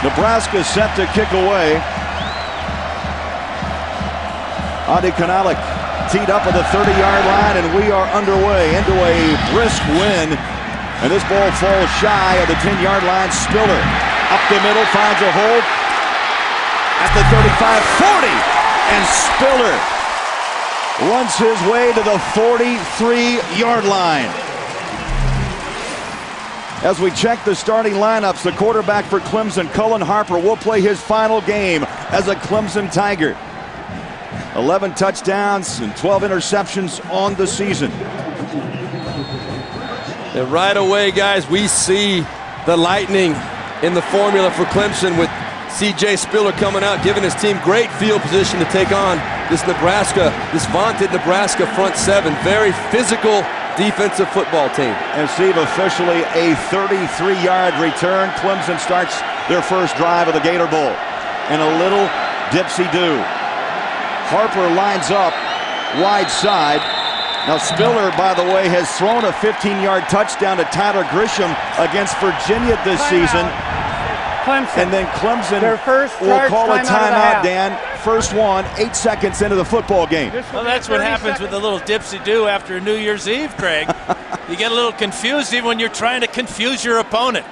Nebraska set to kick away. Adi Kanalik teed up at the 30-yard line, and we are underway into a brisk win. And this ball falls shy of the 10-yard line. Spiller up the middle, finds a hole at the 35-40, and Spiller runs his way to the 43-yard line. As we check the starting lineups, the quarterback for Clemson, Cullen Harper, will play his final game as a Clemson Tiger. 11 touchdowns and 12 interceptions on the season. And right away, guys, we see the lightning in the formula for Clemson with C.J. Spiller coming out, giving his team great field position to take on this vaunted Nebraska front seven. Very physical defensive football team. And Steve, officially a 33-yard return. Clemson starts their first drive of the Gator Bowl. And a little dipsy-do. Harper lines up wide side. Now Spiller, by the way, has thrown a 15-yard touchdown to Tyler Grisham against Virginia this season. Clemson. And then Clemson will call a timeout, Dan. First one, 8 seconds into the football game. Well, that's what happens with a little dipsy-do after New Year's Eve, Craig. You get a little confused even when you're trying to confuse your opponent.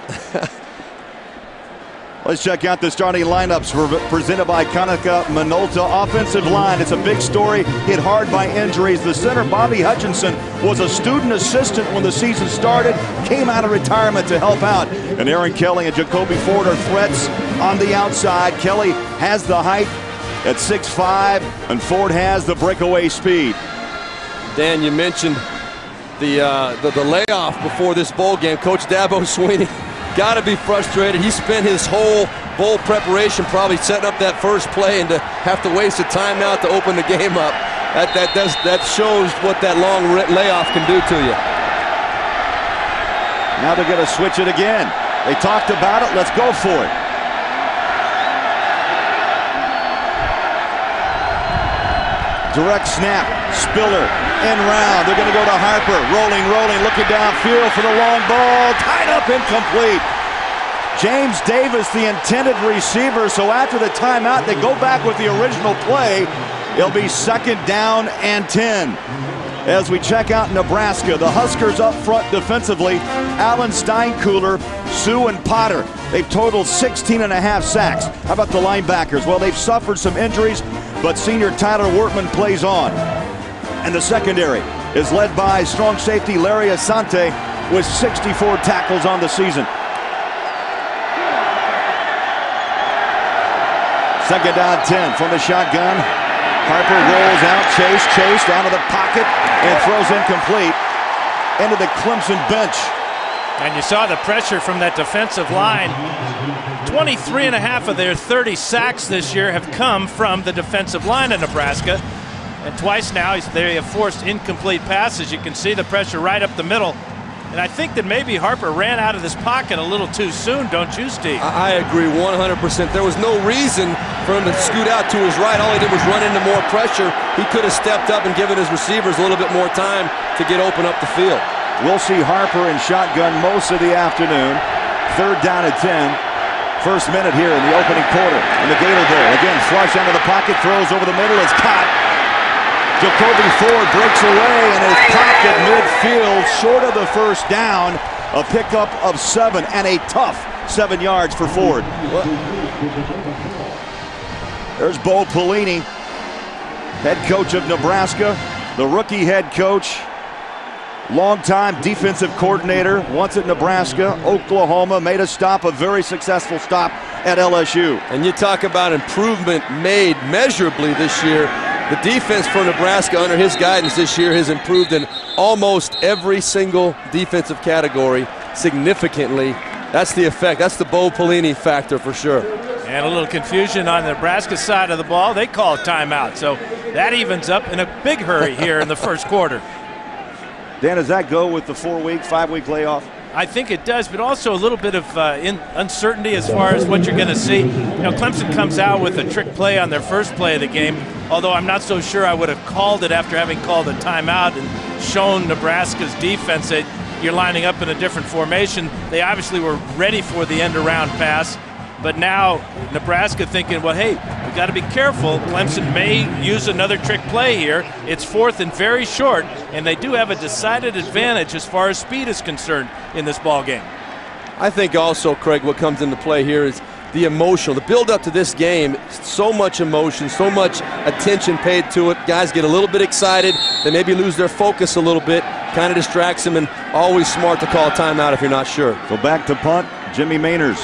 Let's check out the starting lineups presented by Konica Minolta. Offensive line, it's a big story, hit hard by injuries. The center, Bobby Hutchinson, was a student assistant when the season started, came out of retirement to help out. And Aaron Kelly and Jacoby Ford are threats on the outside. Kelly has the height at 6'5", and Ford has the breakaway speed. Dan, you mentioned the layoff before this bowl game. Coach Dabo Swinney got to be frustrated. He spent his whole bowl preparation probably setting up that first play, and to have to waste a timeout to open the game up, that shows what that long layoff can do to you. Now they're going to switch it again. They talked about it. Let's go for it. Direct snap. Spiller in round. They're going to go to Harper. Rolling, looking downfield for the long ball. Tied up, incomplete. James Davis, the intended receiver. So after the timeout, they go back with the original play. It'll be 2nd down and 10. As we check out Nebraska, the Huskers up front defensively. Allen Steinkühler, Sue, and Potter. They've totaled 16.5 sacks. How about the linebackers? Well, they've suffered some injuries, but senior Tyler Wortman plays on. And the secondary is led by strong safety Larry Asante with 64 tackles on the season. 2nd down 10 from the shotgun. Harper rolls out, Chase down to the pocket and throws incomplete into the Clemson bench. And you saw the pressure from that defensive line. 23.5 of their 30 sacks this year have come from the defensive line of Nebraska. And twice now they have forced incomplete passes. You can see the pressure right up the middle. And I think that maybe Harper ran out of this pocket a little too soon, don't you, Steve? I agree 100%. There was no reason for him to scoot out to his right. All he did was run into more pressure. He could have stepped up and given his receivers a little bit more time to get open up the field. We'll see Harper in shotgun most of the afternoon. 3rd down and 10. First minute here in the opening quarter in the Gator Bowl. Again, flush out of the pocket, throws over the middle. It's caught. Jacoby Ford breaks away and is popped at midfield, short of the first down. A pickup of 7 and a tough 7 yards for Ford. There's Bo Pelini, head coach of Nebraska, the rookie head coach, longtime defensive coordinator, once at Nebraska, Oklahoma, made a very successful stop at LSU. And you talk about improvement made measurably this year. The defense for Nebraska under his guidance this year has improved in almost every single defensive category significantly. That's the effect. That's the Bo Pelini factor for sure. And a little confusion on the Nebraska side of the ball. They call timeout. So that evens up in a big hurry here in the first quarter. Dan, does that go with the 4-week, 5-week layoff? I think it does, but also a little bit of uncertainty as far as what you're going to see. You know, Clemson comes out with a trick play on their first play of the game, although I'm not so sure I would have called it after having called a timeout and shown Nebraska's defense that you're lining up in a different formation. They obviously were ready for the end-around pass. But now Nebraska thinking, well, hey, we got to be careful. Clemson may use another trick play here. It's 4th and very short, and they do have a decided advantage as far as speed is concerned in this ball game. I think also, Craig, what comes into play here is the emotional, the build up to this game. So much emotion, so much attention paid to it. Guys get a little bit excited. They maybe lose their focus a little bit. Kind of distracts them, and always smart to call a timeout if you're not sure. So back to punt, Jimmy Mainers,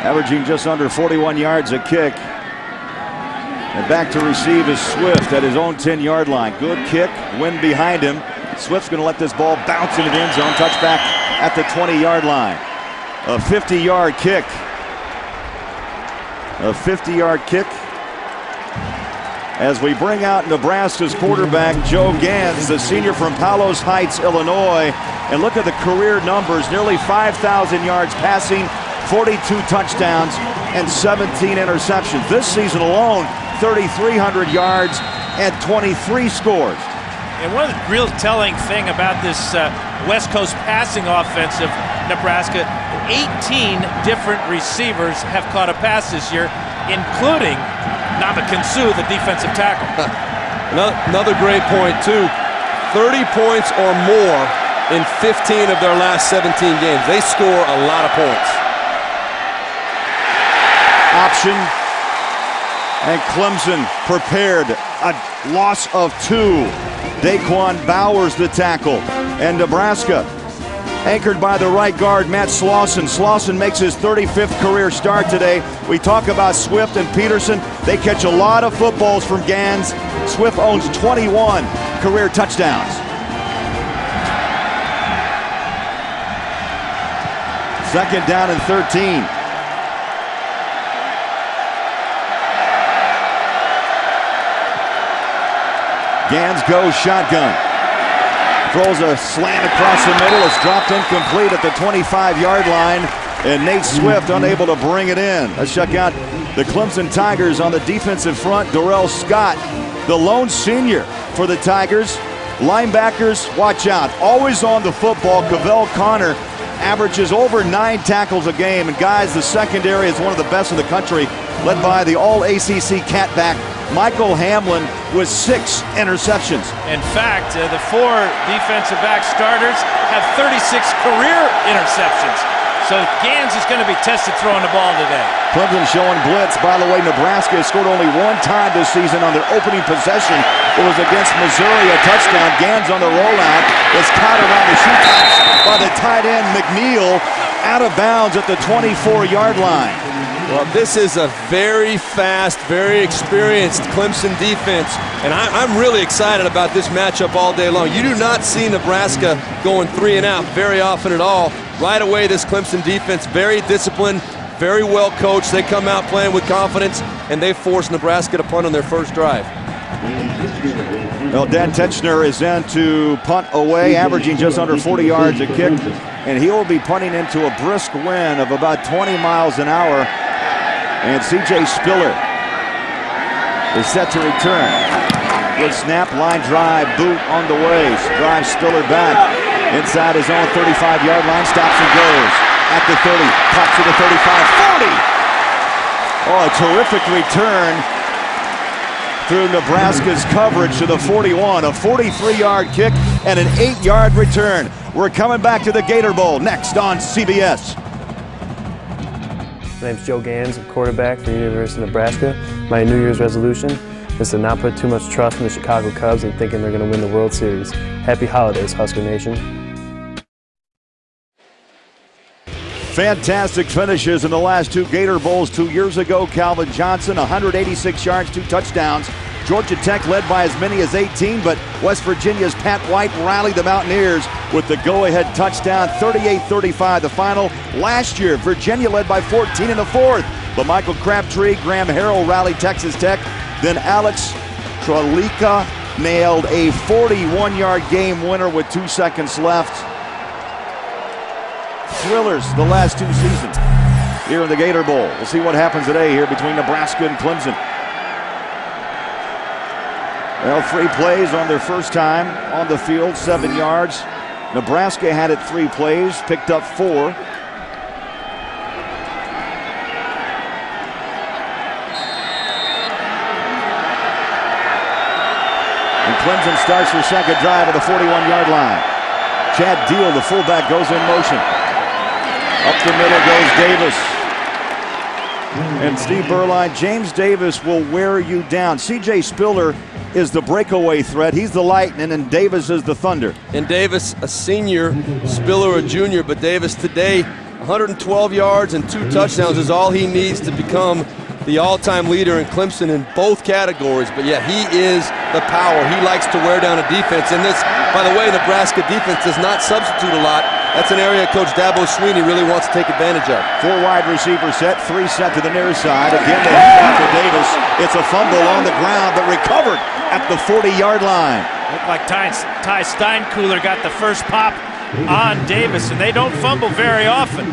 averaging just under 41 yards a kick. And back to receive is Swift at his own 10-yard line. Good kick, wind behind him. Swift's going to let this ball bounce into the end zone. Touchback at the 20-yard line. A 50-yard kick. A 50-yard kick. As we bring out Nebraska's quarterback, Joe Gans, the senior from Palos Heights, Illinois. And look at the career numbers, nearly 5,000 yards passing, 42 touchdowns, and 17 interceptions. This season alone, 3,300 yards and 23 scores. And one real telling thing about this West Coast passing offense of Nebraska, 18 different receivers have caught a pass this year, including Namakansu, the defensive tackle. Another great point, too. 30 points or more in 15 of their last 17 games. They score a lot of points. Option. And Clemson prepared. A loss of 2. Daquan Bowers, the tackle. And Nebraska, anchored by the right guard, Matt Slauson. Slauson makes his 35th career start today. We talk about Swift and Peterson. They catch a lot of footballs from Gans. Swift owns 21 career touchdowns. Second down and 13. Gans goes shotgun. Throws a slant across the middle. It's dropped incomplete at the 25-yard line. And Nate Swift unable to bring it in. Let's check out the Clemson Tigers on the defensive front. Darrell Scott, the lone senior for the Tigers. Linebackers, watch out. Always on the football. Cavell Connor averages over 9 tackles a game. And guys, the secondary is one of the best in the country, led by the All-ACC catback Michael Hamlin with 6 interceptions. In fact, the 4 defensive back starters have 36 career interceptions. So Gans is going to be tested throwing the ball today. Clemson showing blitz. By the way, Nebraska has scored only 1 time this season on their opening possession. It was against Missouri, a touchdown. Gans on the rollout is caught around the shoetops by the tight end McNeil, out of bounds at the 24-yard line. Well, this is a very fast, very experienced Clemson defense, and I'm really excited about this matchup all day long. You do not see Nebraska going 3 and out very often at all. Right away, this Clemson defense, very disciplined, very well coached. They come out playing with confidence, and they force Nebraska to punt on their first drive. Well, Dan Tetchner is in to punt away, averaging just under 40 yards a kick, and he will be punting into a brisk wind of about 20 miles an hour. And C.J. Spiller is set to return. Good snap, line drive, boot on the way. Drives Spiller back inside his own 35-yard line, stops and goes at the 30, pops to the 35, 40. Oh, a terrific return through Nebraska's coverage to the 41, a 43-yard kick and an 8-yard return. We're coming back to the Gator Bowl next on CBS. My name's Joe Gans, I'm quarterback for the University of Nebraska. My New Year's resolution is to not put too much trust in the Chicago Cubs and thinking they're going to win the World Series. Happy holidays, Husker Nation. Fantastic finishes in the last 2 Gator Bowls 2 years ago. Calvin Johnson, 186 yards, 2 touchdowns. Georgia Tech led by as many as 18, but West Virginia's Pat White rallied the Mountaineers with the go-ahead touchdown, 38-35 the final. Last year, Virginia led by 14 in the 4th, but Michael Crabtree, Graham Harrell rallied Texas Tech. Then Alex Trolika nailed a 41-yard game winner with 2 seconds left. Thrillers the last 2 seasons here in the Gator Bowl. We'll see what happens today here between Nebraska and Clemson. Well, 3 plays on their first time on the field, 7 yards. Nebraska had it 3 plays, picked up 4. Clemson starts their second drive at the 41-yard line. Chad Deal, the fullback, goes in motion. Up the middle goes Davis. And Steve Berline, James Davis will wear you down. C.J. Spiller is the breakaway threat. He's the lightning, and Davis is the thunder. And Davis, a senior, Spiller a junior, but Davis today, 112 yards and 2 touchdowns is all he needs to become the all-time leader in Clemson in both categories. But yeah, he is the power. He likes to wear down a defense. And this, by the way, Nebraska defense does not substitute a lot. That's an area Coach Dabo Swinney really wants to take advantage of. 4 wide receiver set, 3 set to the near side. Again, they hand off to Davis. It's a fumble on the ground, but recovered at the 40-yard line. Looked like Ty Steinkühler got the first pop on Davis, and they don't fumble very often.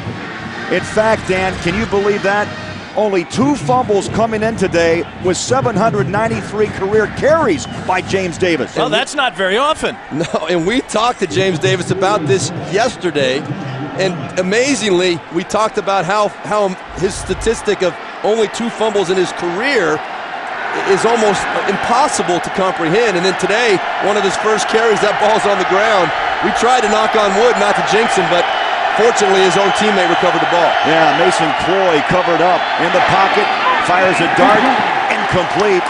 In fact, Dan, can you believe that? Only 2 fumbles coming in today with 793 career carries by James Davis. Well, that's not very often. No, and we talked to James Davis about this yesterday, and amazingly, we talked about how his statistic of only 2 fumbles in his career is almost impossible to comprehend. And then today, one of his first carries, that ball's on the ground. We tried to knock on wood not to jinx him, but fortunately, his own teammate recovered the ball. Yeah, Mason Cloy covered up in the pocket, fires a dart, incomplete.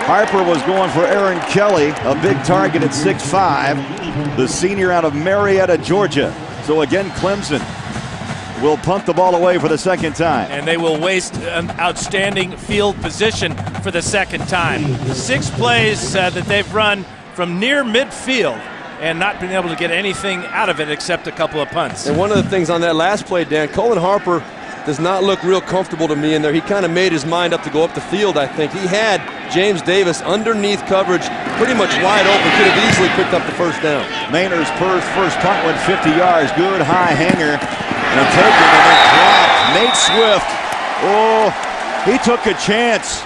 Harper was going for Aaron Kelly, a big target at 6'5", the senior out of Marietta, Georgia. So again, Clemson will punt the ball away for the second time. And they will waste an outstanding field position for the second time. 6 plays that they've run from near midfield and not been able to get anything out of it except a couple of punts. And one of the things on that last play, Dan, Colin Harper does not look real comfortable to me in there. He kind of made his mind up to go up the field, I think. He had James Davis underneath coverage pretty much wide open, could have easily picked up the first down. Maynard's first punt went 50 yards. Good high hanger. And taken and then dropped. Nate Swift. Oh, he took a chance.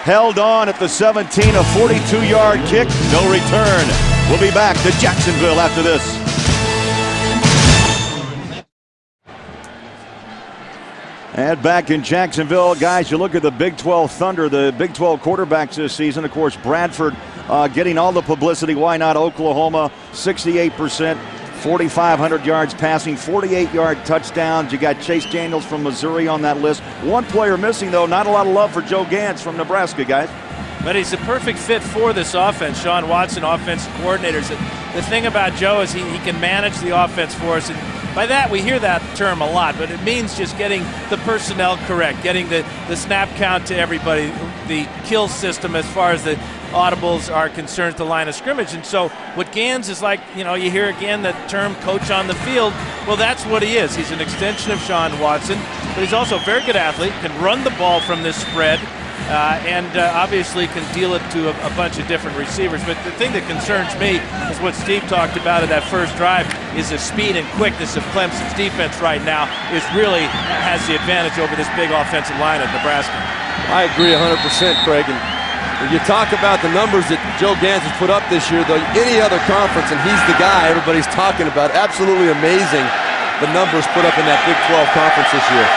Held on at the 17, a 42-yard kick. No return. We'll be back to Jacksonville after this. And back in Jacksonville, guys, you look at the Big 12 Thunder, the Big 12 quarterbacks this season. Of course, Bradford getting all the publicity. Why not Oklahoma? 68%, 4,500 yards passing, 48-yard touchdowns. You got Chase Daniels from Missouri on that list. One player missing, though. Not a lot of love for Joe Gantz from Nebraska, guys. But he's a perfect fit for this offense. Sean Watson, offensive coordinators. The thing about Joe is he can manage the offense for us. And by that, we hear that term a lot, but it means just getting the personnel correct, getting the snap count to everybody, the kill system as far as the audibles are concerned at the line of scrimmage. And so what Gans is like, you know, you hear again the term coach on the field. Well, that's what he is. He's an extension of Sean Watson, but he's also a very good athlete, can run the ball from this spread. And obviously can deal it to a bunch of different receivers. But the thing that concerns me is what Steve talked about in that first drive is the speed and quickness of Clemson's defense right now is really has the advantage over this big offensive line of Nebraska. I agree 100%, Craig. And when you talk about the numbers that Joe Gantz has put up this year, though, any other conference, and he's the guy everybody's talking about, absolutely amazing the numbers put up in that Big 12 conference this year.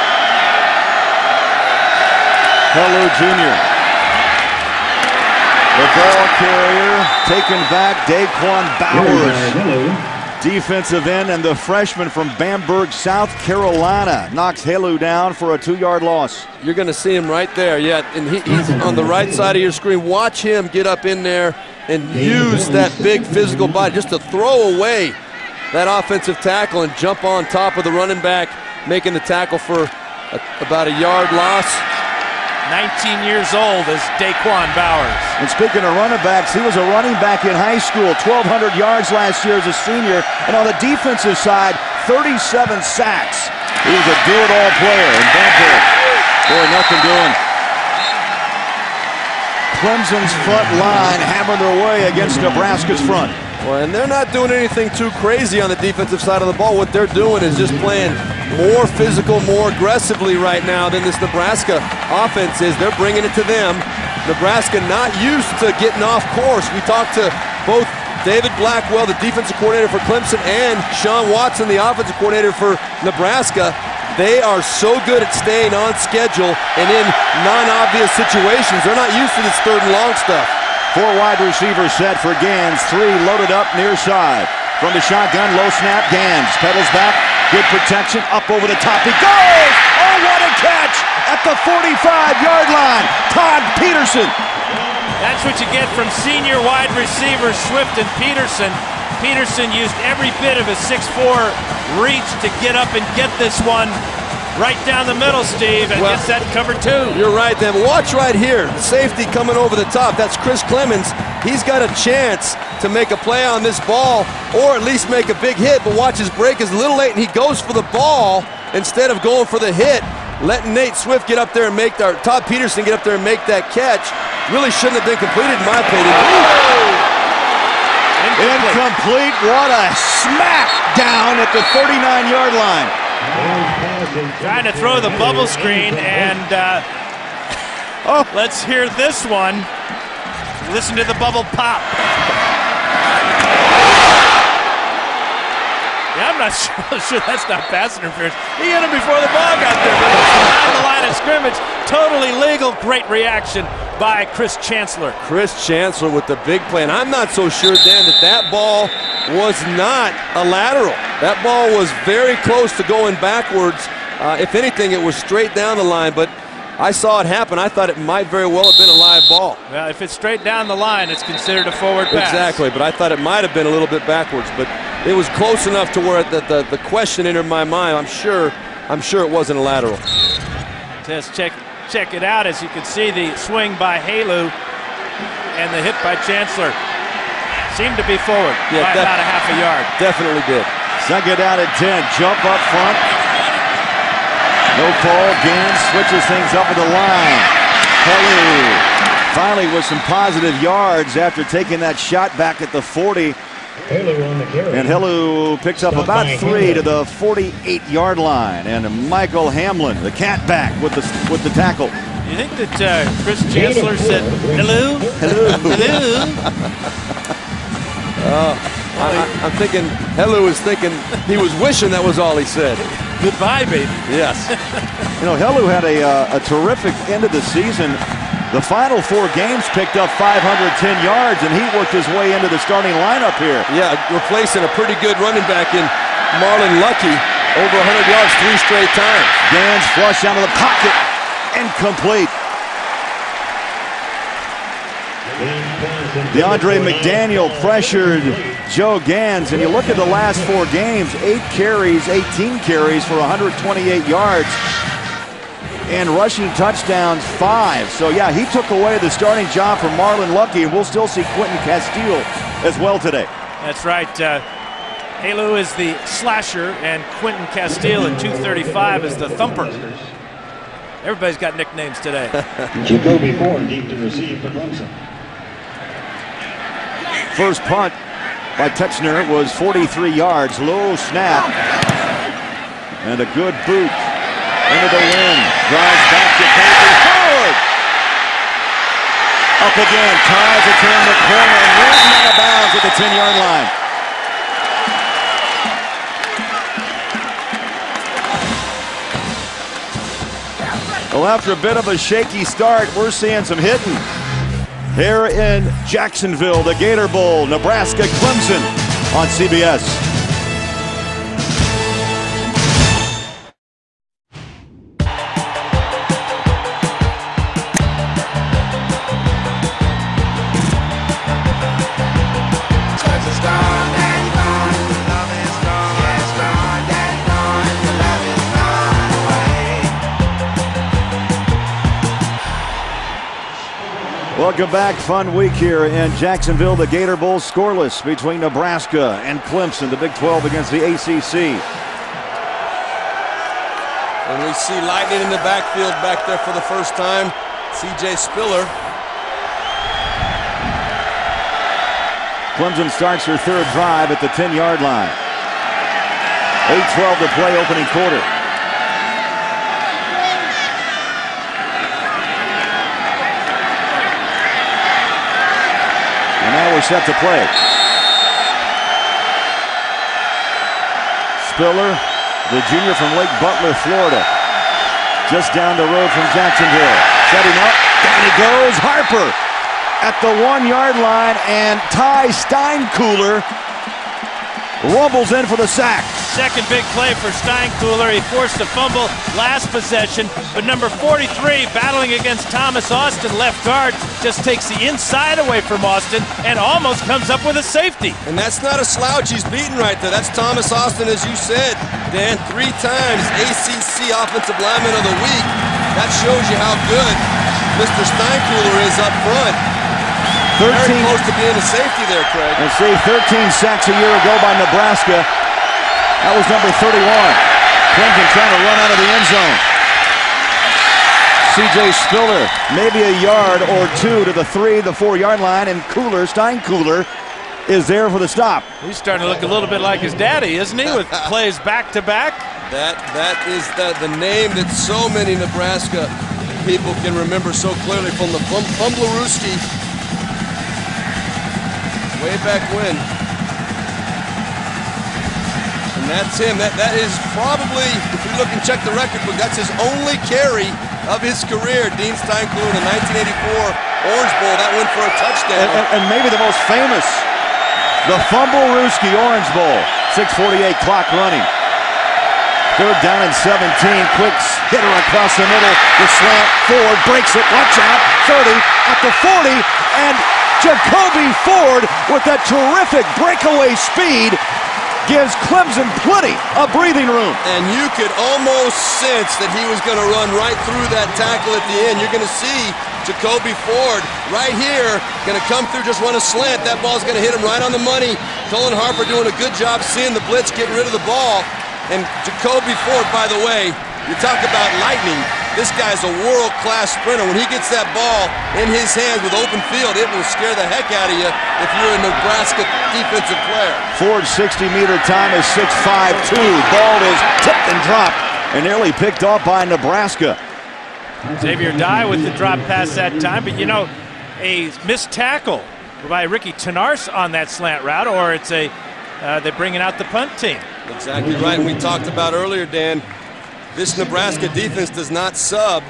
Hello, Jr. The ball carrier taken back, Daquan Bowers. Defensive end, and the freshman from Bamberg, South Carolina, knocks Helu down for a 2-yard loss. You're going to see him right there, yeah, and he's on the right side of your screen. Watch him get up in there and use that big physical body just to throw away that offensive tackle and jump on top of the running back, making the tackle for about a yard loss. 19 years old is Daquan Bowers. And speaking of running backs, he was a running back in high school, 1,200 yards last year as a senior. And on the defensive side, 37 sacks. He was a do-it-all player in Bamberg. Boy, nothing doing. Clemson's front line hammering their way against Nebraska's front. Well, and they're not doing anything too crazy on the defensive side of the ball. What they're doing is just playing more physical, more aggressively right now than this Nebraska offense is. They're bringing it to them. Nebraska not used to getting off course. We talked to both David Blackwell, the defensive coordinator for Clemson, and Sean Watson, the offensive coordinator for Nebraska. They are so good at staying on schedule and in non-obvious situations. They're not used to this third and long stuff. 4 wide receivers set for Gans. 3 loaded up near side. From the shotgun, low snap, Gans pedals back. Good protection, up over the top. He goes! Oh, what a catch! At the 45-yard line, Todd Peterson. That's what you get from senior wide receivers Swift and Peterson. Peterson used every bit of his 6'4" reach to get up and get this one right down the middle, Steve, and gets that cover 2. You're right, then. Watch right here. Safety coming over the top. That's Chris Clemons. He's got a chance to make a play on this ball or at least make a big hit, but watch, his break is a little late, and he goes for the ball instead of going for the hit, letting Nate Swift get up there and make that, Todd Peterson get up there and make that catch. Really shouldn't have been completed, in my opinion. Incomplete. What a smack down at the 39-yard line. Trying to throw the bubble screen, and let's hear this one. Listen to the bubble pop. Yeah, I'm not sure that's not pass interference. He hit him before the ball got there, but it's behind the line of scrimmage. Totally legal. Great reaction by Chris Chancellor. Chris Chancellor with the big play, and I'm not so sure, Dan, that ball was not a lateral. That ball was very close to going backwards. If anything, it was straight down the line, but I saw it happen. I thought it might very well have been a live ball. Well, if it's straight down the line, it's considered a forward pass. Exactly, but I thought it might have been a little bit backwards, but it was close enough to where the question entered my mind. I'm sure it wasn't a lateral. Just check it out. As you can see, the swing by Halu and the hit by Chancellor seemed to be forward by about a half a yard. Definitely did. Second down at 10. Jump up front. No call. Gans switches things up at the line. Helu finally with some positive yards after taking that shot back at the 40. And Helu picks up about 3 to the 48-yard line. And Michael Hamlin, the cat back with the tackle. You think that Chris Chancellor said, hello? Hello. Hello? I'm thinking Helu was thinking, he was wishing that was all he said. Goodbye, baby. Yes. You know, Helu had a terrific end of the season. The final 4 games picked up 510 yards, and he worked his way into the starting lineup here. Yeah, replacing a pretty good running back in Marlon Lucky. Over 100 yards 3 straight times. Gans flush out of the pocket. Incomplete. DeAndre McDaniel pressured Joe Gans, and you look at the last 4 games, 18 carries for 128 yards, and rushing touchdowns 5. So yeah, he took away the starting job from Marlon Lucky, and we'll still see Quentin Castile as well today. That's right. Halu is the slasher, and Quentin Castile at 235 is the thumper. Everybody's got nicknames today. Jacoby Ford deep to receive for Clemson. First punt by Techner was 43 yards. Low snap. And a good boot into the wind. Drives back to Baker. Forward! Up again. Ties it to him the corner and runs out of bounds at the 10-yard line. Well, after a bit of a shaky start, we're seeing some hitting here in Jacksonville, the Gator Bowl, Nebraska, Clemson on CBS. Welcome back. Fun week here in Jacksonville. The Gator Bowl scoreless between Nebraska and Clemson. The Big 12 against the ACC. And we see lightning in the backfield back there for the first time. C.J. Spiller. Clemson starts their 3rd drive at the 10-yard line. 8:12 to play, opening quarter. And now we're set to play. Spiller, the junior from Lake Butler, Florida. Just down the road from Jacksonville. Setting up. Down he goes. Harper. at the 1-yard line, and Ty Steinkuhler rumbles in for the sack. Second big play for Steinkuhler. He forced a fumble last possession, but number 43, battling against Thomas Austin, left guard, just takes the inside away from Austin and almost comes up with a safety. And that's not a slouch he's beating right there. That's Thomas Austin, as you said, Dan, 3 times ACC Offensive Lineman of the Week. That shows you how good Mr. Steinkuhler is up front. 13, very close to being a safety there, Craig. Let's see, 13 sacks a year ago by Nebraska. That was number 31. Clemson trying to run out of the end zone. C.J. Spiller, maybe a yard or two to the 3, the 4-yard line, and Steinkuhler is there for the stop. He's starting to look a little bit like his daddy, isn't he, with plays back-to-back? That is the name that so many Nebraska people can remember so clearly from the Fumblerooski way back when. And that's him. That is probably, if you look and check the record book, that's his only carry of his career. Dean Steinkuhler in the 1984 Orange Bowl. That went for a touchdown. And maybe the most famous, the Fumblerooski Orange Bowl. 6:48 clock running. 3rd down and 17. Quick hitter across the middle. The slant. Ford breaks it. Watch out. 30 at the 40. And Jacoby Ford with that terrific breakaway speed gives Clemson plenty of breathing room. And you could almost sense that he was going to run right through that tackle at the end. You're going to see Jacoby Ford right here, going to come through, just run a slant. That ball's going to hit him right on the money. Cullen Harper doing a good job seeing the blitz, getting rid of the ball. And Jacoby Ford, by the way, you talk about lightning. This guy's a world-class sprinter. When he gets that ball in his hands with open field, it will scare the heck out of you if you're a Nebraska defensive player. Ford's 60-meter time is 6.52. Ball is tipped and dropped and nearly picked off by Nebraska. Xavier Dye with the drop pass that time, but you know, a missed tackle by Ricky Tenarce on that slant route, or it's a they're bringing out the punt team. Exactly right. We talked about earlier, Dan, this Nebraska defense does not sub,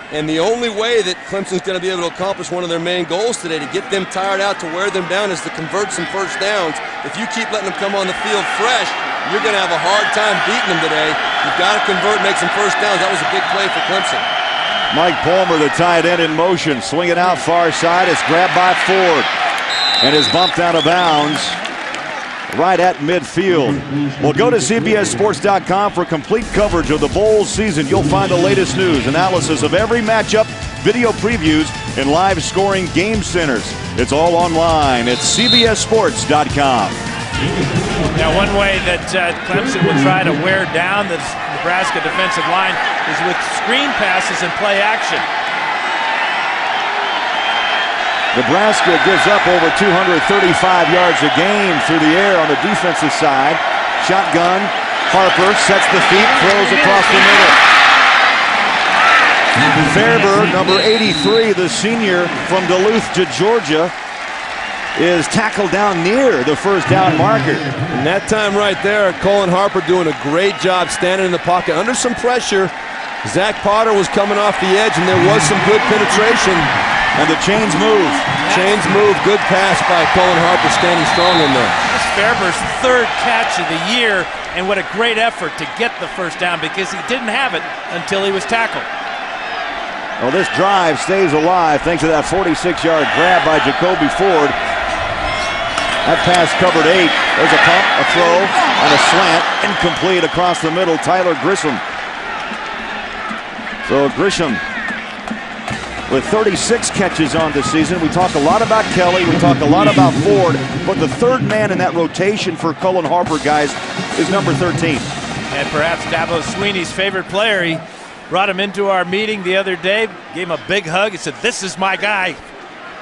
and the only way that Clemson's going to be able to accomplish one of their main goals today, to get them tired out, to wear them down, is to convert some first downs. If you keep letting them come on the field fresh, you're going to have a hard time beating them today. You've got to convert, make some first downs. That was a big play for Clemson. Mike Palmer, the tight end, in motion, swinging out far side. It's grabbed by Ford and is bumped out of bounds right at midfield. Well, go to CBSSports.com for complete coverage of the bowl season. You'll find the latest news, analysis of every matchup, video previews, and live scoring game centers. It's all online at CBSSports.com. Now, one way that Clemson will try to wear down the Nebraska defensive line is with screen passes and play action. Nebraska gives up over 235 yards a game through the air on the defensive side. Shotgun. Harper sets the feet, throws across the middle. Fairburn, number 83, the senior from Duluth to Georgia, is tackled down near the first down marker. And that time right there, Cullen Harper doing a great job standing in the pocket under some pressure. Zach Potter was coming off the edge, and there was some good penetration. And the chains move. Chains move. Good pass by Cullen Harper, standing strong in there. That's Fairbur's 3rd catch of the year, and what a great effort to get the first down, because he didn't have it until he was tackled. Well, this drive stays alive thanks to that 46-yard grab by Jacoby Ford. That pass covered 8. There's a pump, a throw, and a slant. Incomplete across the middle. Tyler Grisham. So Grisham with 36 catches on this season. We talk a lot about Kelly. We talk a lot about Ford. But the 3rd man in that rotation for Cullen Harper, guys, is number 13. And perhaps Dabo Sweeney's favorite player. He brought him into our meeting the other day, gave him a big hug. He said, "This is my guy."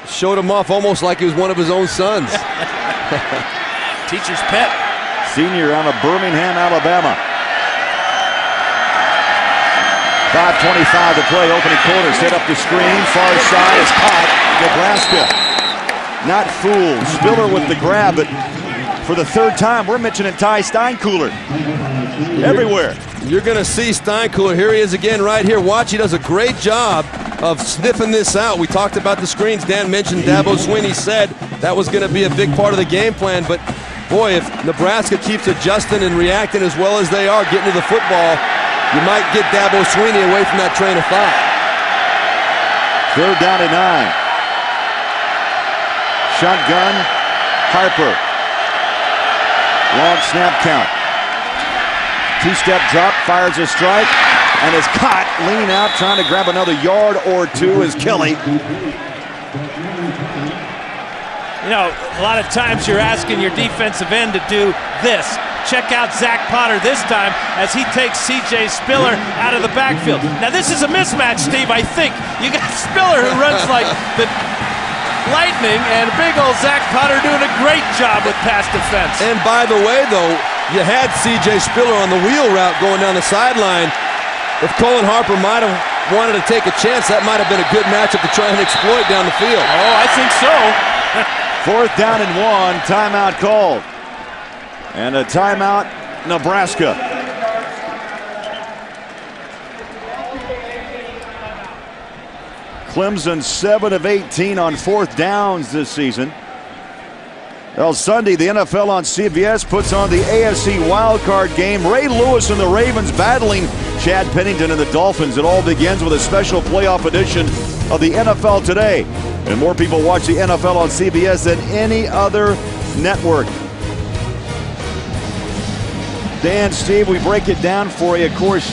Showed him off almost like he was one of his own sons. Teacher's pet. Senior out of Birmingham, Alabama. 5:25 to play, opening quarter. Set up the screen, far side is caught. Nebraska not fooled. Spiller with the grab, but for the 3rd time, we're mentioning Ty Steinkuhler everywhere. You're going to see Steinkuhler. Here he is again right here. Watch, he does a great job of sniffing this out. We talked about the screens. Dan mentioned Dabo Swinney said that was going to be a big part of the game plan, but boy, if Nebraska keeps adjusting and reacting as well as they are, getting to the football, you might get Dabo Swinney away from that train of thought. 3rd down and 9. Shotgun, Harper. Long snap count. 2-step drop, fires a strike, and is caught leaning out, trying to grab another yard or two is Kelly. You know, a lot of times you're asking your defensive end to do this. Check out Zach Potter this time as he takes C.J. Spiller out of the backfield. Now this is a mismatch, Steve, I think. You got Spiller who runs like the lightning and big old Zach Potter doing a great job with pass defense. And by the way, though, you had C.J. Spiller on the wheel route going down the sideline. If Colin Harper might have wanted to take a chance, that might have been a good matchup to try and exploit down the field. Oh, I think so. 4th down and 1, timeout called. And a timeout, Nebraska. Clemson 7 of 18 on 4th downs this season. Well, Sunday, the NFL on CBS puts on the AFC wildcard game. Ray Lewis and the Ravens battling Chad Pennington and the Dolphins. It all begins with a special playoff edition of the NFL Today. And more people watch the NFL on CBS than any other network. Dan, Steve, we break it down for you. Of course,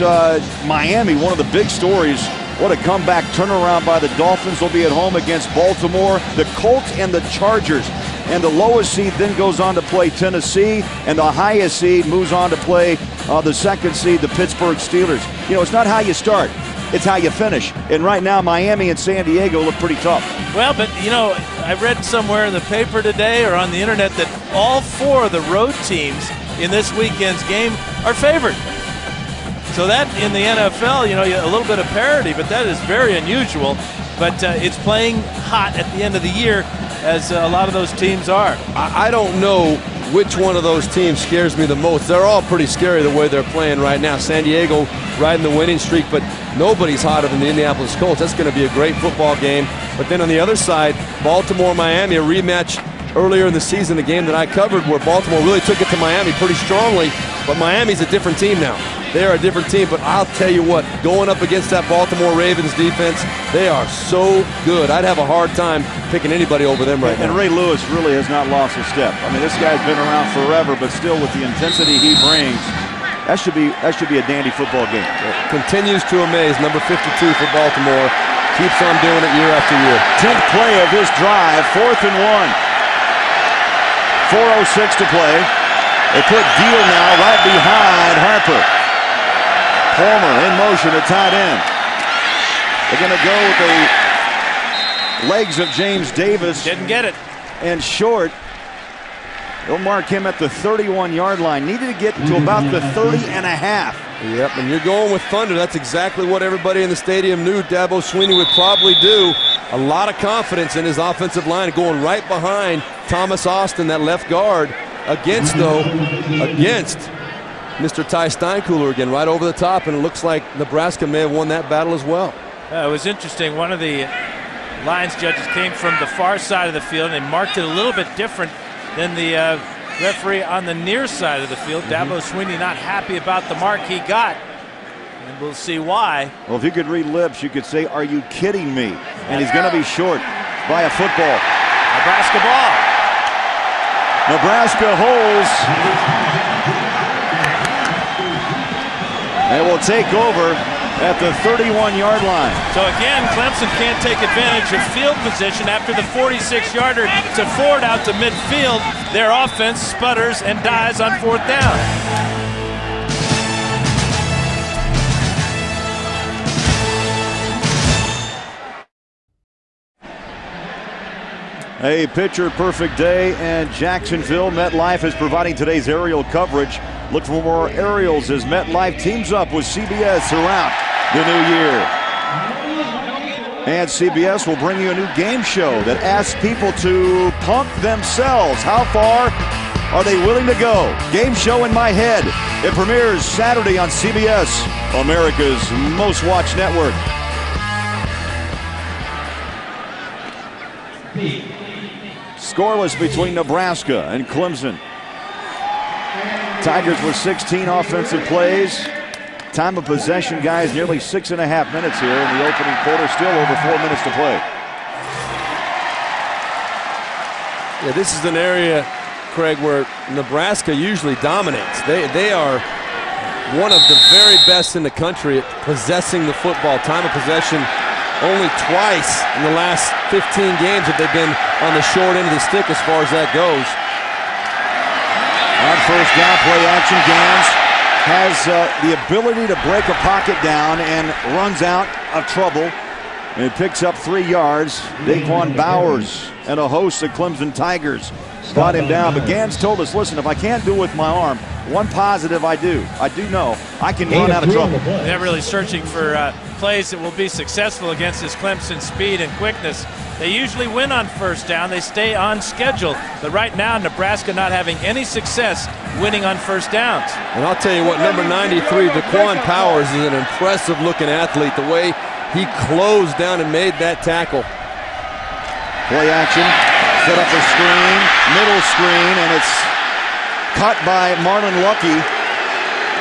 Miami, one of the big stories. What a comeback turnaround by the Dolphins. They'll be at home against Baltimore, the Colts, and the Chargers. And the lowest seed then goes on to play Tennessee, and the highest seed moves on to play the 2nd seed, the Pittsburgh Steelers. You know, it's not how you start, it's how you finish. And right now, Miami and San Diego look pretty tough. Well, but, you know, I read somewhere in the paper today or on the internet that all 4 of the road teams in this weekend's game are favored. So that in the NFL, you know, a little bit of parity, but that is very unusual. But it's playing hot at the end of the year, as a lot of those teams are. I don't know which one of those teams scares me the most. They're all pretty scary the way they're playing right now. San Diego riding the winning streak, but nobody's hotter than the Indianapolis Colts. That's going to be a great football game. But then on the other side, Baltimore-Miami, a rematch earlier in the season, a game that I covered where Baltimore really took it to Miami pretty strongly, but Miami's a different team now. They are a different team, but I'll tell you what, going up against that Baltimore Ravens defense, they are so good. I'd have a hard time picking anybody over them right now. And Ray Lewis really has not lost a step. I mean, this guy's been around forever, but still with the intensity he brings, that should be a dandy football game. It continues to amaze. Number 52 for Baltimore. Keeps on doing it year after year. 10th play of this drive, 4th and 1. 4:06 to play. They put Deal now right behind Harper. Palmer in motion at tight end. They're going to go with the legs of James Davis. Didn't get it. And short. They'll mark him at the 31-yard line. Needed to get to about the 30.5. Yep, and you're going with thunder. That's exactly what everybody in the stadium knew Dabo Swinney would probably do. A lot of confidence in his offensive line, going right behind Thomas Austin, that left guard. Against Mr. Ty Steinkuhler again, right over the top, and it looks like Nebraska may have won that battle as well. It was interesting. One of the lines judges came from the far side of the field, and they marked it a little bit different than the referee on the near side of the field. Dabo Swinney not happy about the mark he got, and we'll see why. Well, if you could read lips, you could say, "Are you kidding me?" And he's going to be short by a football. Nebraska ball. Nebraska holds. They will take over at the 31-yard line. So again, Clemson can't take advantage of field position after the 46-yarder to Ford out to midfield. Their offense sputters and dies on 4th down. A picture-perfect day, and Jacksonville. MetLife is providing today's aerial coverage. Look for more aerials as MetLife teams up with CBS throughout the new year. And CBS will bring you a new game show that asks people to pump themselves. How far are they willing to go? Game show in my head. It premieres Saturday on CBS, America's most watched network. Scoreless between Nebraska and Clemson. Tigers with 16 offensive plays. Time of possession, guys, nearly 6.5 minutes here in the opening quarter. Still over 4 minutes to play. Yeah, this is an area, Craig, where Nebraska usually dominates. They are one of the very best in the country at possessing the football. Time of possession, only twice in the last 15 games have they been on the short end of the stick as far as that goes. On first down, play action, Gans has the ability to break a pocket down and runs out of trouble. And it picks up 3 yards. Daquan Bowers and a host of Clemson Tigers brought him down. But Gans told us, listen, if I can't do it with my arm, one positive I do know I can run out of trouble. They're really searching for plays that will be successful against this Clemson speed and quickness. They usually win on first down. They stay on schedule. But right now, Nebraska not having any success winning on first downs. And I'll tell you what, number 93, Daquan Powers, is an impressive-looking athlete. The way he closed down and made that tackle. Play action, set up a screen, middle screen, and it's cut by Marlon Lucky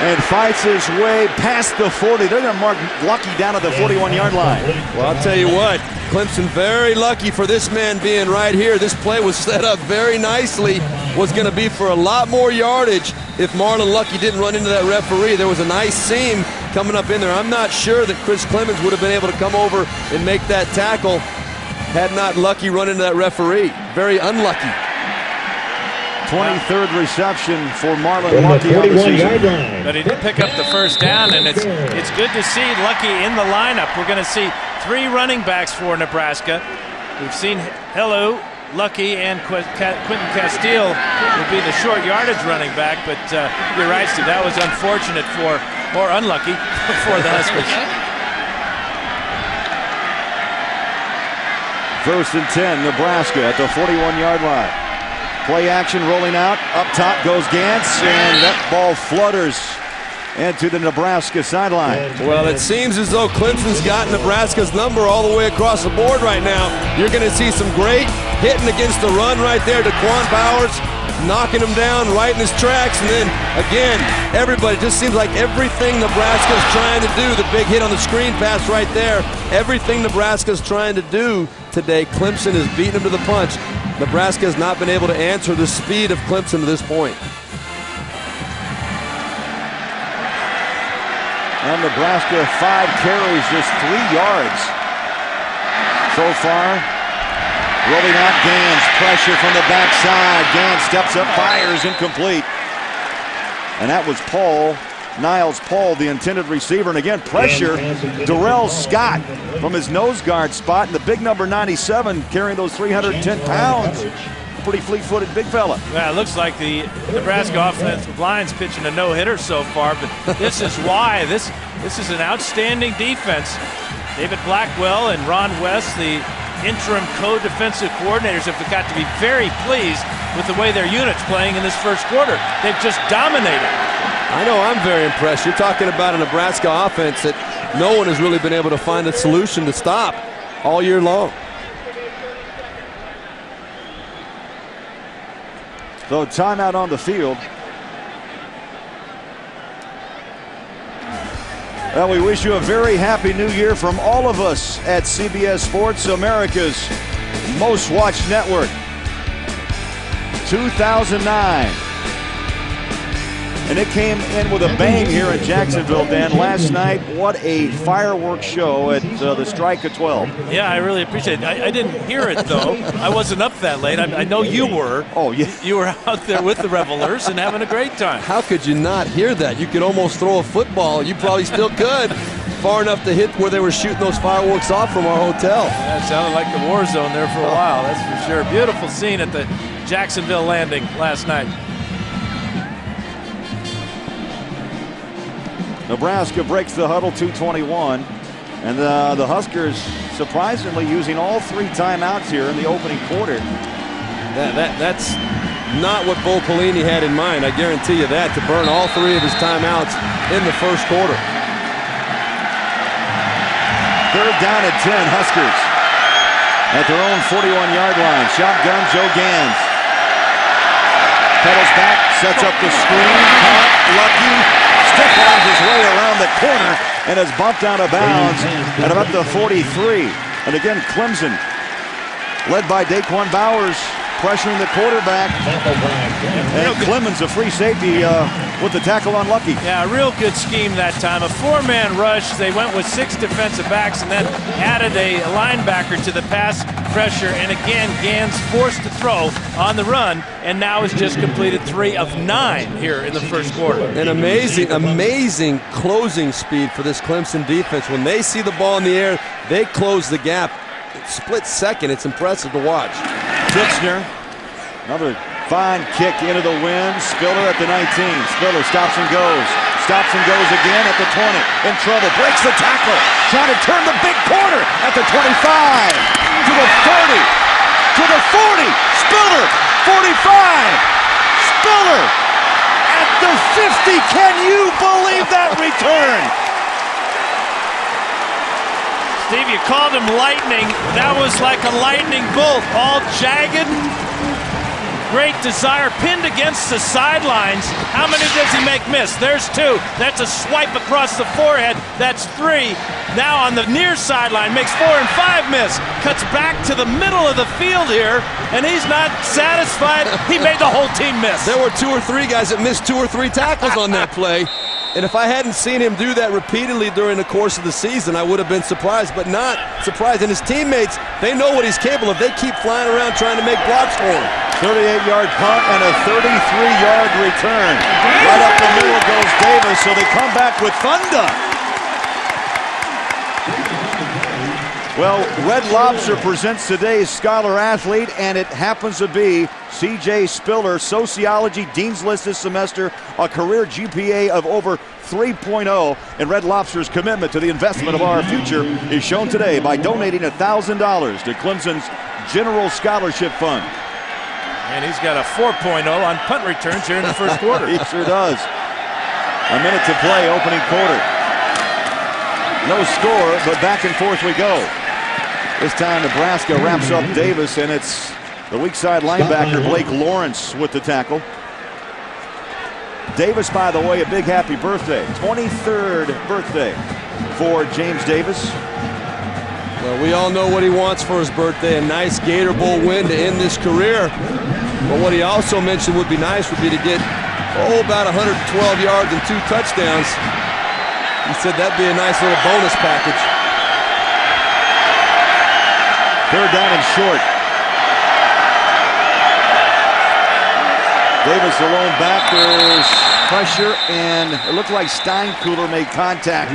and fights his way past the 40. They're going to mark Lucky down at the 41-yard line. Well, I'll tell you what, Clemson very lucky for this man being right here. This play was set up very nicely. Was going to be for a lot more yardage if Marlon Lucky didn't run into that referee. There was a nice seam coming up in there. I'm not sure that Chris Clemens would have been able to come over and make that tackle had not Lucky run into that referee. Very unlucky. 23rd reception for Marlon Lucky on the season. But he did pick up the first down, and it's good to see Lucky in the lineup. We're going to see 3 running backs for Nebraska. We've seen Hello, Lucky, and Quentin Castile will be the short yardage running back, but you're right, Steve, that was unfortunate or unlucky for the Huskers. 1st and 10, Nebraska at the 41-yard line. Play action rolling out. Up top goes Gans, and that ball flutters into the Nebraska sideline. Well, it seems as though Clemson's got Nebraska's number all the way across the board right now. You're going to see some great hitting against the run right there. Daquan Bowers knocking him down right in his tracks. And then, again, everybody, just seems like everything Nebraska's trying to do, the big hit on the screen pass right there, everything Nebraska's trying to do today, Clemson is beating them to the punch. Nebraska has not been able to answer the speed of Clemson to this point. And Nebraska 5 carries, just 3 yards so far. Rolling out Gans, pressure from the backside. Gans steps up, fires, incomplete. And that was Niles Paul, the intended receiver. And again, pressure, Darrell Scott from his nose guard spot. And the big number 97 carrying those 310 pounds. Pretty fleet-footed big fella. Yeah, it looks like the Nebraska offensive line's pitching a no-hitter so far, but this is why. This is an outstanding defense. David Blackwell and Ron West, the interim co-defensive coordinators, have got to be very pleased with the way their unit's playing in this first quarter. They've just dominated. I know, I'm very impressed. You're talking about a Nebraska offense that no one has really been able to find a solution to stop all year long. So timeout on the field. Well, we wish you a very happy new year from all of us at CBS Sports, America's most watched network. 2009. And it came in with a bang here in Jacksonville, Dan. Last night, what a fireworks show at the strike of 12. Yeah, I really appreciate it. I didn't hear it, though. I wasn't up that late. I know you were. Oh, yeah. You were out there with the revelers and having a great time. How could you not hear that? You could almost throw a football. You probably still could. Far enough to hit where they were shooting those fireworks off from our hotel. Yeah, it sounded like the war zone there for a while, that's for sure. Beautiful scene at the Jacksonville landing last night. Nebraska breaks the huddle, 2:21. And the Huskers surprisingly using all 3 timeouts here in the opening quarter. That's not what Bo Pelini had in mind, I guarantee you that, to burn all 3 of his timeouts in the first quarter. 3rd down and 10, Huskers. at their own 41-yard line. Shotgun, Joe Gans. Pedals back, sets up the screen. Caught, Lucky. Stiff arms his way around the corner and is bumped out of bounds at about the 43. And again, Clemson, led by Daquan Bowers, pressuring the quarterback. And Clemens, a free safety with the tackle on Lucky. Yeah, a real good scheme that time. A 4-man rush. They went with 6 defensive backs and then added a linebacker to the pass pressure. And again, Gans forced to throw on the run, and now has just completed 3 of 9 here in the first quarter. An amazing closing speed for this Clemson defense. When they see the ball in the air, they close the gap. Split second. It's impressive to watch. Tixner, another fine kick into the wind. Spiller at the 19. Spiller stops and goes. Stops and goes again at the 20. In trouble. Breaks the tackle. Trying to turn the big corner at the 25. To the 30. To the 40. Spiller. 45. Spiller at the 50. Can you believe that return? Steve, you called him lightning. That was like a lightning bolt, all jagged. Great desire, pinned against the sidelines. How many does he make miss? There's 2. That's a swipe across the forehead. That's 3. Now on the near sideline, makes 4 and 5 miss. Cuts back to the middle of the field here, and he's not satisfied. He made the whole team miss. There were 2 or 3 guys that missed 2 or 3 tackles on that play. And if I hadn't seen him do that repeatedly during the course of the season, I would have been surprised, but not surprised. And his teammates, they know what he's capable of. They keep flying around trying to make blocks for him. 38-yard punt and a 33-yard return. Right up the middle goes Davis, so they come back with thunder. Well, Red Lobster presents today's Scholar Athlete, and it happens to be C.J. Spiller, Sociology, Dean's List this semester, a career GPA of over 3.0, and Red Lobster's commitment to the investment of our future is shown today by donating $1,000 to Clemson's General Scholarship Fund. And he's got a 4.0 on punt returns here in the first quarter. He sure does. A minute to play, opening quarter. No score, but back and forth we go. This time Nebraska wraps up Davis, and it's the weak side linebacker Blake Lawrence with the tackle. Davis, by the way, a big happy birthday. 23rd birthday for James Davis. Well, we all know what he wants for his birthday, a nice Gator Bowl win to end this career. But what he also mentioned would be nice would be to get, about 112 yards and 2 touchdowns. He said that'd be a nice little bonus package. 3rd down and short. Davis alone back. There's pressure, and it looked like Steinkühler made contact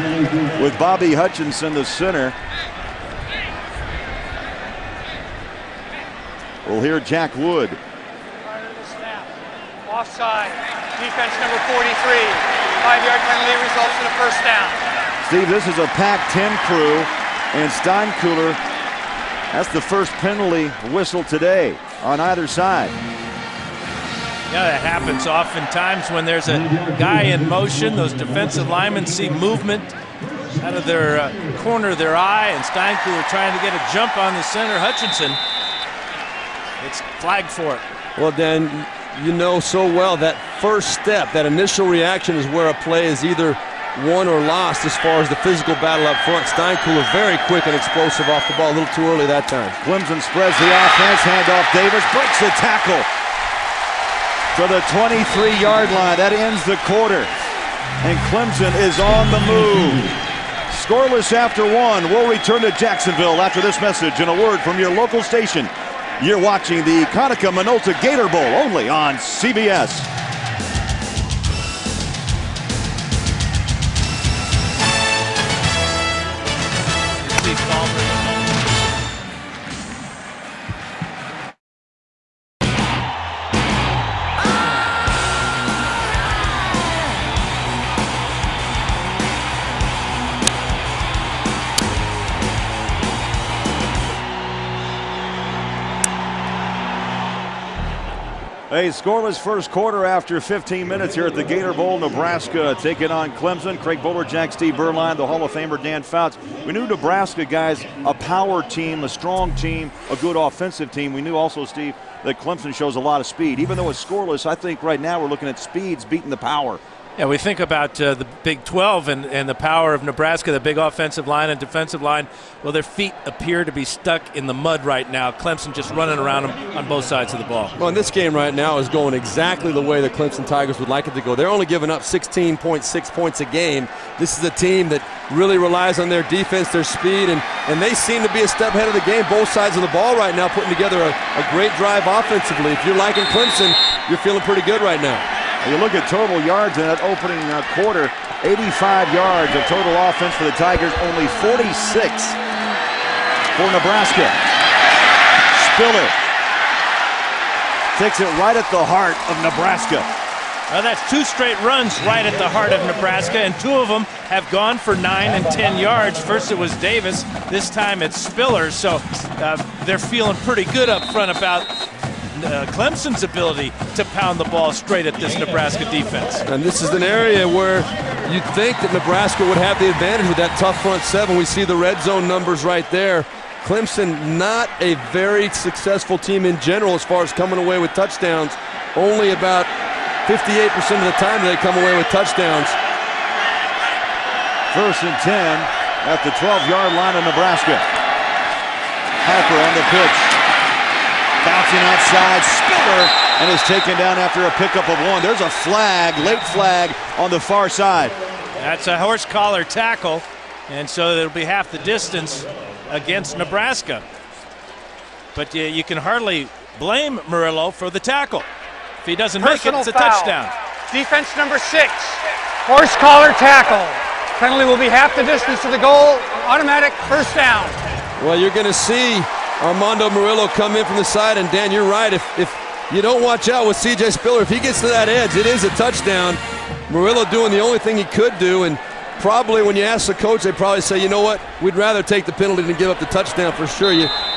with Bobby Hutchinson, the center. We'll hear Jack Wood. Offside. Defense number 43. 5-yard penalty results in a first down. Steve, this is a Pac-10 crew, and Steinkühler, that's the first penalty whistle today on either side. Yeah, that happens oftentimes when there's a guy in motion. Those defensive linemen see movement out of their corner of their eye, and Steinkühler trying to get a jump on the center, Hutchinson. It's flagged for it. Well, Dan, you know so well that first step, that initial reaction is where a play is either won or lost as far as the physical battle up front. Steinkühler very quick and explosive off the ball, a little too early that time. Clemson spreads the offense, handoff Davis, breaks the tackle to the 23-yard line. That ends the quarter, and Clemson is on the move. Scoreless after 1. We'll return to Jacksonville after this message and a word from your local station. You're watching the Conica Minolta Gator Bowl only on CBS. A scoreless first quarter after 15 minutes here at the Gator Bowl. Nebraska taking on Clemson. Craig Bolerjack, Steve Berline, the Hall of Famer Dan Fouts. We knew Nebraska, guys, a power team, a strong team, a good offensive team. We knew also, Steve, that Clemson shows a lot of speed. Even though it's scoreless, I think right now we're looking at speeds beating the power. Yeah, we think about the Big 12 and the power of Nebraska, the big offensive line and defensive line. Well, their feet appear to be stuck in the mud right now. Clemson just running around them on both sides of the ball. Well, and this game right now is going exactly the way the Clemson Tigers would like it to go. They're only giving up 16.6 points a game. This is a team that really relies on their defense, their speed, and they seem to be a step ahead of the game, both sides of the ball right now, putting together a great drive offensively. If you're liking Clemson, you're feeling pretty good right now. You look at total yards in that opening quarter, 85 yards of total offense for the Tigers, only 46 for Nebraska. Spiller takes it right at the heart of Nebraska. Well, that's 2 straight runs right at the heart of Nebraska, and 2 of them have gone for 9 and 10 yards. First it was Davis, this time it's Spiller, so they're feeling pretty good up front about Clemson's ability to pound the ball straight at this Nebraska defense. And this is an area where you'd think that Nebraska would have the advantage with that tough front 7. We see the red zone numbers right there. Clemson, not a very successful team in general as far as coming away with touchdowns. Only about 58% of the time they come away with touchdowns. 1st and 10 at the 12-yard line of Nebraska. Harper on the pitch. Bouncing outside, Spiller, and is taken down after a pickup of 1. There's a flag, late flag on the far side. That's a horse collar tackle, and so it'll be half the distance against Nebraska. But you can hardly blame Murillo for the tackle. If he doesn't make it, it's a touchdown. Defense number 6, horse collar tackle. Penalty will be half the distance to the goal, automatic first down. Well, you're going to see Armando Murillo come in from the side, and Dan, you're right. If you don't watch out with C.J. Spiller, if he gets to that edge, it is a touchdown. Murillo doing the only thing he could do, and probably when you ask the coach, they probably say, you know what, we'd rather take the penalty than give up the touchdown for sure.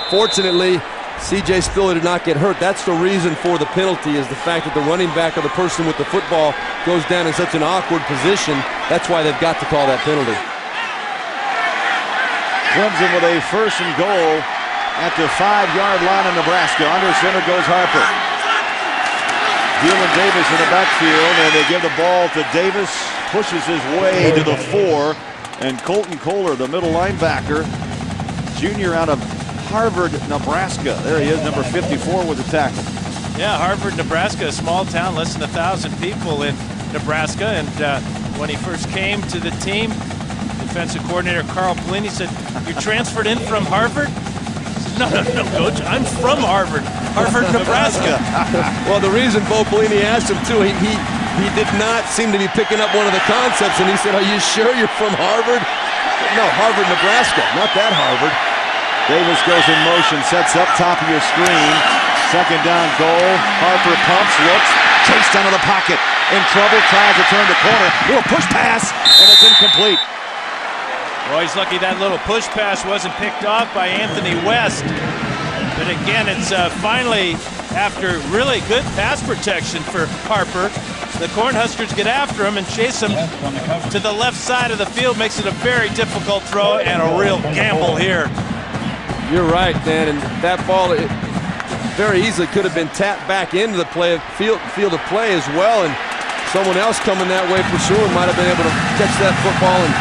Fortunately, C.J. Spiller did not get hurt. That's the reason for the penalty, is the fact that the running back or the person with the football goes down in such an awkward position. That's why they've got to call that penalty. Clemson with a 1st and goal at the 5-yard line of Nebraska. Under center goes Harper. Dylan Davis in the backfield, and they give the ball to Davis. Pushes his way to the 4. And Colton Kohler, the middle linebacker, junior out of Harvard, Nebraska. There he is, number 54 with the tackle. Yeah, Harvard, Nebraska, a small town, less than 1,000 people in Nebraska. And when he first came to the team, defensive coordinator Carl Pelini said, "You're transferred in from Harvard?" No, Coach, I'm from Harvard, Nebraska. Well, the reason Bo Pelini asked him, too, he did not seem to be picking up one of the concepts, and he said, "Are you sure you're from Harvard?" No, Harvard, Nebraska, not that Harvard. Davis goes in motion, sets up top of your screen. 2nd down goal. Harper pumps, looks, chased out of the pocket. In trouble, tries to turn the corner. Little push pass, and it's incomplete. Well, he's lucky that little push pass wasn't picked off by Anthony West. But again, it's finally, after really good pass protection for Harper, the Cornhuskers get after him and chase him to the left side of the field. Makes it a very difficult throw and a real gamble here. You're right, Dan, and that ball very easily could have been tapped back into the field of play as well, and someone else coming that way pursuing might have been able to catch that football and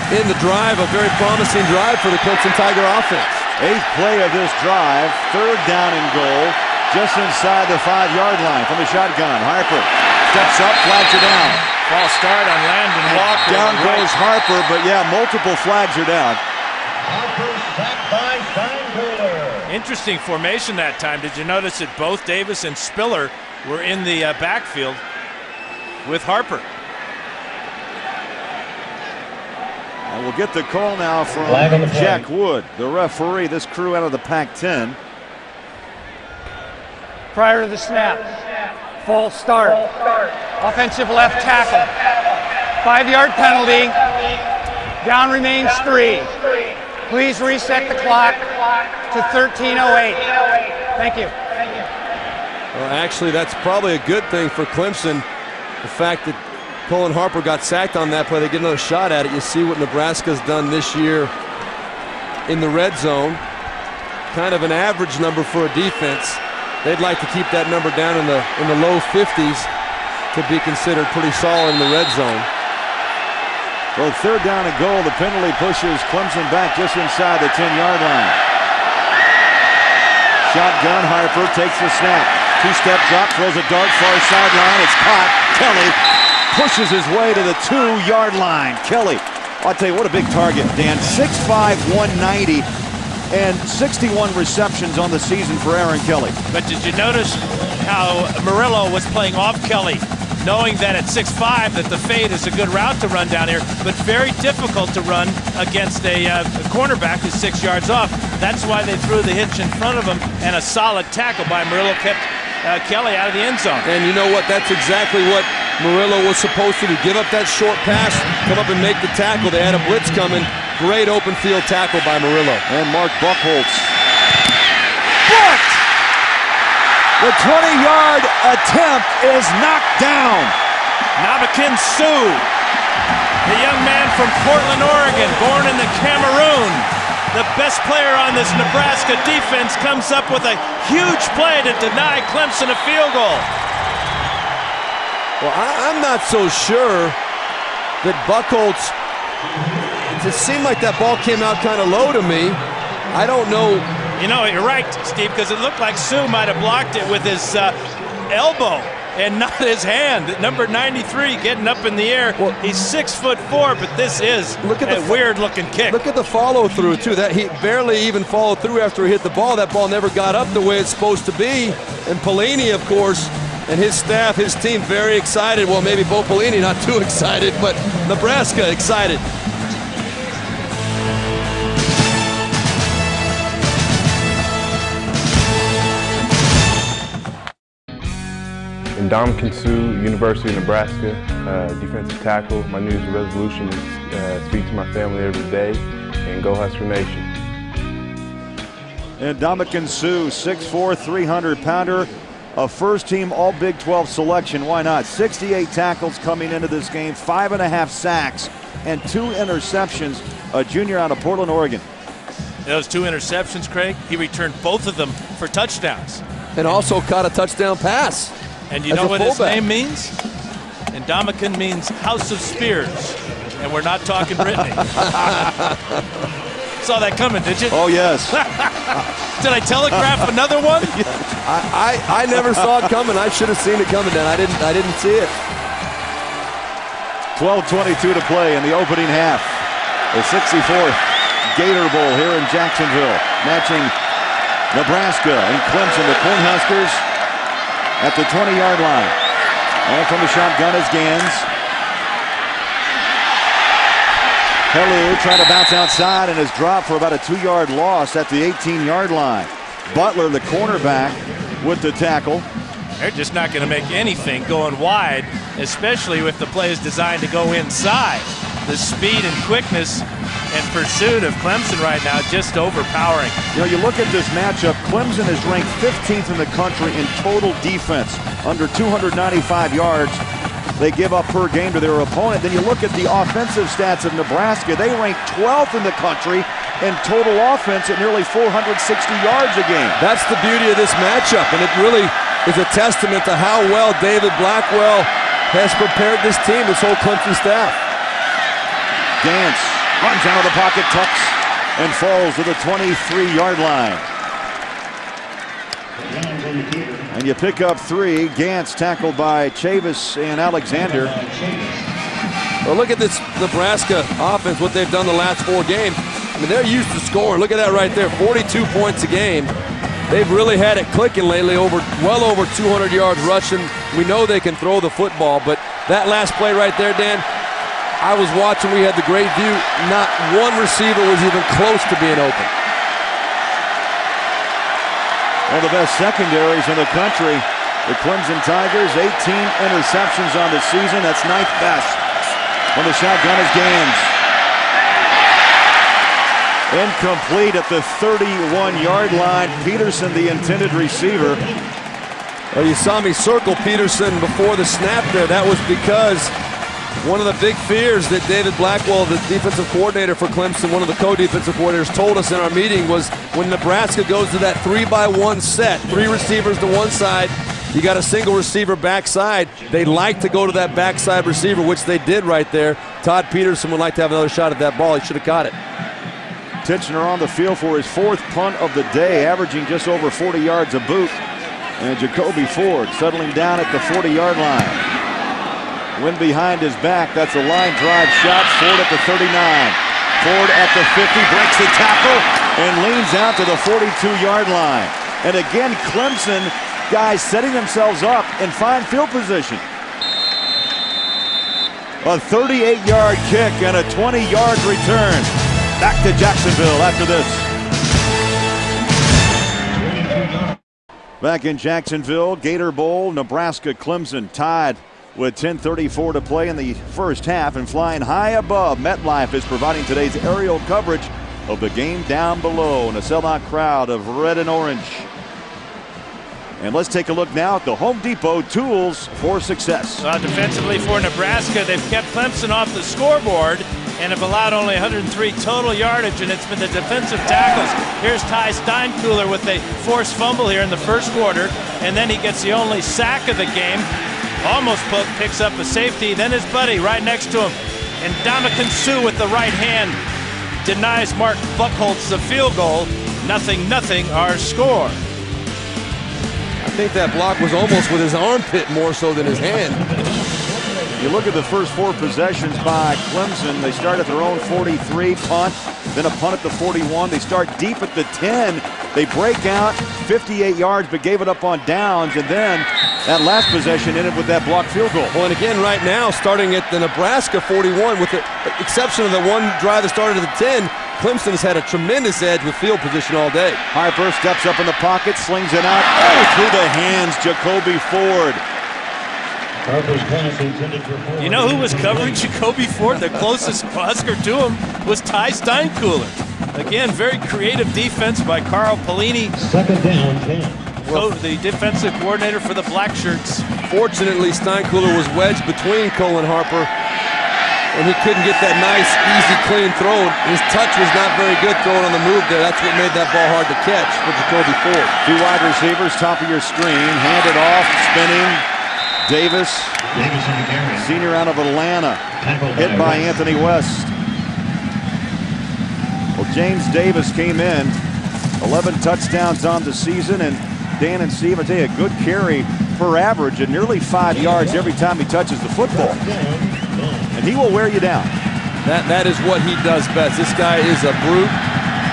in the drive, a very promising drive for the Clemson Tiger offense. 8th play of this drive, 3rd down and goal, just inside the 5-yard line from the shotgun. Harper steps up, flags are down. False start on Landon Walker. Down goes Harper, but yeah, multiple flags are down. Interesting formation that time. Did you notice that both Davis and Spiller were in the backfield with Harper? And we'll get the call now from Jack Wood, the referee, this crew out of the Pac-10. Prior to the snap, false start, offensive left tackle, 5-yard penalty, down remains 3. Please reset the clock to 13:08. Thank you. Well, actually, that's probably a good thing for Clemson. The fact that Colin Harper got sacked on that play, they get another shot at it. You see what Nebraska's done this year in the red zone. Kind of an average number for a defense. They'd like to keep that number down in the low 50s to be considered pretty solid in the red zone. Well, 3rd down and goal. The penalty pushes Clemson back just inside the 10-yard line. Shotgun, Harper takes the snap. 2-step drop, throws a dart far sideline. It's caught. Kelly pushes his way to the 2-yard line. Kelly, I'll tell you what a big target, Dan. 6'5", 190. And 61 receptions on the season for Aaron Kelly. But did you notice how Murillo was playing off Kelly, knowing that at 6'5" that the fade is a good route to run down here, but very difficult to run against a cornerback who's 6 yards off. That's why they threw the hitch in front of him, and a solid tackle by Murillo kept Kelly out of the end zone. And you know what? That's exactly what Murillo was supposed to do. Give up that short pass, come up and make the tackle. They had a blitz coming. Great open field tackle by Murillo. And Mark Buchholz. Blocked! The 20-yard attempt is knocked down. Nabakin Sue, the young man from Portland, Oregon, born in the Cameroon. The best player on this Nebraska defense comes up with a huge play to deny Clemson a field goal. Well, I'm not so sure that Buchholz, it seemed like that ball came out kind of low to me. I don't know. You know, you're right, Steve, because it looked like Sue might have blocked it with his elbow and not his hand. Number 93 getting up in the air. Well, he's 6'4", but this is a weird-looking kick. Look at the follow-through, too. That he barely even followed through after he hit the ball. That ball never got up the way it's supposed to be. And Pelini, of course, and his staff, his team, very excited. Well, maybe Bo Pelini not too excited, but Nebraska excited. Ndamukong Suh, University of Nebraska, defensive tackle. My New Year's resolution is speak to my family every day and go Husker Nation. And Ndamukong Suh, 6'4", 300-pounder, a first-team All-Big 12 selection. Why not? 68 tackles coming into this game, 5.5 sacks, and 2 interceptions. A junior out of Portland, Oregon. Those 2 interceptions, Craig, he returned both of them for touchdowns. And also caught a touchdown pass. And you know what his name means? Ndamukong means House of Spears. And we're not talking Brittany. Saw that coming, did you? Oh, yes. Did I telegraph another one? I never saw it coming. I should have seen it coming, Dan. I didn't see it. 12:22 to play in the opening half. The 64th Gator Bowl here in Jacksonville, matching Nebraska and Clemson, the Cornhuskers, at the 20-yard line. And from the shotgun is Gans. Hellu trying to bounce outside and is dropped for about a 2-yard loss at the 18-yard line. Butler, the cornerback, with the tackle. They're just not going to make anything going wide, especially if the play is designed to go inside. The speed and quickness and pursuit of Clemson right now just overpowering. You know, you look at this matchup, Clemson is ranked 15th in the country in total defense, under 295 yards they give up per game to their opponent. Then you look at the offensive stats of Nebraska, they rank 12th in the country in total offense at nearly 460 yards a game. That's the beauty of this matchup, and it really is a testament to how well David Blackwell has prepared this team, this whole Clemson staff. Gans runs out of the pocket, tucks, and falls to the 23-yard line. And you pick up 3. Gans tackled by Chavis and Alexander. Well, look at this Nebraska offense, what they've done the last 4 games. I mean, they're used to scoring. Look at that right there, 42 points a game. They've really had it clicking lately, well over 200 yards rushing. We know they can throw the football, but that last play right there, Dan, I was watching, we had the great view. Not one receiver was even close to being open. One of the best secondaries in the country. The Clemson Tigers, 18 interceptions on the season. That's 9th best. When the shotgun is Gans. Incomplete at the 31-yard line. Peterson, the intended receiver. Well, you saw me circle Peterson before the snap there. That was because one of the big fears that David Blackwell, the defensive coordinator for Clemson, one of the co-defensive coordinators, told us in our meeting was when Nebraska goes to that 3-by-1 set, 3 receivers to one side, you got a single receiver backside. They like to go to that backside receiver, which they did right there. Todd Peterson would like to have another shot at that ball. He should have caught it. Titchener on the field for his 4th punt of the day, averaging just over 40 yards a boot. And Jacoby Ford settling down at the 40-yard line. Wind behind his back. That's a line drive shot. Ford at the 39. Ford at the 50. Breaks the tackle and leans out to the 42-yard line. And again, Clemson guys setting themselves up in fine field position. A 38-yard kick and a 20-yard return. Back to Jacksonville after this. Back in Jacksonville, Gator Bowl, Nebraska Clemson tied with 10:34 to play in the first half, and flying high above, MetLife is providing today's aerial coverage of the game down below, and a sellout crowd of red and orange. And let's take a look now at the Home Depot tools for success. Defensively for Nebraska, they've kept Clemson off the scoreboard and have allowed only 103 total yardage, and it's been the defensive tackles. Here's Ty Steinkuhler with a forced fumble here in the first quarter, and then he gets the only sack of the game. Almost picks up a safety, then his buddy right next to him. And Ndamukong Suh with the right hand denies Mark Buchholz the field goal. 0-0 our score. I think that block was almost with his armpit more so than his hand. You look at the first 4 possessions by Clemson. They start at their own 43, punt, then a punt at the 41. They start deep at the 10. They break out 58 yards but gave it up on downs, and then that last possession ended with that blocked field goal. Well, and again, right now, starting at the Nebraska 41, with the exception of the one drive that started at the 10, Clemson has had a tremendous edge with field position all day. Harper steps up in the pocket, slings it out. Oh, through the hands, Jacoby Ford. You know who was covering Jacoby Ford? The closest Husker to him was Ty Steinkuhler. Again, very creative defense by Carl Pelini. 2nd down, 10. The defensive coordinator for the Black Shirts. Fortunately, Steinkuhler was wedged between Cole and Harper, and he couldn't get that nice, easy, clean throw. His touch was not very good throwing on the move there. That's what made that ball hard to catch for Jacoby Ford. 2 wide receivers, top of your screen. Handed off, spinning. Davis, senior out of Atlanta, hit by Anthony West. Well, James Davis came in, 11 touchdowns on the season, and Dan and Steve, I tell you, a good carry per average and nearly 5 yards every time he touches the football. And he will wear you down. That is what he does best. This guy is a brute.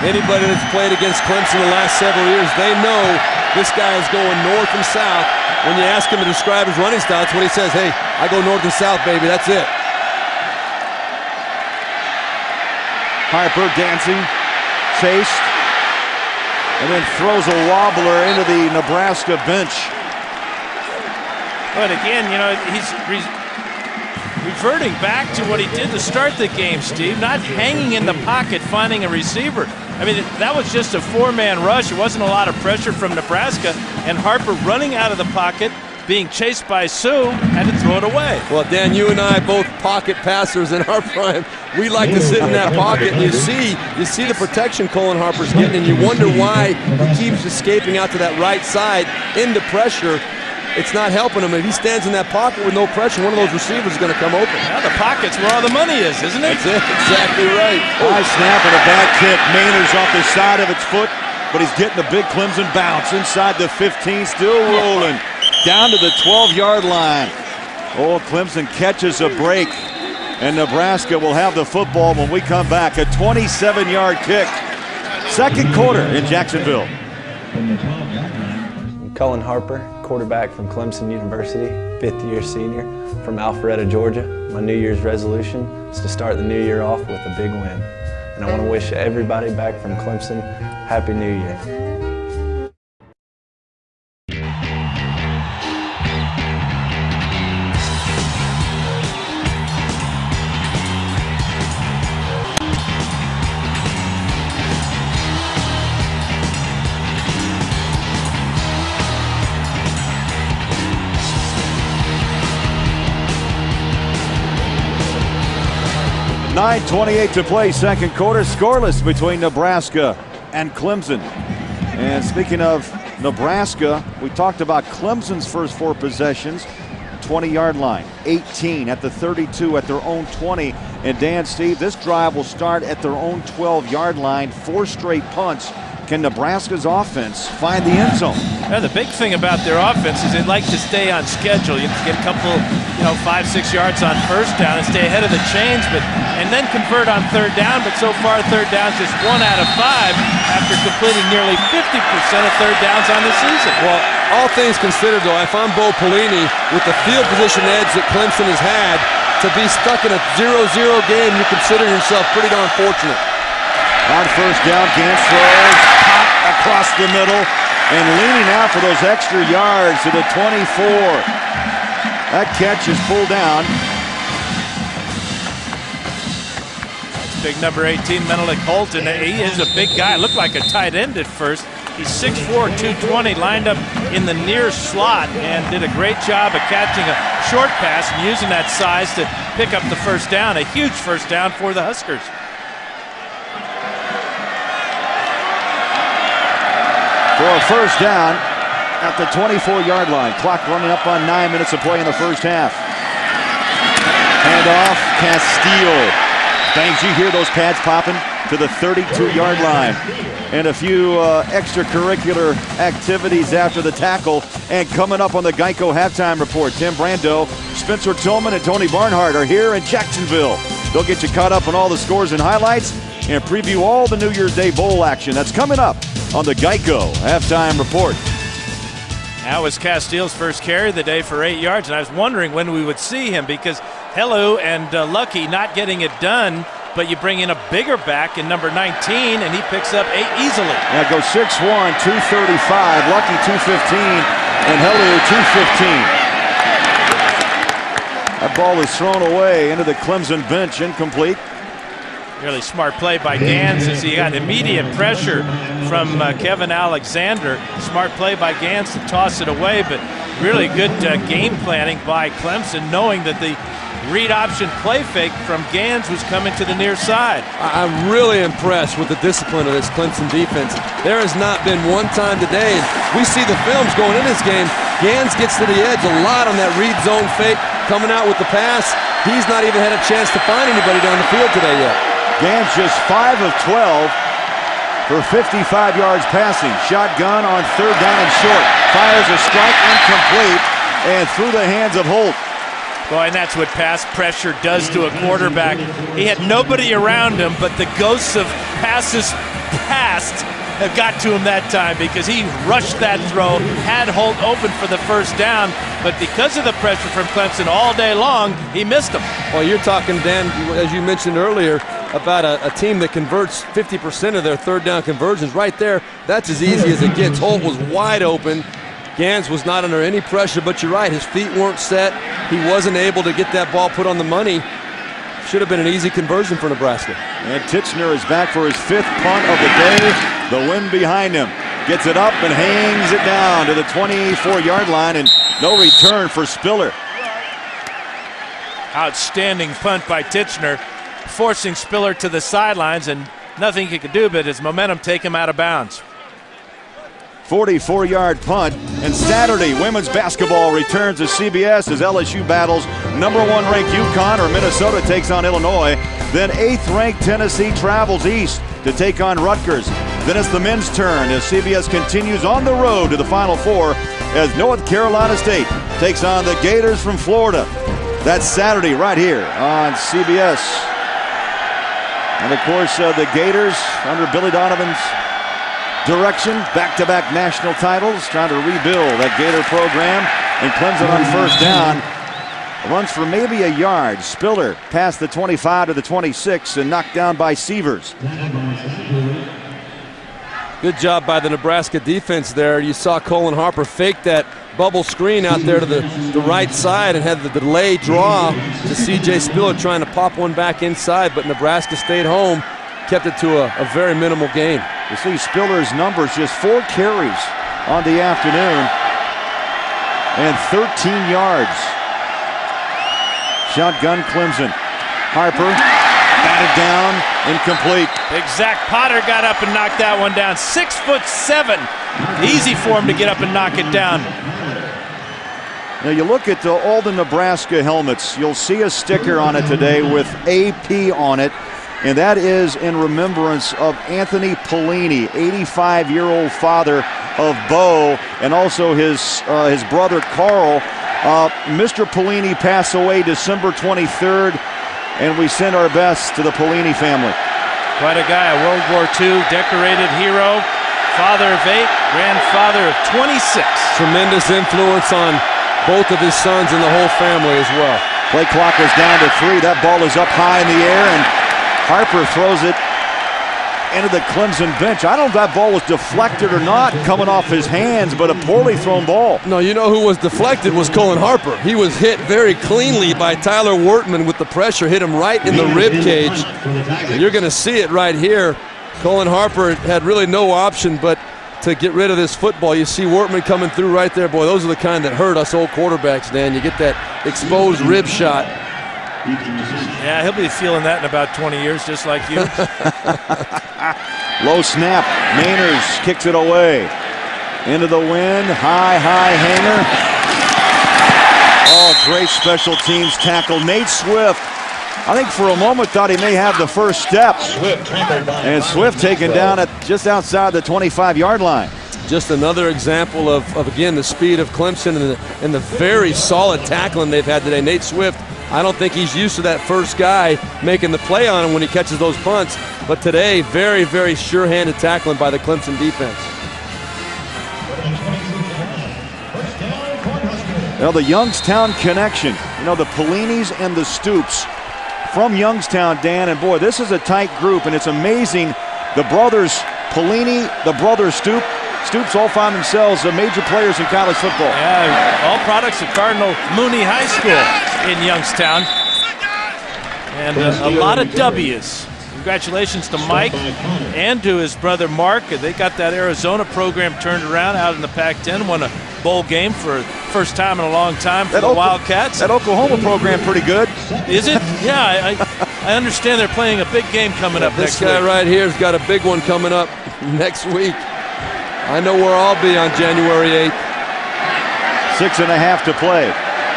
Anybody that's played against Clemson the last several years, they know this guy is going north and south. When you ask him to describe his running style, that's what he says. Hey, I go north and south, baby. That's it. Harper dancing, chased, and then throws a wobbler into the Nebraska bench. But again, you know, he's reverting back to what he did to start the game, Steve. Not hanging in the pocket, finding a receiver. I mean, that was just a 4-man rush. It wasn't a lot of pressure from Nebraska. And Harper running out of the pocket, being chased by Suh, had to throw it away. Well, Dan, you and I, both pocket passers in our prime, we like to sit in that pocket. And you see the protection Colin Harper's getting, and you wonder why he keeps escaping out to that right side into pressure. It's not helping him. If he stands in that pocket with no pressure, one of those receivers is going to come open. Now the pocket's where all the money is, isn't it? That's it. Exactly right. High snap and a back kick. Maynard's off the side of its foot, but he's getting a big Clemson bounce inside the 15, still rolling down to the 12-yard line. Oh, Clemson catches a break, and Nebraska will have the football when we come back. A 27-yard kick. Second quarter in Jacksonville. Cullen Harper, quarterback from Clemson University, 5th-year senior from Alpharetta, Georgia. My New Year's resolution is to start the new year off with a big win. And I want to wish everybody back from Clemson Happy New Year. 9:28 to play, second quarter. Scoreless between Nebraska and Clemson. And speaking of Nebraska, we talked about Clemson's first 4 possessions. 20-yard line, 18 at the 32 at their own 20. And Dan, Steve, this drive will start at their own 12-yard line. 4 straight punts. Can Nebraska's offense find the end zone? Yeah, the big thing about their offense is they like to stay on schedule. You get a couple, 5-6 yards on first down and stay ahead of the chains, and then convert on third down. But so far, third down's just 1 out of 5 after completing nearly 50% of third downs on the season. Well, all things considered, though, if I'm Bo Pelini, with the field position edge that Clemson has had, to be stuck in a 0-0 game, you consider yourself pretty darn fortunate. On first down, Gantz throws across the middle and leaning out for those extra yards to the 24. That catch is pulled down. That's big number 18, Menelik Holton. He is a big guy. Looked like a tight end at first. He's 6'4", 220, lined up in the near slot and did a great job of catching a short pass and using that size to pick up the first down. A huge first down for the Huskers. For a first down at the 24-yard line. Clock running up on 9 minutes of play in the first half. Handoff, Castile. Thanks, you hear those pads popping to the 32-yard line. And a few extracurricular activities after the tackle. And coming up on the Geico halftime report, Tim Brando, Spencer Tillman, and Tony Barnhart are here in Jacksonville. They'll get you caught up on all the scores and highlights and preview all the New Year's Day Bowl action. That's coming up on the Geico halftime report. That was Castile's first carry of the day for 8 yards, and I was wondering when we would see him because Hellu and Lucky not getting it done, but you bring in a bigger back in number 19, and he picks up 8 easily. That goes 6'1", 235, Lucky 215, and Hellu 215. That ball is thrown away into the Clemson bench, incomplete. Really smart play by Gans as he got immediate pressure from Kevin Alexander. Smart play by Gans to toss it away, but really good game planning by Clemson, knowing that the read option play fake from Gans was coming to the near side. I'm really impressed with the discipline of this Clemson defense. There has not been one time today, and we see the films going in this game. Gans gets to the edge a lot on that read zone fake, coming out with the pass. He's not even had a chance to find anybody down the field today yet. Gans just 5 of 12 for 55 yards passing. Shotgun on third down and short. Fires a strike, incomplete, and through the hands of Holt. Boy, and that's what pass pressure does to a quarterback. He had nobody around him, but the ghosts of passes past have got to him that time because he rushed that throw, had Holt open for the first down, but because of the pressure from Clemson all day long, he missed him. Well, you're talking, Dan, as you mentioned earlier, about a team that converts 50% of their third down conversions. Right there, that's as easy as it gets. Holt was wide open. Gans was not under any pressure, but you're right, his feet weren't set. He wasn't able to get that ball put on the money. Should have been an easy conversion for Nebraska. And Titchener is back for his 5th punt of the day. The wind behind him. Gets it up and hangs it down to the 24-yard line, and no return for Spiller. Outstanding punt by Titchener, forcing Spiller to the sidelines, and nothing he could do but his momentum take him out of bounds. 44-yard punt. And Saturday, women's basketball returns to CBS as LSU battles number 1 ranked UConn, or Minnesota takes on Illinois. Then 8th ranked Tennessee travels east to take on Rutgers. Then it's the men's turn as CBS continues on the road to the Final Four as North Carolina State takes on the Gators from Florida. That's Saturday right here on CBS. And of course, the Gators under Billy Donovan's direction, back-to-back national titles, trying to rebuild that Gator program. And Clemson on first down runs for maybe a yard. Spiller past the 25 to the 26 and knocked down by Sievers. Good job by the Nebraska defense there. You saw Colin Harper fake that bubble screen out there to the right side and had the delay draw to C.J. Spiller trying to pop one back inside, but Nebraska stayed home, kept it to a very minimal gain. You see Spiller's numbers, just 4 carries on the afternoon and 13 yards. Shotgun Clemson. Harper batted down, incomplete. Big Zach Potter got up and knocked that one down. 6'7". Easy for him to get up and knock it down. Now you look at all the Nebraska helmets, you'll see a sticker on it today with AP on it, and that is in remembrance of Anthony Pelini, 85-year-old father of Bo, and also his brother Carl. Mr. Pelini passed away December 23rd, and we send our best to the Pelini family. Quite a guy, a World War II decorated hero, father of 8, grandfather of 26. Tremendous influence on both of his sons and the whole family as well. Play clock is down to 3. That ball is up high in the air, and Harper throws it into the Clemson bench. I don't know if that ball was deflected or not coming off his hands, but a poorly thrown ball. No, you know who was deflected was Colin Harper. He was hit very cleanly by Tyler Wortman with the pressure, hit him right in the rib cage. You're going to see it right here. Colin Harper had really no option but to get rid of this football. You see Wortman coming through right there. Boy, those are the kind that hurt us old quarterbacks, Dan. You get that exposed rib shot. Yeah, he'll be feeling that in about 20 years, just like you. Low snap. Mainers kicks it away. Into the wind. High hanger. Oh, great special teams tackle. Nate Swift, I think for a moment thought he may have the first step. And Swift taken down at just outside the 25-yard line. Just another example of again, the speed of Clemson and the very solid tackling they've had today. Nate Swift, I don't think he's used to that first guy making the play on him when he catches those punts. But today, very, very sure-handed tackling by the Clemson defense. Well, the Youngstown connection. You know, the Pellinis and the Stoops from Youngstown, Dan. And boy, this is a tight group, and it's amazing. The brothers Pelini, the brothers Stoops all find themselves major players in college football. Yeah, all products of Cardinal Mooney High School in Youngstown. And a lot of W's. Congratulations to Mike and to his brother Mark. They got that Arizona program turned around out in the Pac-10, won a bowl game for the first time in a long time for the Wildcats. That Oklahoma program pretty good. Is it? Yeah, I understand they're playing a big game coming up next week. This guy right here has got a big one coming up next week. I know where I'll be on January 8th. 6.5 to play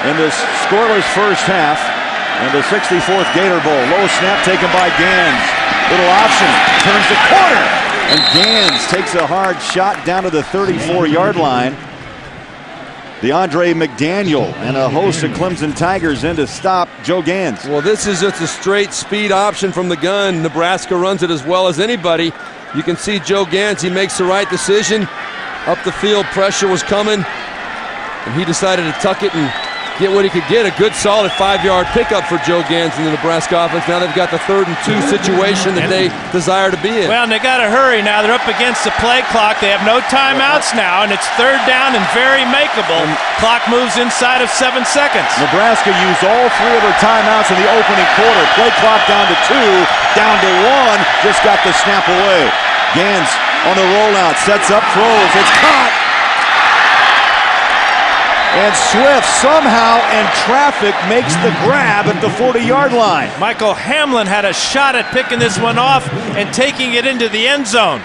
in this scoreless first half and the 64th Gator Bowl. Low snap taken by Gans. Little option, turns the corner, and Gans takes a hard shot down to the 34-yard line. DeAndre McDaniel and a host of Clemson Tigers in to stop Joe Gans. Well, this is just a straight speed option from the gun. Nebraska runs it as well as anybody. You can see Joe Gans, he makes the right decision. Up the field, pressure was coming, and he decided to tuck it and get what he could get. A good, solid 5-yard pickup for Joe Gans in the Nebraska offense. Now they've got the 3rd and 2 situation that they desire to be in. Well, and they got to hurry now. They're up against the play clock. They have no timeouts now, and it's 3rd down and very makeable. Clock moves inside of 7 seconds. Nebraska used all 3 of their timeouts in the opening quarter. Play clock down to 2, down to 1. Just got the snap away. Gans on the rollout, sets up, throws. It's caught. And Swift somehow in traffic makes the grab at the 40-yard line. Michael Hamlin had a shot at picking this one off and taking it into the end zone.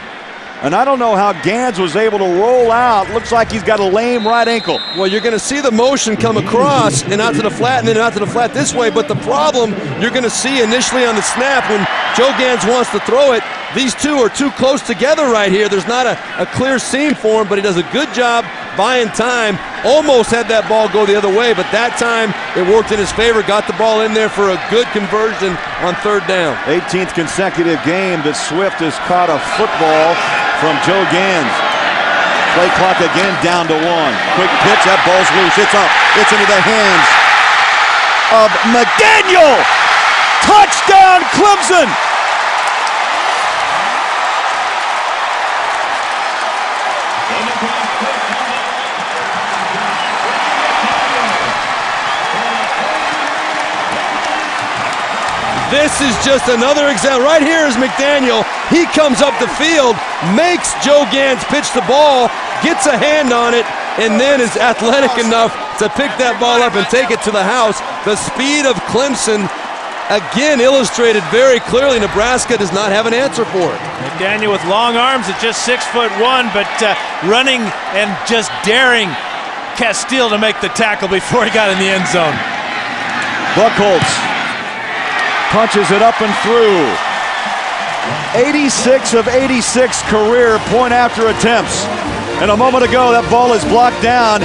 And I don't know how Gans was able to roll out. Looks like he's got a lame right ankle. Well, you're going to see the motion come across and out to the flat and then out to the flat this way. But the problem you're going to see initially on the snap when Joe Gans wants to throw it, these two are too close together right here. There's not a clear seam for him, but he does a good job buying time. Almost had that ball go the other way, but that time it worked in his favor. Got the ball in there for a good conversion on 3rd down. 18th consecutive game that Swift has caught a football from Joe Gans. Play clock again down to 1. Quick pitch, that ball's loose. It's up. It's into the hands of McDaniel. Touchdown, Clemson. This is just another example. Right here is McDaniel. He comes up the field, makes Joe Gans pitch the ball, gets a hand on it, and then is athletic enough to pick that ball up and take it to the house. The speed of Clemson again illustrated very clearly Nebraska does not have an answer for it. McDaniel with long arms at just 6'1", but running and just daring Castile to make the tackle before he got in the end zone. Buchholz punches it up and through. 86 of 86 career point-after attempts. And a moment ago, that ball is blocked down.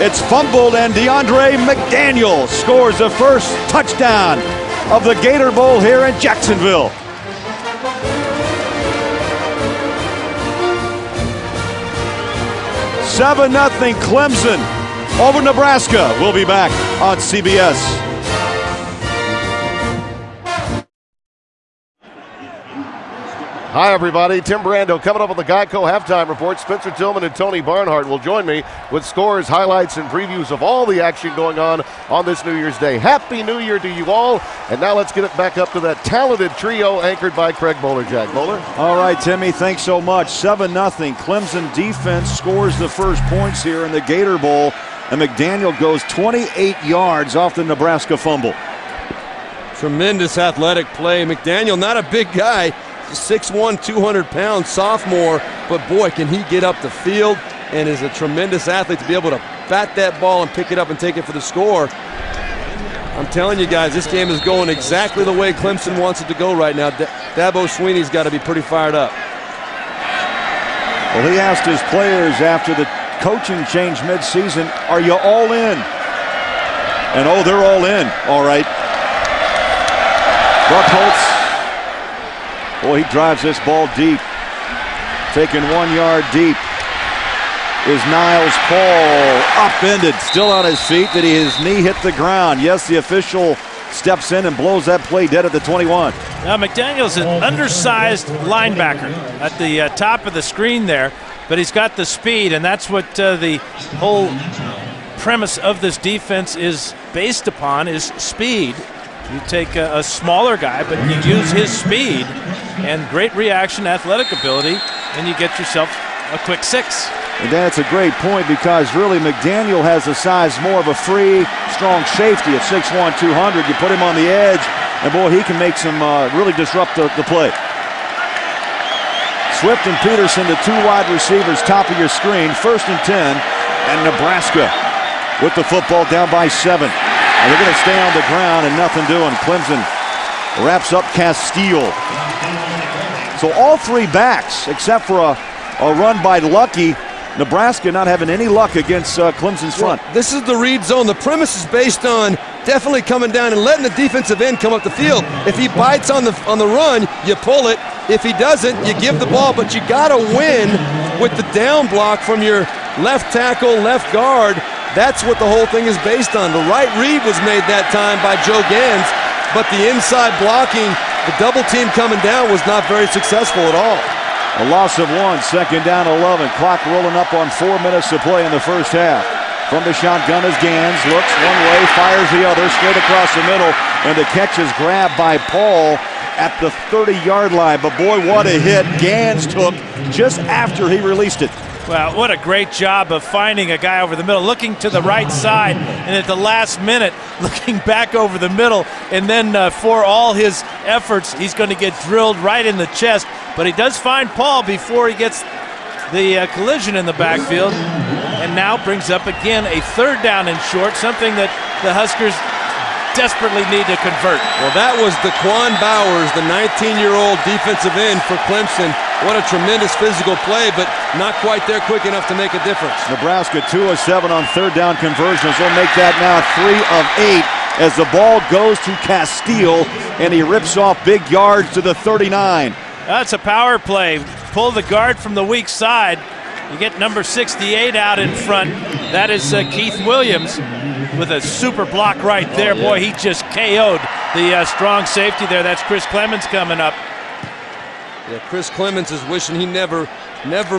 It's fumbled, and DeAndre McDaniel scores the first touchdown of the Gator Bowl here in Jacksonville. $7-0 Clemson over Nebraska. We'll be back on CBS. Hi, everybody. Tim Brando coming up with the Geico Halftime Report. Spencer Tillman and Tony Barnhart will join me with scores, highlights, and previews of all the action going on this New Year's Day. Happy New Year to you all. And now let's get it back up to that talented trio anchored by Craig Bowler. Jack Bowler. All right, Timmy, thanks so much. 7-0. Clemson defense scores the first points here in the Gator Bowl, and McDaniel goes 28 yards off the Nebraska fumble. Tremendous athletic play. McDaniel, not a big guy. 6'1", 200 pounds sophomore, but boy, can he get up the field and is a tremendous athlete to be able to bat that ball and pick it up and take it for the score. I'm telling you guys, this game is going exactly the way Clemson wants it to go right now. Dabo Swinney's got to be pretty fired up. Well, he asked his players after the coaching change midseason, are you all in? And oh, they're all in, all right. Buchholz. Boy, he drives this ball deep. Taking 1 yard deep is Niles Paul. Upended, still on his feet. Did his knee hit the ground? Yes, the official steps in and blows that play dead at the 21. Now, McDaniel's an undersized linebacker at the top of the screen there, but he's got the speed, and that's what the whole premise of this defense is based upon, is speed. You take a smaller guy, but you use his speed and great reaction, athletic ability, and you get yourself a quick 6. And that's a great point, because really McDaniel has the size more of a free, strong safety at 6'1", 200. You put him on the edge, and boy, he can make some really disrupt the play. Swift and Peterson, the two wide receivers, top of your screen, 1st and 10, and Nebraska with the football down by 7. And they're going to stay on the ground and nothing doing. Clemson wraps up Castile. So all three backs, except for a run by Lucky. Nebraska not having any luck against Clemson's front. Well, this is the read zone. The premise is based on definitely coming down and letting the defensive end come up the field. If he bites on the run, you pull it. If he doesn't, you give the ball. But you got to win with the down block from your left tackle, left guard. That's what the whole thing is based on. The right read was made that time by Joe Gans, but the inside blocking, the double team coming down was not very successful at all. A loss of 1, 2nd down 11. Clock rolling up on 4 minutes to play in the first half. From the shotgun is Gans, looks one way, fires the other, straight across the middle, and the catch is grabbed by Paul at the 30-yard line. But boy, what a hit Gans took just after he released it. Well, what a great job of finding a guy over the middle, looking to the right side, and at the last minute, looking back over the middle, and then for all his efforts, he's going to get drilled right in the chest. But he does find Paul before he gets the collision in the backfield, and now brings up again a 3rd down and short, something that the Huskers desperately need to convert. Well, that was Daquan Bowers, the 19-year-old defensive end for Clemson. What a tremendous physical play, but not quite there quick enough to make a difference. Nebraska 2 of 7 on 3rd down conversions. They'll make that now 3 of 8 as the ball goes to Castile, and he rips off big yards to the 39. That's a power play. Pull the guard from the weak side. You get number 68 out in front. That is Keith Williams with a super block right there. Boy, he just KO'd the strong safety there. That's Chris Clemons coming up. Yeah, Chris Clemons is wishing he never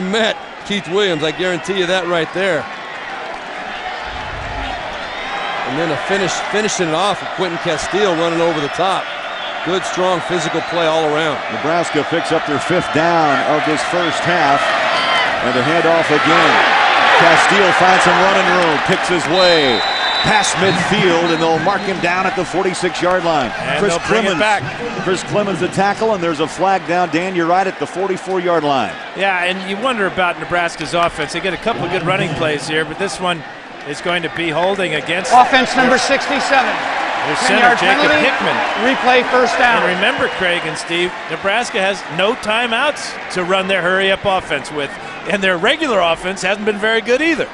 met Keith Williams. I guarantee you that right there. And then finishing it off with Quentin Castile running over the top. Good, strong physical play all around. Nebraska picks up their 5th down of this first half. And the handoff again. Castile finds some running room, picks his way past midfield, and they'll mark him down at the 46-yard line. And Chris Clemons, Chris Clemons the tackle, and there's a flag down. Dan, you're right, at the 44-yard line. Yeah, and you wonder about Nebraska's offense. They get a couple of good running plays here, but this one is going to be holding against offense number 67. Their center, Jacob Hickman. Replay first down. And remember, Craig and Steve, Nebraska has no timeouts to run their hurry-up offense with, and their regular offense hasn't been very good either,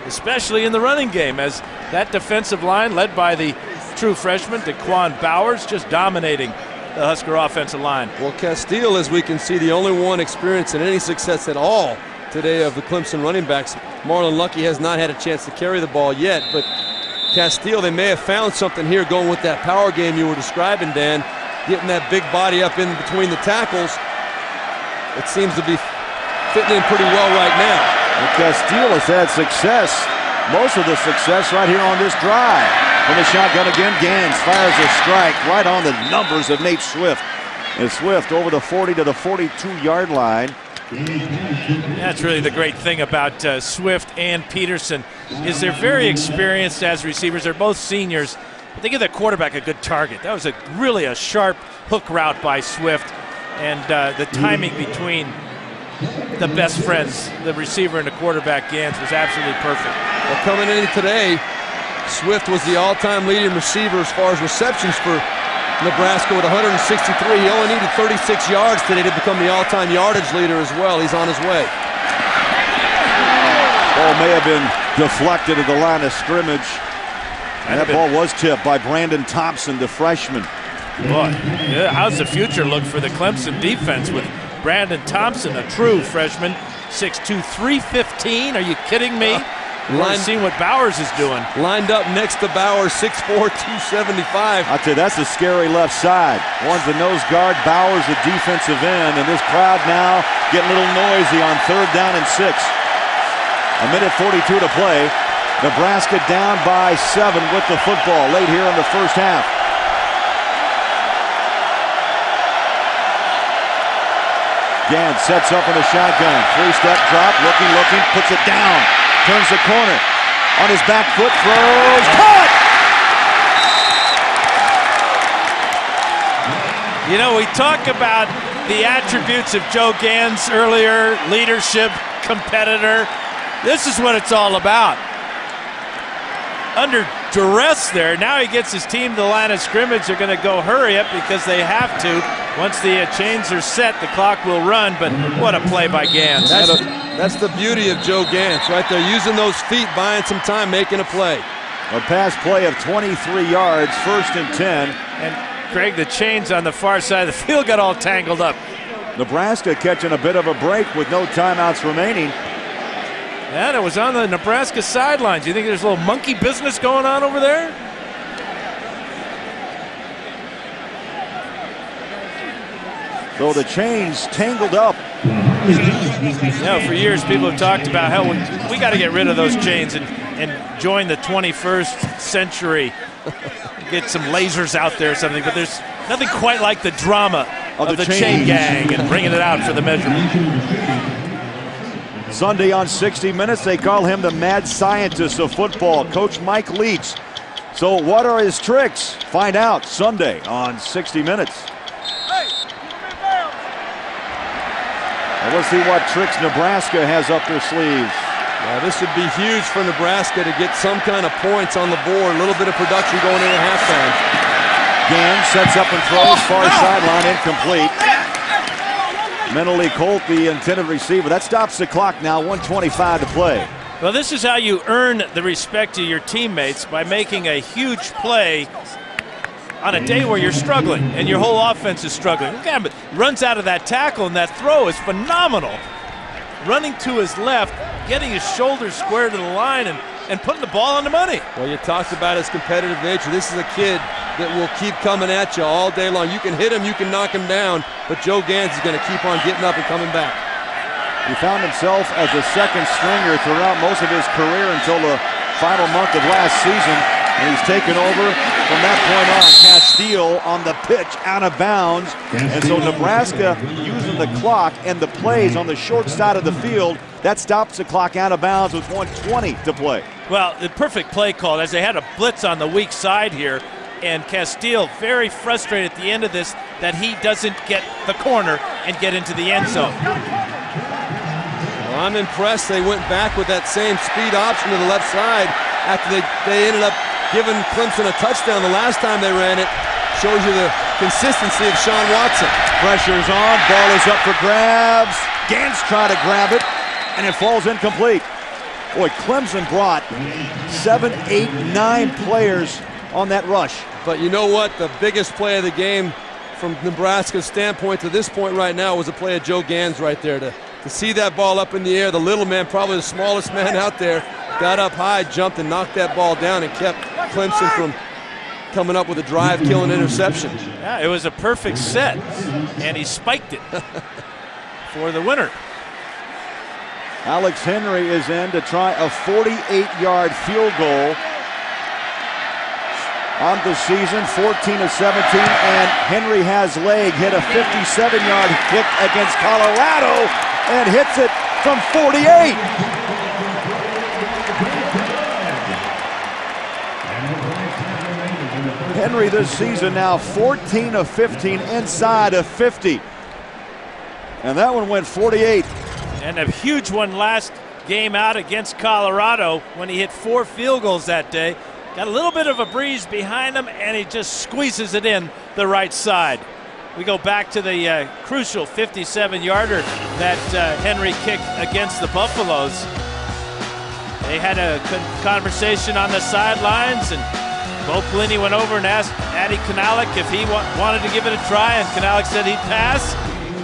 especially in the running game, as that defensive line led by the true freshman, Daquan Bowers, just dominating the Husker offensive line. Well, Castile, as we can see, the only one experiencing any success at all today of the Clemson running backs. Marlon Lucky has not had a chance to carry the ball yet, but Castile, they may have found something here going with that power game you were describing, Dan, getting that big body up in between the tackles. It seems to be fitting in pretty well right now. And Castile has had success, most of the success right here on this drive. From the shotgun again, Gans fires a strike right on the numbers of Nate Swift. And Swift over the 40 to the 42-yard line. That's really the great thing about Swift and Peterson, is they're very experienced as receivers. They're both seniors, but they give the quarterback a good target. That was really a sharp hook route by Swift, and the timing between the best friends, the receiver and the quarterback, Gans, was absolutely perfect. Well, coming in today, Swift was the all-time leading receiver as far as receptions for Nebraska with 163. He only needed 36 yards today to become the all-time yardage leader as well. He's on his way. Ball may have been deflected at the line of scrimmage. And that ball was tipped by Brandon Thompson, the freshman. Boy, how's the future look for the Clemson defense with Brandon Thompson, a true freshman, 6'2", 315? Are you kidding me? Seeing what Bowers is doing. Lined up next to Bowers, 6'4", 275. I'll tell you, that's a scary left side. One's the nose guard, Bowers the defensive end, and this crowd now getting a little noisy on 3rd down and 6. A minute 42 to play. Nebraska down by 7 with the football late here in the first half. Gans sets up in a shotgun. 3-step drop, looking, puts it down. Turns the corner. On his back foot, throws. Caught! You know, we talk about the attributes of Joe Gans earlier, leadership, competitor. This is what it's all about. Under duress there, now he gets his team to the line of scrimmage. They're going to go hurry up because they have to. Once the chains are set, the clock will run, but what a play by Gans. That's the beauty of Joe Gans right there, using those feet, buying some time, making a play. A pass play of 23 yards, 1st and 10. And Greg, the chains on the far side of the field got all tangled up. Nebraska catching a bit of a break with no timeouts remaining. And it was on the Nebraska sidelines. You think there's a little monkey business going on over there? So the chains tangled up. You know, for years people have talked about how we got to get rid of those chains and join the 21st century. Get some lasers out there or something, but there's nothing quite like the drama of the chain gang and bringing it out for the measurement. Sunday on 60 Minutes, they call him the mad scientist of football, Coach Mike Leach. So what are his tricks? Find out Sunday on 60 Minutes. And we'll see what tricks Nebraska has up their sleeves. Yeah, this would be huge for Nebraska to get some kind of points on the board, a little bit of production going into halftime. Gans sets up and throws, far sideline, incomplete. Mentally Colt, the intended receiver. That stops the clock now, 1:25 to play. Well, this is how you earn the respect of your teammates, by making a huge play on a day where you're struggling and your whole offense is struggling. Look at him, runs out of that tackle, and that throw is phenomenal. Running to his left, getting his shoulders square to the line, and putting the ball on the money. Well, you talked about his competitive nature. This is a kid that will keep coming at you all day long. You can hit him, you can knock him down, but Joe Gans is going to keep on getting up and coming back. He found himself as a second stringer throughout most of his career until the final month of last season, and he's taken over from that point on. Castile on the pitch, out of bounds, and so Nebraska using the clock and the plays on the short side of the field, that stops the clock out of bounds with 1:20 to play. Well, the perfect play call as they had a blitz on the weak side here, and Castile very frustrated at the end of this that he doesn't get the corner and get into the end zone. Well, I'm impressed they went back with that same speed option to the left side after they ended up giving Clemson a touchdown the last time they ran it. Shows you the consistency of Sean Watson. Pressure's on, ball is up for grabs. Gans trying to grab it, and it falls incomplete. Boy, Clemson brought 7, 8, 9 players on that rush. But you know what? The biggest play of the game from Nebraska's standpoint to this point right now was a play of Joe Gans right there. To see that ball up in the air, the little man, probably the smallest man out there, got up high, jumped, and knocked that ball down and kept Clemson from coming up with a drive-killing interception. Yeah, it was a perfect set, and he spiked it for the winner. Alex Henry is in to try a 48-yard field goal on the season, 14 of 17, and Henry has leg, hit a 57-yard kick against Colorado and hits it from 48. Henry this season now 14 of 15 inside of 50. And that one went 48. And a huge one last game out against Colorado when he hit 4 field goals that day. Got a little bit of a breeze behind him, and he just squeezes it in the right side. We go back to the crucial 57-yarder that Henry kicked against the Buffaloes. They had a conversation on the sidelines, and Bo Pelini went over and asked Addy Kanalik if he wanted to give it a try, and Kanalik said he'd pass.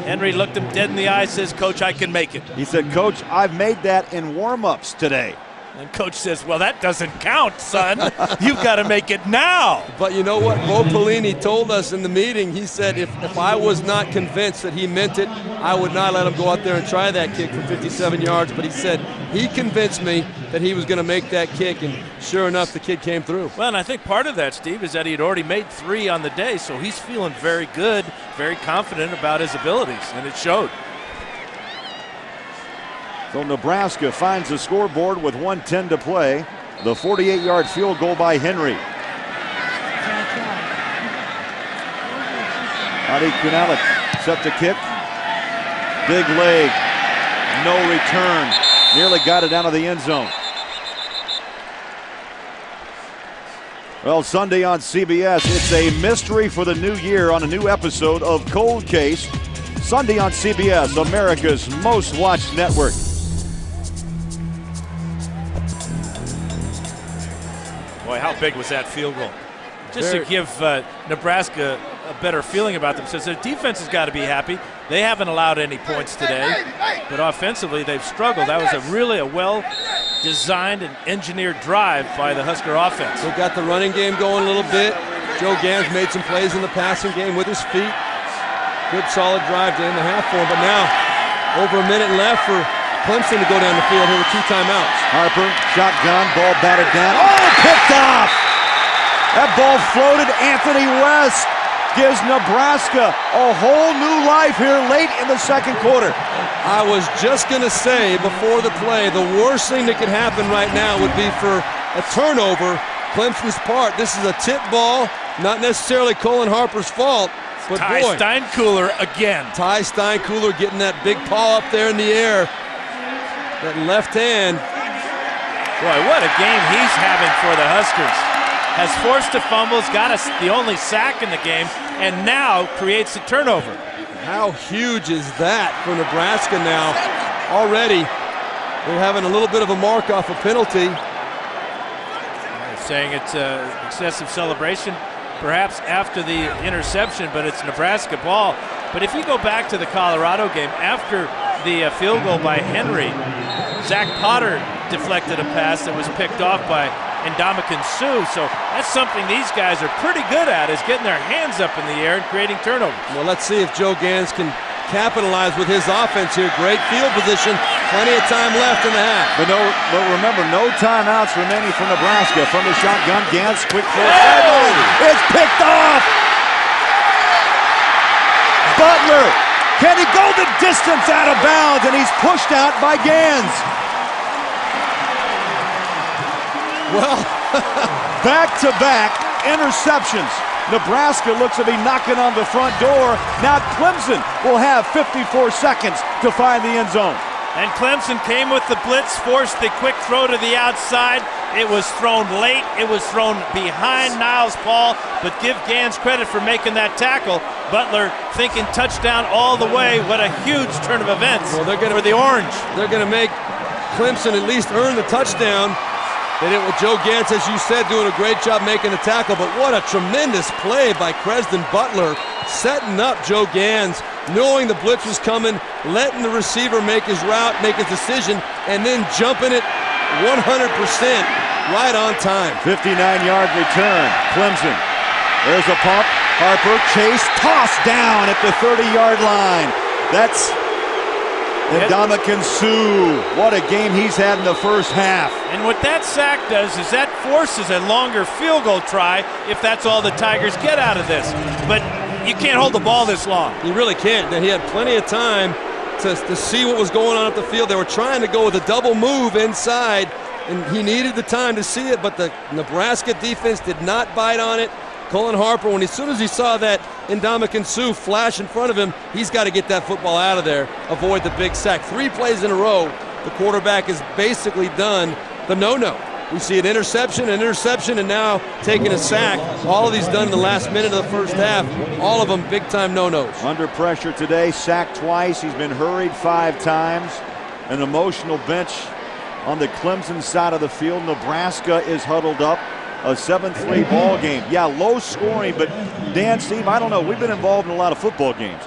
Henry looked him dead in the eye, says, "Coach, I can make it." He said, "Coach, I've made that in warm-ups today." And Coach says, "Well, that doesn't count, son. You've got to make it now." But you know what? Bo Pelini told us in the meeting, he said if I was not convinced that he meant it, I would not let him go out there and try that kick from 57 yards. But he said he convinced me that he was going to make that kick, and sure enough, the kid came through. Well, and I think part of that, Steve, is that he had already made 3 on the day, so he's feeling very good, very confident about his abilities, and it showed. So Nebraska finds the scoreboard with 1:10 to play. The 48-yard field goal by Henry. Addy Kanalik set to kick. Big leg. No return. Nearly got it down to the end zone. Well, Sunday on CBS, it's a mystery for the new year on a new episode of Cold Case. Sunday on CBS, America's most watched network. Boy, how big was that field goal? Just to give Nebraska a better feeling about themselves. Their defense has got to be happy. They haven't allowed any points today, but offensively they've struggled. That was really a well-designed and engineered drive by the Husker offense. They got the running game going a little bit. Joe Gans made some plays in the passing game with his feet. Good solid drive to end the half for him, but now over a minute left for Clemson to go down the field here with 2 timeouts. Harper, shotgun, ball batted down. Oh, picked off! That ball floated. Anthony West gives Nebraska a whole new life here late in the second quarter. I was just going to say before the play, the worst thing that could happen right now would be for a turnover. Clemson's part. This is a tip ball, not necessarily Colin Harper's fault. But Ty boy, Steinkuhler again. Ty Steinkuhler getting that big paw up there in the air. That left hand. Boy, what a game he's having for the Huskers. Has forced a fumble, got us the only sack in the game, and now creates a turnover. How huge is that for Nebraska now? Already, they're having a little bit of a mark off a penalty. Saying it's excessive celebration, perhaps after the interception, but it's Nebraska ball. But if you go back to the Colorado game, after the field goal by Henry, Zach Potter deflected a pass that was picked off by Ndamukong Suh. So that's something these guys are pretty good at, is getting their hands up in the air and creating turnovers. Well, let's see if Joe Gans can capitalize with his offense here. Great field position, plenty of time left in the half. But remember, no timeouts remaining for Nebraska. From the shotgun, Gans, quick throw. Oh! It's picked off! Butler, can he go the distance out of bounds? And he's pushed out by Gans. Well, back-to-back interceptions. Nebraska looks to be knocking on the front door. Now Clemson will have 54 seconds to find the end zone. And Clemson came with the blitz, forced the quick throw to the outside. It was thrown late. It was thrown behind Niles Paul, but give Gans credit for making that tackle. Butler thinking touchdown all the way. What a huge turn of events for the Orange. They're going to make Clemson at least earn the touchdown. They did with Joe Gans, as you said, doing a great job making the tackle, but what a tremendous play by Cresden Butler, setting up Joe Gans, knowing the blitz was coming, letting the receiver make his route, make his decision, and then jumping it 100% right on time. 59-yard return, Clemson. There's a pump, Harper, chase, tossed down at the 30-yard line. That's Ndamukong Suh. What a game he's had in the first half. And what that sack does is that forces a longer field goal try if that's all the Tigers get out of this. But you can't hold the ball this long. You really can't. He had plenty of time to see what was going on up the field. They were trying to go with a double move inside, and he needed the time to see it, but the Nebraska defense did not bite on it. Cullen Harper, as soon as he saw that Ndamukong Suh flash in front of him, he's got to get that football out of there, avoid the big sack. 3 plays in a row, the quarterback has basically done the no-no. We see an interception, and now taking a sack. All of these done in the last minute of the first half. All of them big-time no-nos. Under pressure today, sacked twice. He's been hurried 5 times. An emotional bench on the Clemson side of the field. Nebraska is huddled up. A 7-3 ball game. Yeah, low scoring, but Dan, Steve, I don't know. We've been involved in a lot of football games.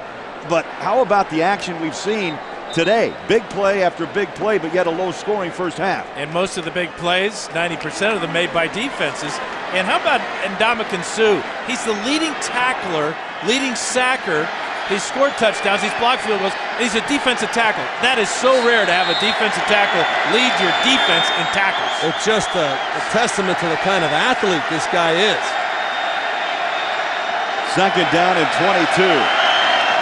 But how about the action we've seen today? Big play after big play, but yet a low scoring first half. And most of the big plays, 90% of them made by defenses. And how about Ndamukong Suh? He's the leading tackler, leading sacker. He's scored touchdowns, he's blocked field goals, and he's a defensive tackle. That is so rare to have a defensive tackle lead your defense in tackles. It's just a testament to the kind of athlete this guy is. Second down and 22.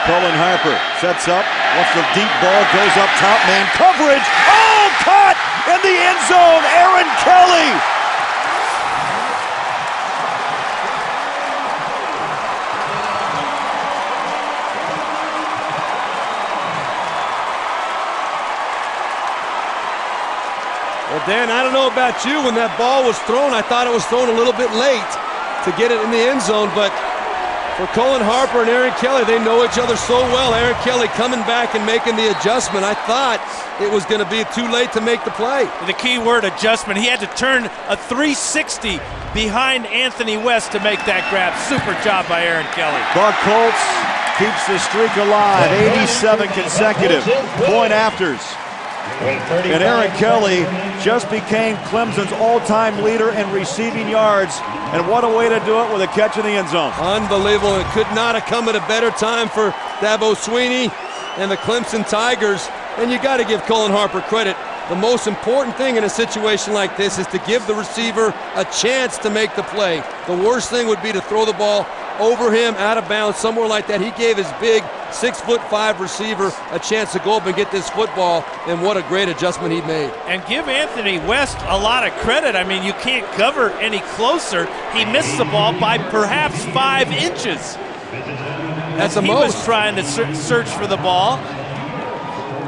Cullen Harper sets up, wants the deep ball, goes up top, man coverage. Oh, caught in the end zone, Aaron Kelly. Well, Dan, I don't know about you. When that ball was thrown, I thought it was thrown a little bit late to get it in the end zone. But for Cullen Harper and Aaron Kelly, they know each other so well. Aaron Kelly coming back and making the adjustment. I thought it was going to be too late to make the play. The key word, adjustment. He had to turn a 360 behind Anthony West to make that grab. Super job by Aaron Kelly. Buck Holtz keeps the streak alive. 87 consecutive point afters. And Aaron Kelly just became Clemson's all-time leader in receiving yards. And what a way to do it with a catch in the end zone. Unbelievable. It could not have come at a better time for Dabo Swinney and the Clemson Tigers. And you got to give Cullen Harper credit. The most important thing in a situation like this is to give the receiver a chance to make the play. The worst thing would be to throw the ball over him, out of bounds, somewhere like that. He gave his big 6'5" receiver a chance to go up and get this football, and what a great adjustment he made. And give Anthony West a lot of credit. I mean, you can't cover any closer. He missed the ball by perhaps 5 inches. That's the most. He was trying to search for the ball.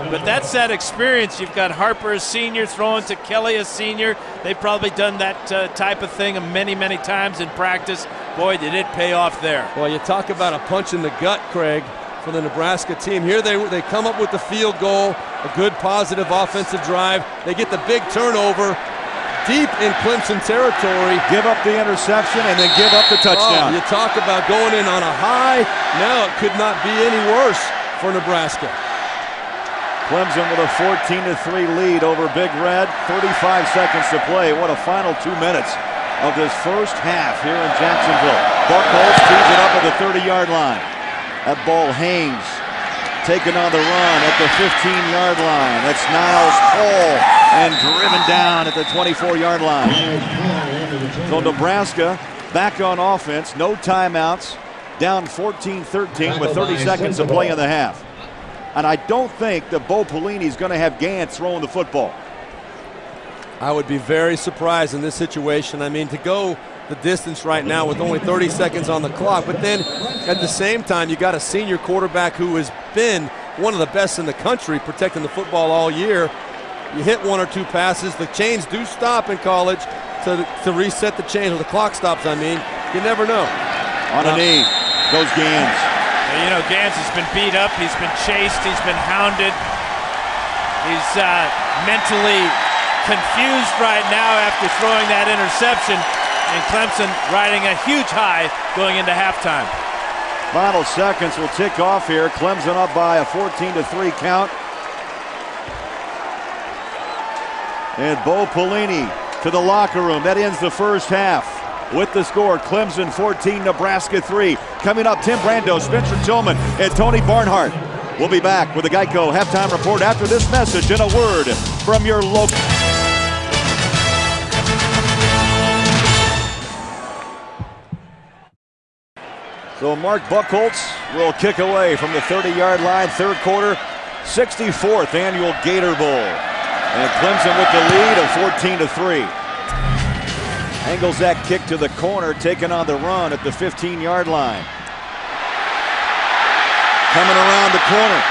But that's that experience. You've got Harper, a senior, throwing to Kelly, a senior. They've probably done that type of thing many, many times in practice. Boy, did it pay off there. Well, you talk about a punch in the gut, Craig, for the Nebraska team. Here they come up with the field goal, a good positive offensive drive. They get the big turnover deep in Clemson territory. Give up the interception and then give up the touchdown. Oh, you talk about going in on a high. Now it could not be any worse for Nebraska. Clemson with a 14-3 lead over Big Red. 35 seconds to play. What a final 2 minutes of this first half here in Jacksonville. Buck Holtz tees it up at the 30-yard line. That ball hangs, taken on the run at the 15-yard line. That's Niles Paul, and driven down at the 24-yard line. So Nebraska back on offense, no timeouts, down 14-13 with 30 seconds to play in the half. And I don't think that Bo Pelini's going to have Gans throwing the football. I would be very surprised in this situation. I mean, to go the distance right now with only 30 seconds on the clock, but then at the same time, you got a senior quarterback who has been one of the best in the country protecting the football all year. You hit one or two passes. The chains do stop in college to reset the chains, or the clock stops, I mean. You never know. On a knee goes Gans. You know, Gans has been beat up. He's been chased. He's been hounded. He's mentally confused right now after throwing that interception, and Clemson riding a huge high going into halftime. Final seconds will tick off here. Clemson up by a 14-3 count. And Bo Pelini to the locker room. That ends the first half with the score. Clemson 14, Nebraska 3. Coming up, Tim Brando, Spencer Tillman, and Tony Barnhart. We'll be back with the Geico halftime report after this message and a word from your local. So Mark Buchholz will kick away from the 30-yard line, third quarter, 64th annual Gator Bowl. And Clemson with the lead of 14-3. Angles that kick to the corner, taking on the run at the 15-yard line. Coming around the corner.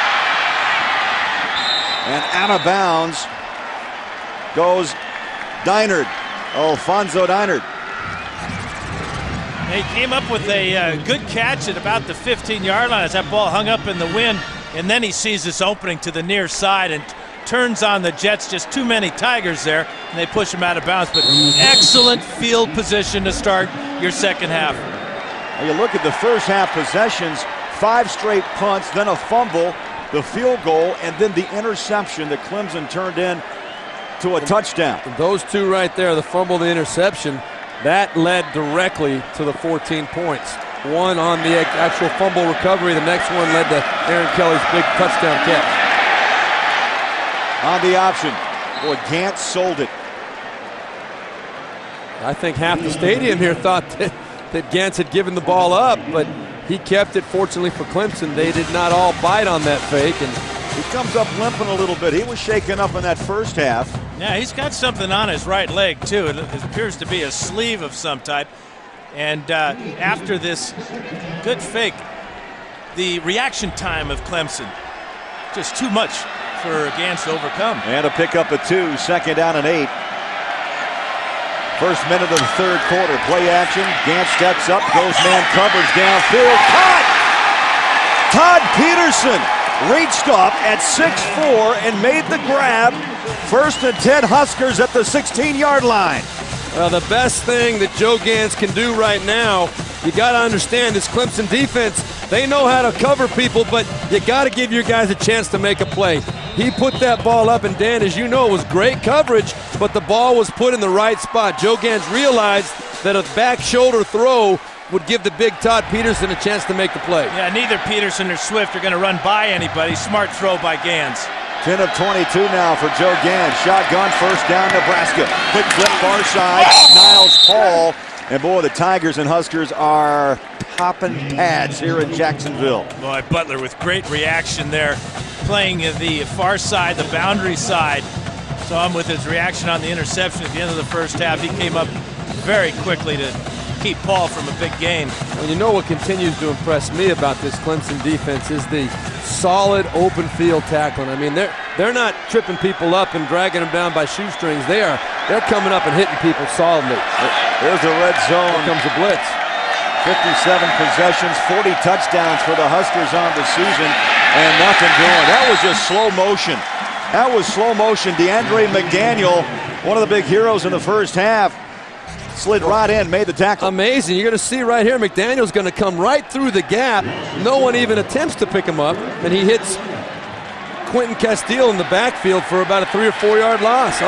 And out of bounds goes Deinard, Alfonso Deinard. He came up with a good catch at about the 15-yard line as that ball hung up in the wind, and then he sees this opening to the near side and turns on the Jets. Just too many Tigers there, and they push him out of bounds. But excellent field position to start your second half. Now you look at the first half possessions, 5 straight punts, then a fumble, the field goal, and then the interception that Clemson turned in to a touchdown. Those two right there, the fumble, the interception, that led directly to the 14 points. One on the actual fumble recovery. The next one led to Aaron Kelly's big touchdown catch. On the option. Boy, Gant sold it. I think half the stadium here thought that Gantz had given the ball up, but he kept it. Fortunately for Clemson, they did not all bite on that fake. And he comes up limping a little bit. He was shaken up in that first half. Yeah, he's got something on his right leg, too. It appears to be a sleeve of some type. And after this good fake, the reaction time of Clemson, just too much for Gans to overcome. And a pickup of 2, second down and 8. First minute of the third quarter, play action. Gans steps up, goes man coverage downfield. Caught! Todd Peterson reached up at 6'4" and made the grab. First and 10 Huskers at the 16-yard line. Well, the best thing that Joe Gans can do right now, you got to understand this Clemson defense, they know how to cover people, but you got to give your guys a chance to make a play. He put that ball up, and Dan, as you know, it was great coverage, but the ball was put in the right spot. Joe Gans realized that a back shoulder throw would give the big Todd Peterson a chance to make the play. Yeah, neither Peterson or Swift are going to run by anybody. Smart throw by Gans. 10 of 22 now for Joe Gans. Shotgun, first down, Nebraska. Quick flip far side, Niles Paul. And boy, the Tigers and Huskers are popping pads here in Jacksonville. Boy, Butler with great reaction there, playing the far side, the boundary side. Saw him with his reaction on the interception at the end of the first half. He came up very quickly to keep Paul from a big gain. Well, you know what continues to impress me about this Clemson defense is the solid open field tackling. I mean, they're not tripping people up and dragging them down by shoestrings. They're coming up and hitting people solidly. There's the red zone. Here comes the blitz. 57 possessions, 40 touchdowns for the Huskers on the season, and nothing doing. That was just slow motion. That was slow motion. DeAndre McDaniel, one of the big heroes in the first half, slid right in, made the tackle. Amazing. You're going to see right here, McDaniel's going to come right through the gap. No one even attempts to pick him up, and he hits Quentin Castile in the backfield for about a 3 or 4 yard loss.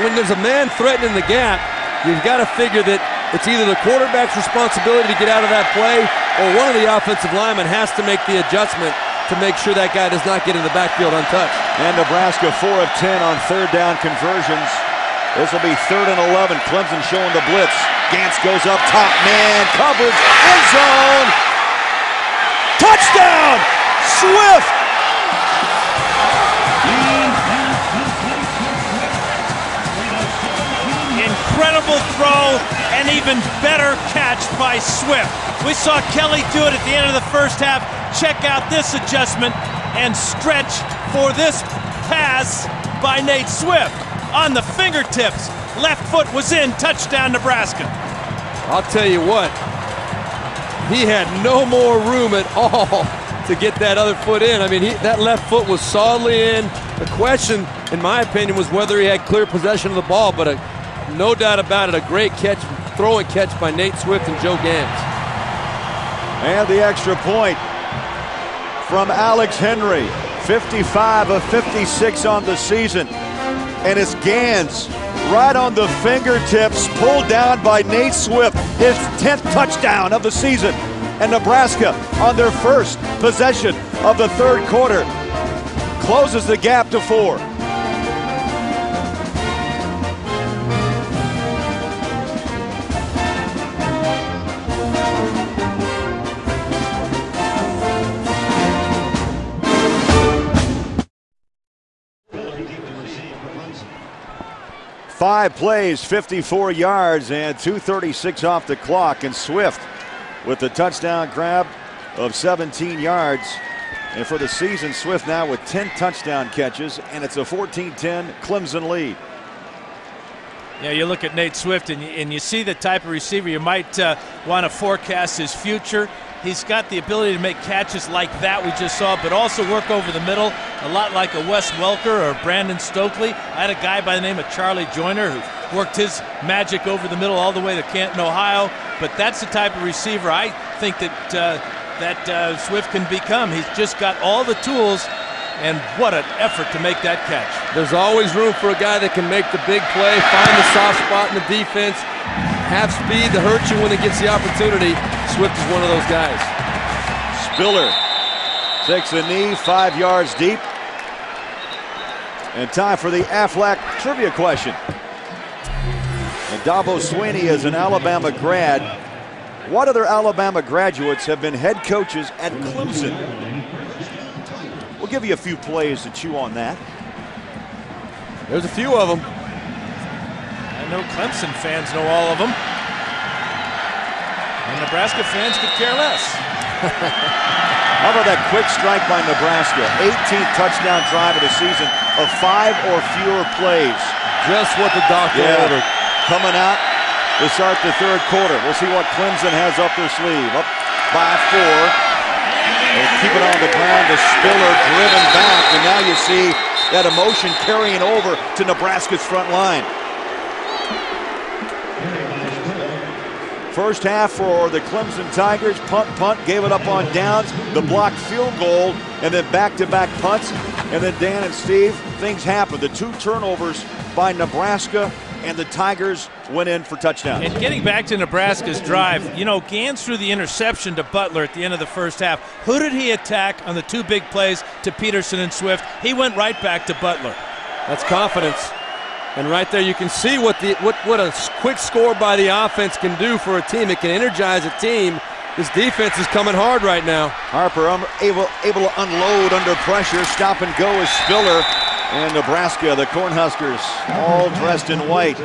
When there's a man threatening the gap, you've got to figure that it's either the quarterback's responsibility to get out of that play, or one of the offensive linemen has to make the adjustment to make sure that guy does not get in the backfield untouched. And Nebraska 4 of 10 on third down conversions. This will be 3rd and 11. Clemson showing the blitz. Gans goes up top, man coverage, end zone. Touchdown, Swift. An even better catch by Swift. We saw Kelly do it at the end of the first half. Check out this adjustment and stretch for this pass by Nate Swift. On the fingertips, left foot was in, touchdown Nebraska. I'll tell you what, he had no more room at all to get that other foot in. I mean, that left foot was solidly in. The question, in my opinion, was whether he had clear possession of the ball, but no doubt about it, a great catch, throw and catch by Nate Swift and Joe Gans. And the extra point from Alex Henry, 55 of 56 on the season. And it's Gans right on the fingertips, pulled down by Nate Swift, his 10th touchdown of the season. And Nebraska, on their first possession of the third quarter, closes the gap to 4. Five plays, 54 yards, and 2:36 off the clock. And Swift with the touchdown grab of 17 yards. And for the season, Swift now with 10 touchdown catches, and it's a 14-10 Clemson lead. Yeah, you look at Nate Swift, and you see the type of receiver you might want to forecast his future. He's got the ability to make catches like that we just saw, but also work over the middle, a lot like a Wes Welker or Brandon Stokely. I had a guy by the name of Charlie Joyner who worked his magic over the middle all the way to Canton, Ohio. But that's the type of receiver I think that Swift can become. He's just got all the tools, and what an effort to make that catch. There's always room for a guy that can make the big play, find the soft spot in the defense, have speed to hurt you when he gets the opportunity. Swift is one of those guys. Spiller takes a knee 5 yards deep. And time for the Aflac trivia question. And Dabo Swinney is an Alabama grad. What other Alabama graduates have been head coaches at Clemson? We'll give you a few plays to chew on that. There's a few of them. I know Clemson fans know all of them. And Nebraska fans could care less. How about that quick strike by Nebraska? 18th touchdown drive of the season of 5 or fewer plays. Just what the doctor ordered. Coming out to start the third quarter. We'll see what Clemson has up their sleeve. Up by 4. They keep it on the ground to Spiller, driven back. And now you see that emotion carrying over to Nebraska's front line. First half for the Clemson Tigers, punt, gave it up on downs, the blocked field goal, and then back-to-back punts. And then Dan and Steve, things happen. The 2 turnovers by Nebraska, and the Tigers went in for touchdowns. And getting back to Nebraska's drive, you know, Gans threw the interception to Butler at the end of the first half. Who did he attack on the 2 big plays to Peterson and Swift? He went right back to Butler. That's confidence. And right there you can see what a quick score by the offense can do for a team. It can energize a team. This defense is coming hard right now. Harper able to unload under pressure. Stop and go is Spiller. And Nebraska, the Cornhuskers, all dressed in white.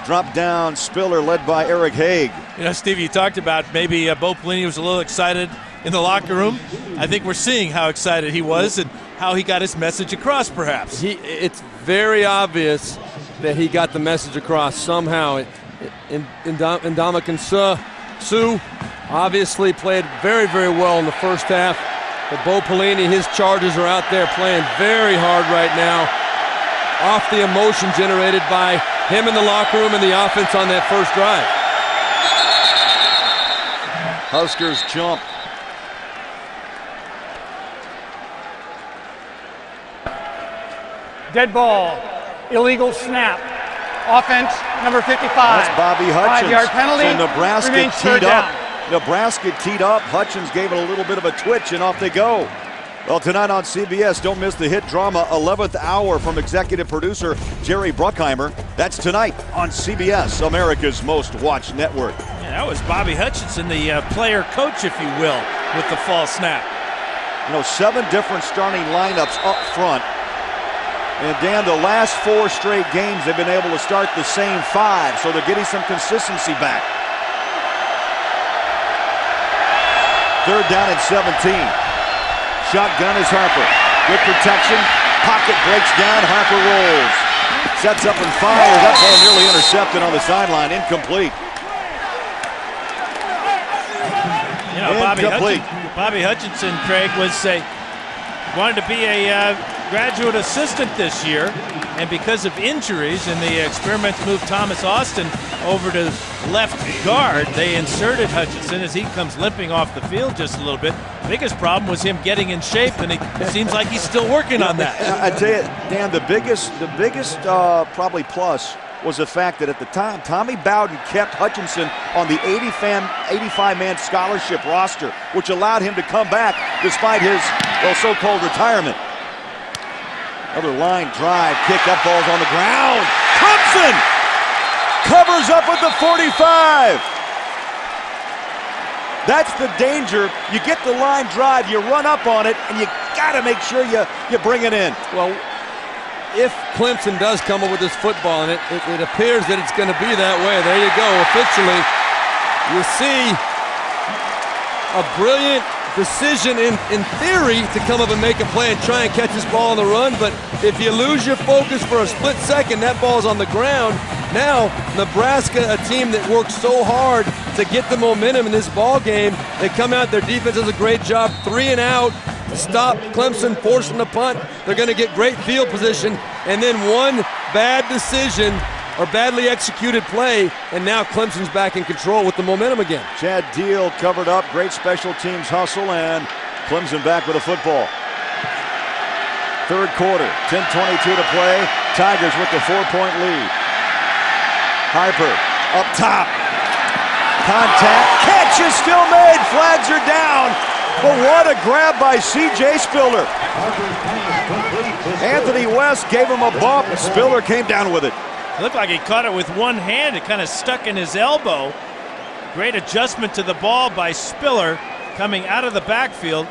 Drop down, Spiller led by Eric Haig. You know, Steve, you talked about maybe Bo Pelini was a little excited in the locker room. I think we're seeing how excited he was and how he got his message across, perhaps. It's very obvious that he got the message across somehow. Ndamukong Suh obviously played very, very well in the first half. But Bo Pelini, his Chargers are out there playing very hard right now off the emotion generated by him in the locker room and the offense on that first drive. Huskers jump. Dead ball. Illegal snap. Offense, number 55. That's Bobby Hutchins. 5-yard penalty. So Nebraska Remains third teed up. down. Nebraska teed up. Hutchins gave it a little bit of a twitch, and off they go. Well, tonight on CBS, don't miss the hit drama 11th Hour from executive producer Jerry Bruckheimer. That's tonight on CBS, America's most watched network. Yeah, that was Bobby Hutchinson, the player coach, if you will, with the false snap. You know, 7 different starting lineups up front. And Dan, the last 4 straight games, they've been able to start the same 5, so they're getting some consistency back. 3rd down and 17. Shotgun is Harper. Good protection. Pocket breaks down. Harper rolls. Sets up and fires. That ball nearly intercepted on the sideline. Incomplete. You know, Bobby Hutchinson, Craig, wanted to be a graduate assistant this year, and because of injuries and the experiment to move Thomas Austin over to left guard, they inserted Hutchinson as he comes limping off the field just a little bit. The biggest problem was him getting in shape, and it seems like he's still working on that. I tell you, Dan, the biggest probably plus was the fact that at the time, Tommy Bowden kept Hutchinson on the 85-man scholarship roster, which allowed him to come back despite his so-called retirement. Another line drive, kick, that ball's on the ground. Clemson covers up with the 45. That's the danger. You get the line drive, you run up on it, and you got to make sure you bring it in. Well, if Clemson does come up with this football, and it appears that it's going to be that way. There you go, officially. You see a brilliant decision in theory to come up and make a play and try and catch this ball on the run, but if you lose your focus for a split second, that ball's on the ground. Now, Nebraska, a team that worked so hard to get the momentum in this ball game, they come out, their defense does a great job, 3 and out, stop Clemson forcing the punt. They're going to get great field position, and then one bad decision or badly executed play, and now Clemson's back in control with the momentum again. Chad Deal covered up, great special teams hustle, and Clemson back with a football. 3rd quarter, 10:22 to play. Tigers with the 4-point lead. Harper up top. Contact, catch is still made, flags are down. But what a grab by C.J. Spiller. Anthony West gave him a bump. Spiller came down with it. It looked like he caught it with one hand. It kind of stuck in his elbow. Great adjustment to the ball by Spiller coming out of the backfield.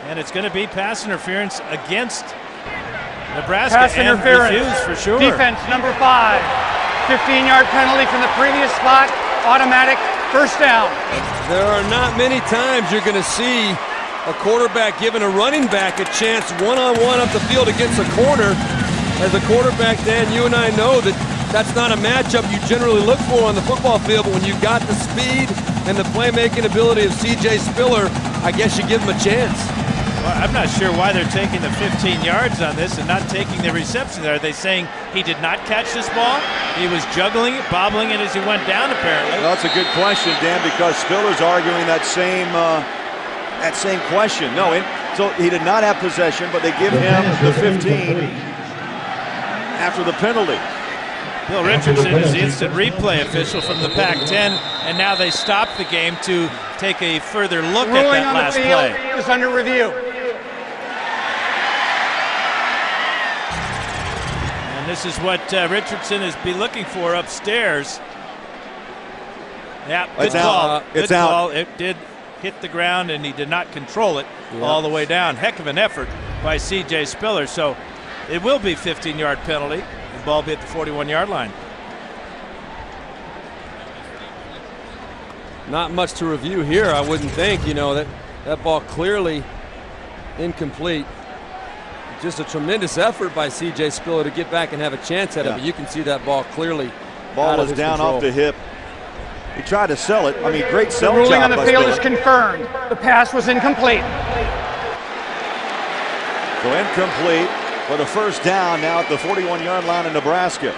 And it's going to be pass interference against Nebraska. Pass interference. Refuse for sure. Defense number 5. 15-yard penalty from the previous spot. Automatic 1st down. There are not many times you're going to see a quarterback giving a running back a chance one-on-one up the field against a corner. As a quarterback, Dan, you and I know that that's not a matchup you generally look for on the football field, but when you've got the speed and the playmaking ability of C.J. Spiller, I guess you give him a chance. Well, I'm not sure why they're taking the 15 yards on this and not taking the reception. Are they saying he did not catch this ball? He was juggling it, bobbling it as he went down, apparently. Well, that's a good question, Dan, because Spiller's arguing that same question. No, so he did not have possession, but they give him the 15 after the penalty. Bill Richardson is the instant replay official from the Pac-10, and now they stop the game to take a further look at that last play. Is under review. And this is what Richardson is be looking for upstairs. Yeah, good call. Good call. It did hit the ground, and he did not control it all the way down. Heck of an effort by C.J. Spiller. So it will be 15-yard penalty. The ball be at the 41-yard line. Not much to review here, I wouldn't think. You know, that ball clearly incomplete. Just a tremendous effort by C.J. Spiller to get back and have a chance at it, but you can see that ball clearly. Ball was down off the hip. He tried to sell it. I mean, great sell job. The ruling on the field is confirmed. The pass was incomplete. So incomplete for the 1st down now at the 41-yard line in Nebraska.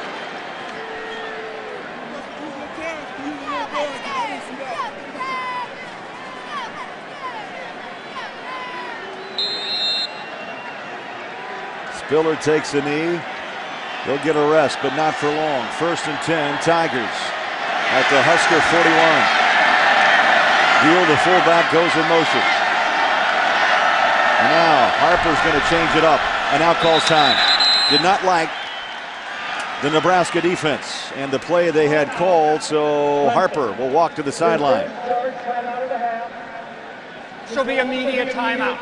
Spiller takes a knee. He'll get a rest, but not for long. 1st and 10, Tigers at the Husker 41. Deal, the fullback, goes in motion. And now Harper's going to change it up. And now calls time. Did not like the Nebraska defense and the play they had called, so Harper will walk to the sideline. This will be a media timeout.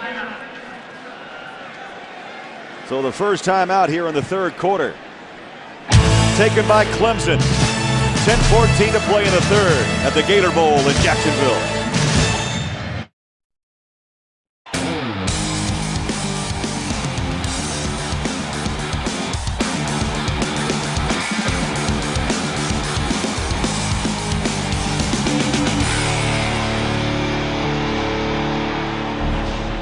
So the first time out here in the third quarter. Taken by Clemson. 10-14 to play in the third at the Gator Bowl in Jacksonville.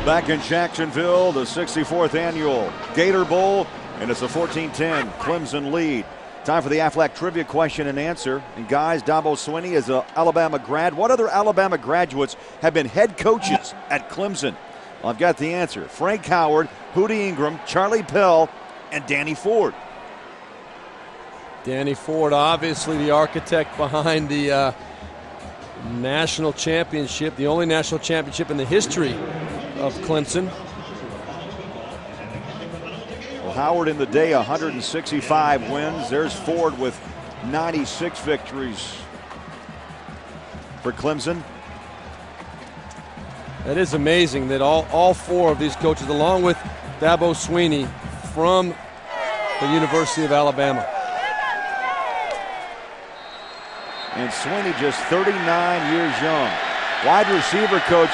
Back in Jacksonville, the 64th annual Gator Bowl, and it's a 14-10 Clemson lead. Time for the Aflac trivia question and answer. And guys, Dabo Swinney is an Alabama grad. What other Alabama graduates have been head coaches at Clemson? Well, I've got the answer. Frank Howard, Hootie Ingram, Charlie Pell, and Danny Ford. Danny Ford, obviously the architect behind the national championship, the only national championship in the history of Clemson. Well, Howard in the day, 165 wins. There's Ford with 96 victories for Clemson. That is amazing that all four of these coaches, along with Dabo Swinney from the University of Alabama. And Swinney just 39 years young. Wide receiver coach,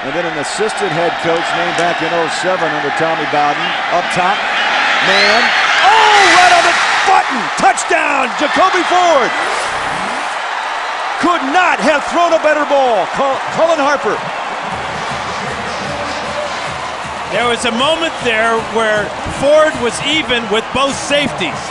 and then an assistant head coach named back in 07 under Tommy Bowden. Up top, man. Oh, right on the button. Touchdown, Jacoby Ford. Could not have thrown a better ball. Cullen Harper. There was a moment there where Ford was even with both safeties.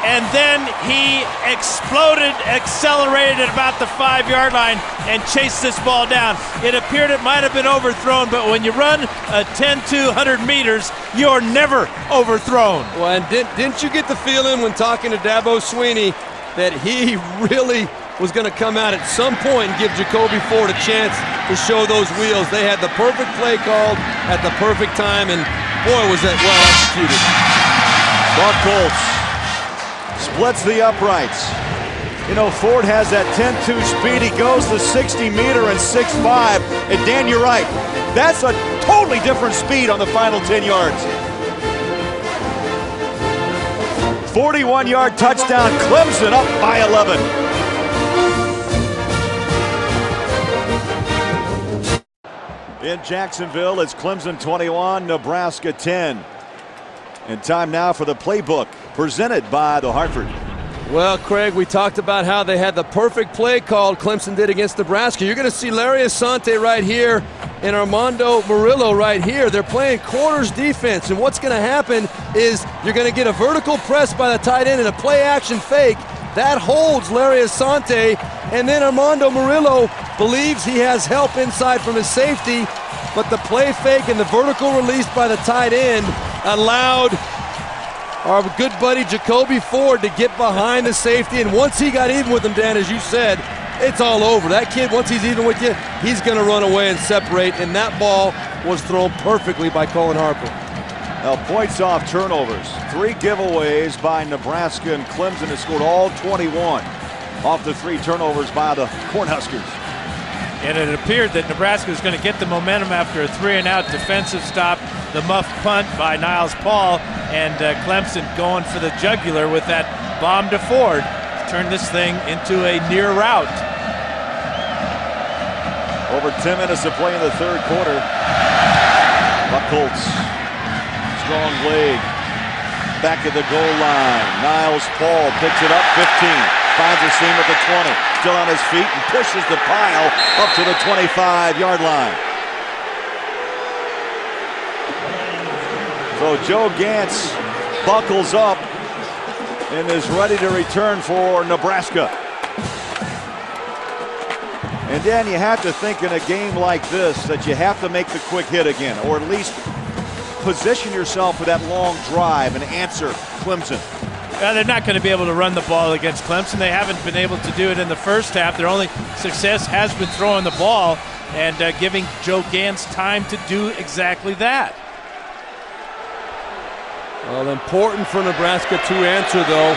And then he exploded, accelerated at about the 5-yard line and chased this ball down. It appeared it might have been overthrown, but when you run a 10-200 meters, you're never overthrown. Well, and didn't you get the feeling when talking to Dabo Swinney that he really was going to come out at some point and give Jacoby Ford a chance to show those wheels? They had the perfect play called at the perfect time, and boy, was that well executed. Buck Colts splits the uprights. You know, Ford has that 10-2 speed. He goes the 60-meter and 6'5". And Dan, you're right. That's a totally different speed on the final 10 yards. 41-yard touchdown. Clemson up by 11. In Jacksonville, it's Clemson 21, Nebraska 10. And time now for the playbook presented by the Hartford. Well, Craig, we talked about how they had the perfect play called, Clemson did against Nebraska. You're going to see Larry Asante right here and Armando Murillo right here. They're playing quarters defense, and what's going to happen is you're going to get a vertical press by the tight end and a play-action fake. That holds Larry Asante, and then Armando Murillo believes he has help inside from his safety, but the play fake and the vertical release by the tight end allowed our good buddy Jacoby Ford to get behind the safety, and once he got even with him, Dan, as you said, it's all over. That kid, once he's even with you, he's going to run away and separate, and that ball was thrown perfectly by Cullen Harper. Now, points off turnovers. 3 giveaways by Nebraska, and Clemson has scored all 21 off the 3 turnovers by the Cornhuskers. And it appeared that Nebraska was going to get the momentum after a 3-and-out defensive stop, the muff punt by Niles Paul, and Clemson going for the jugular with that bomb to Ford. Turned this thing into a near rout. Over 10 minutes to play in the third quarter. Buck Colts, strong leg, back at the goal line. Niles Paul picks it up, 15. Finds a seam at the 20, still on his feet, and pushes the pile up to the 25-yard line. So Joe Gantz buckles up and is ready to return for Nebraska. And then you have to think in a game like this that you have to make the quick hit again, or at least position yourself for that long drive and answer Clemson. They're not going to be able to run the ball against Clemson. They haven't been able to do it in the first half. Their only success has been throwing the ball and giving Joe Gantz time to do exactly that. Well, important for Nebraska to answer, though.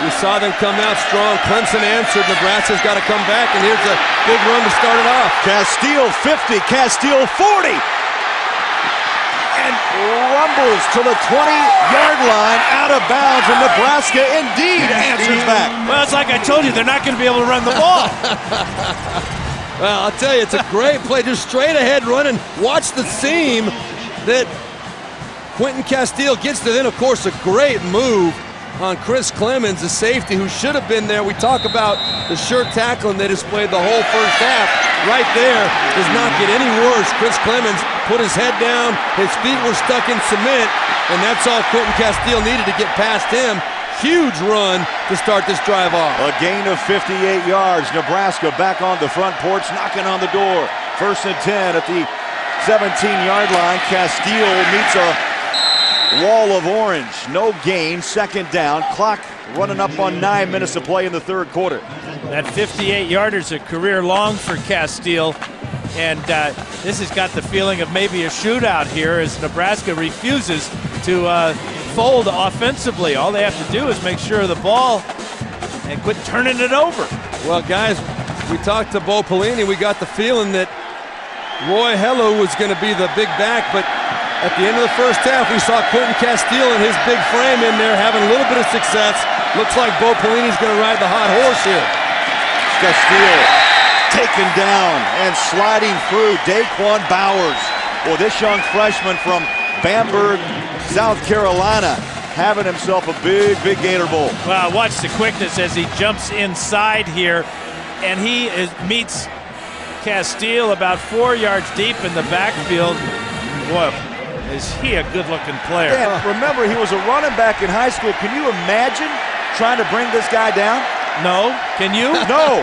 We saw them come out strong. Clemson answered. Nebraska's got to come back, and here's a big run to start it off. Castile 50, Castile 40. And rumbles to the 20-yard line, out of bounds, and Nebraska indeed answers back. Well, it's like I told you, they're not going to be able to run the ball. Well, I'll tell you, it's a great play, just straight ahead running. Watch the seam that Quentin Castile gets to. Then, of course, a great move on Chris Clemons, the safety who should have been there. We talk about the sure tackling they displayed the whole first half. Right there does not get any worse. Chris Clemons put his head down, his feet were stuck in cement, and that's all Quentin Castile needed to get past him. Huge run to start this drive off. A gain of 58 yards. Nebraska back on the front porch, knocking on the door. 1st and 10 at the 17-yard line. Castile meets a wall of orange. No gain, 2nd down. Clock running up on 9 minutes to play in the 3rd quarter. That 58-yarder is a career long for Castile. And this has got the feeling of maybe a shootout here as Nebraska refuses to fold offensively. All they have to do is make sure of the ball and quit turning it over. Well, guys, we talked to Bo Pelini. We got the feeling that Roy Hello was going to be the big back, but at the end of the first half, we saw Quentin Castile and his big frame in there having a little bit of success. Looks like Bo Pelini's going to ride the hot horse here. Castile taken down and sliding through Daquan Bowers. Well, this young freshman from Bamberg, South Carolina, having himself a big Gator Bowl. Wow, watch the quickness as he jumps inside here, and he meets Castile about 4 yards deep in the backfield. Boy, is he a good-looking player. And remember, he was a running back in high school. Can you imagine trying to bring this guy down? No. Can you? No.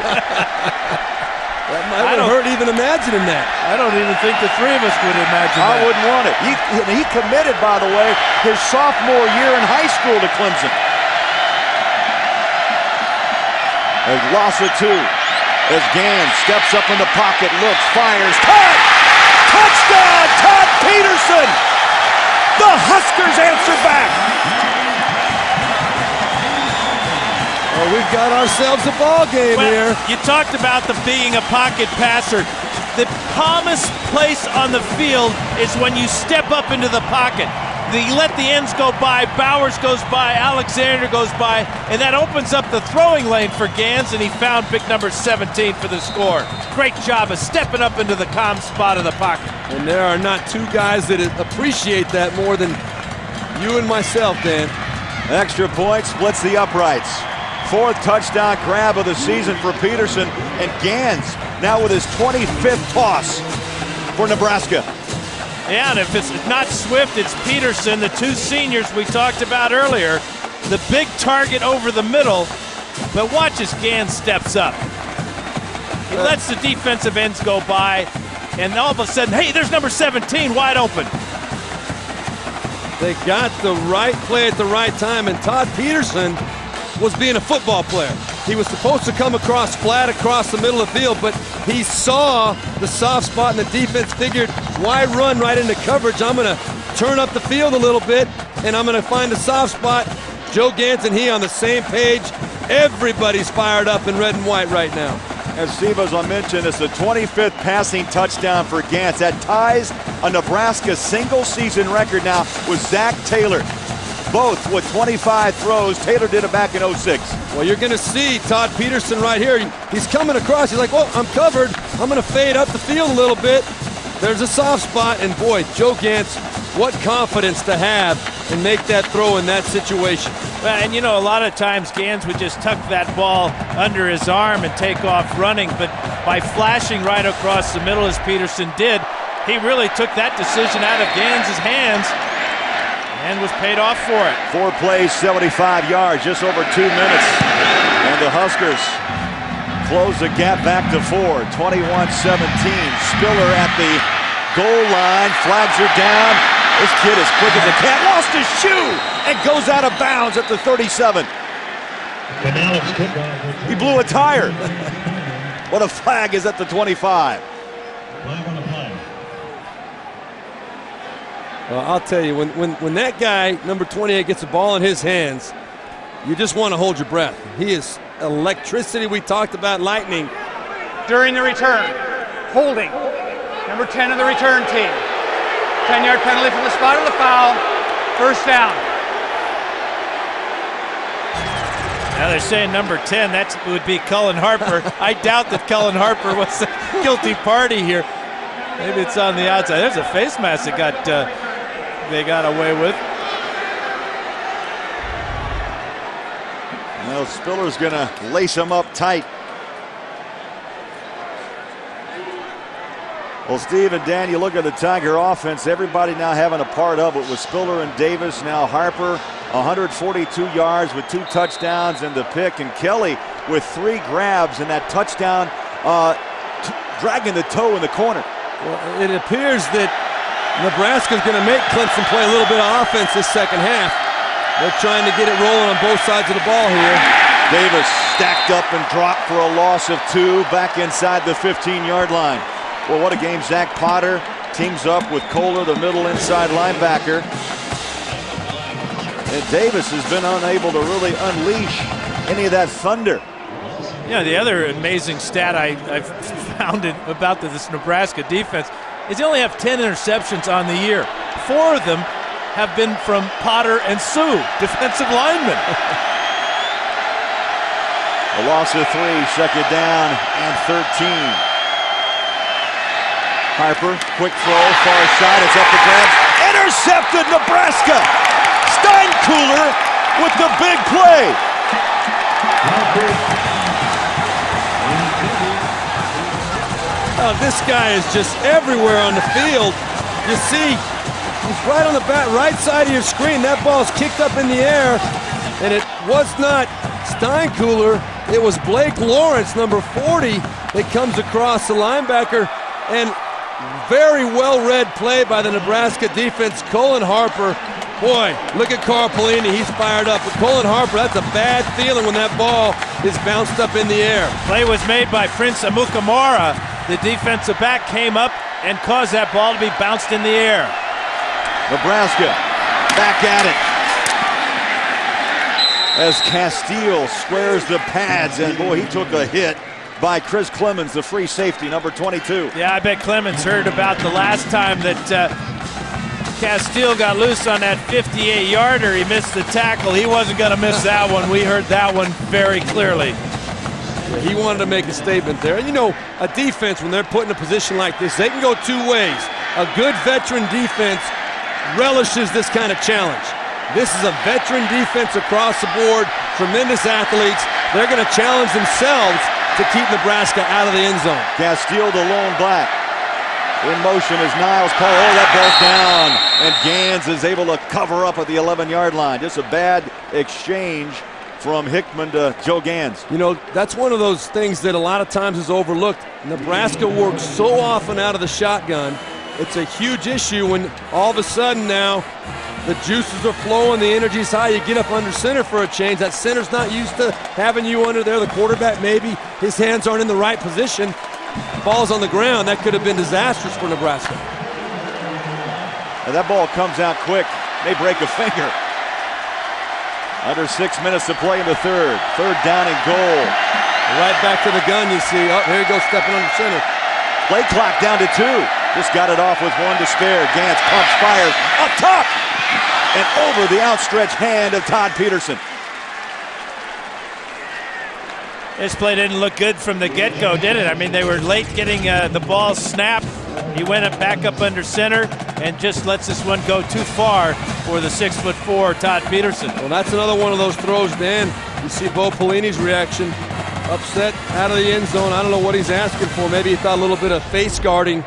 That might have hurt even imagining that. I don't even think the 3 of us would imagine that. I wouldn't want it. He committed, by the way, his sophomore year in high school to Clemson. A loss of 2 as Gans steps up in the pocket, looks, fires, caught! Touchdown, Todd Peterson! The Huskers answer back. Well, we've got ourselves a ball game here. You talked about being a pocket passer. The calmest place on the field is when you step up into the pocket. You let the ends go by, Bowers goes by, Alexander goes by, and that opens up the throwing lane for Gans, and he found big number 17 for the score. Great job of stepping up into the calm spot of the pocket. And there are not 2 guys that appreciate that more than you and myself, Dan. Extra point splits the uprights. 4th touchdown grab of the season for Peterson, and Gans now with his 25th toss for Nebraska. Yeah, and if it's not Swift, it's Peterson, the 2 seniors we talked about earlier. The big target over the middle, but watch as Gans steps up. He lets the defensive ends go by, and all of a sudden, hey, there's number 17 wide open. They got the right play at the right time, and Todd Peterson was being a football player. He was supposed to come across flat across the middle of the field, but he saw the soft spot, and the defense figured, why run right into coverage? I'm going to turn up the field a little bit, and I'm going to find a soft spot. Joe Gans and he on the same page. Everybody's fired up in red and white right now. As Steve, as I mentioned, it's the 25th passing touchdown for Gans. That ties a Nebraska single-season record now with Zach Taylor. Both with 25 throws. Taylor did it back in 06. Well, you're going to see Todd Peterson right here. He's coming across. He's like, well, I'm covered. I'm going to fade up the field a little bit. There's a soft spot. And, boy, Joe Gans, what confidence to have and make that throw in that situation. Well, and, you know, a lot of times Gans would just tuck that ball under his arm and take off running. But by flashing right across the middle, as Peterson did, he really took that decision out of Gans' hands and was paid off for it. 4 plays, 75 yards, just over 2 minutes. And the Huskers close the gap back to 4, 21-17. Spiller at the goal line, flags are down. This kid is quick as a cat, lost his shoe, and goes out of bounds at the 37. He blew a tire. What a flag is at the 25. Well, I'll tell you, when that guy, number 28, gets the ball in his hands, you just want to hold your breath. He is electricity. We talked about lightning. During the return, holding, number 10 of the return team. 10-yard penalty from the spot of the foul. First down. Now they're saying number 10, that would be Cullen Harper. I doubt that Cullen Harper was the guilty party here. Maybe it's on the outside. There's a face mask that they got away with. Well, Spiller's going to lace him up tight. Well, Steve and Dan, you look at the Tiger offense, everybody now having a part of it with Spiller and Davis, now Harper, 142 yards with 2 touchdowns and the pick, and Kelly with 3 grabs and that touchdown, dragging the toe in the corner. Well, it appears that Nebraska's going to make Clemson play a little bit of offense this second half. They're trying to get it rolling on both sides of the ball here. Davis stacked up and dropped for a loss of 2 back inside the 15-yard line. Well, what a game. Zach Potter teams up with Kohler, the middle inside linebacker. And Davis has been unable to really unleash any of that thunder. Yeah, the other amazing stat I've found about this Nebraska defense is they only have 10 interceptions on the year. 4 of them have been from Potter and Sue, defensive linemen. A loss of 3, second down and 13. Harper, quick throw, far side, it's up the grabs. Intercepted, Nebraska! Steinkühler with the big play. Oh, this guy is just everywhere on the field. You see, he's right on the right side of your screen. That ball's kicked up in the air, and it was not Steinkühler. It was Blake Lawrence, number 40, that comes across the linebacker, and very well-read play by the Nebraska defense. Cullen Harper, boy, look at Carl Pelini, he's fired up. But Cullen Harper, that's a bad feeling when that ball is bounced up in the air. Play was made by Prince Amukamara. The defensive back came up and caused that ball to be bounced in the air. Nebraska back at it as Castile squares the pads, and boy, he took a hit by Chris Clemons, the free safety, number 22. Yeah, I bet Clemons heard about the last time that Castile got loose on that 58-yarder. He missed the tackle. He wasn't going to miss that one. We heard that one very clearly. Yeah, he wanted to make a statement there. And you know, a defense, when they're put in a position like this, they can go 2 ways. A good veteran defense relishes this kind of challenge. This is a veteran defense across the board, tremendous athletes. They're going to challenge themselves to keep Nebraska out of the end zone. Castile, the lone black. In motion as Niles Paul. Oh, that ball's down. And Gans is able to cover up at the 11-yard line. Just a bad exchange from Hickman to Joe Gans. You know, that's one of those things that a lot of times is overlooked. Nebraska works so often out of the shotgun. It's a huge issue when all of a sudden now the juices are flowing, the energy's high, you get up under center for a change. That center's not used to having you under there. The quarterback, maybe his hands aren't in the right position. Ball's on the ground. That could have been disastrous for Nebraska. And that ball comes out quick. May break a finger. Under 6 minutes to play in the third. Third down and goal. Right back to the gun, you see. Oh, here he goes stepping under center. Play clock down to 2. Just got it off with 1 to spare. Gans pumps, fires, up top, and over the outstretched hand of Todd Peterson. This play didn't look good from the get-go, did it? I mean, they were late getting the ball snapped. He went back up under center and just lets this one go too far for the 6'4" Todd Peterson. Well, that's another one of those throws, Dan. You see Bo Pelini's reaction. Upset out of the end zone. I don't know what he's asking for. Maybe he thought a little bit of face guarding.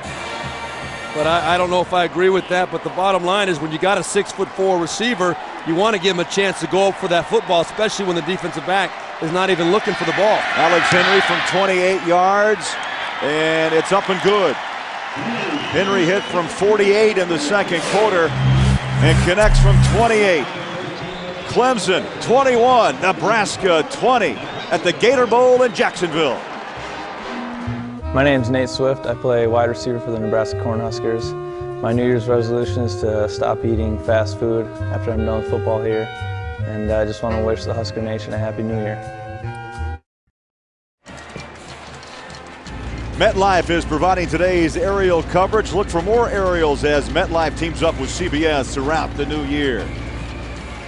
But I don't know if I agree with that. But the bottom line is when you got a 6'4" receiver, you want to give him a chance to go up for that football, especially when the defensive back is not even looking for the ball. Alex Henry from 28 yards, and it's up and good. Henry hit from 48 in the second quarter and connects from 28. Clemson 21, Nebraska 20 at the Gator Bowl in Jacksonville. My name's Nate Swift. I play wide receiver for the Nebraska Cornhuskers. My New Year's resolution is to stop eating fast food after I'm done with football here. And I just want to wish the Husker Nation a Happy New Year. MetLife is providing today's aerial coverage. Look for more aerials as MetLife teams up with CBS throughout the new year.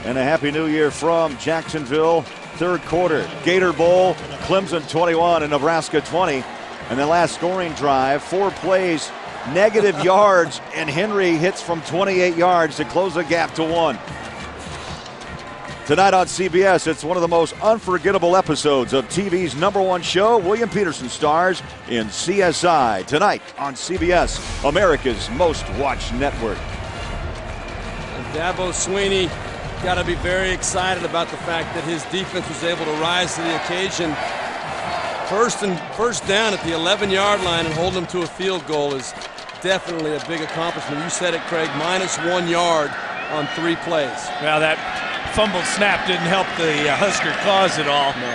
And a happy new year from Jacksonville. Third quarter, Gator Bowl, Clemson 21 and Nebraska 20. And the last scoring drive, 4 plays, negative yards, and Henry hits from 28 yards to close the gap to 1. Tonight on CBS, it's one of the most unforgettable episodes of TV's #1 show. William Peterson stars in CSI. Tonight on CBS, America's most watched network. And Dabo Swinney got to be very excited about the fact that his defense was able to rise to the occasion. First down at the 11-yard line and hold them to a field goal is definitely a big accomplishment. You said it, Craig, -1 yard on 3 plays. Well, that fumbled snap didn't help the Husker cause at all. No.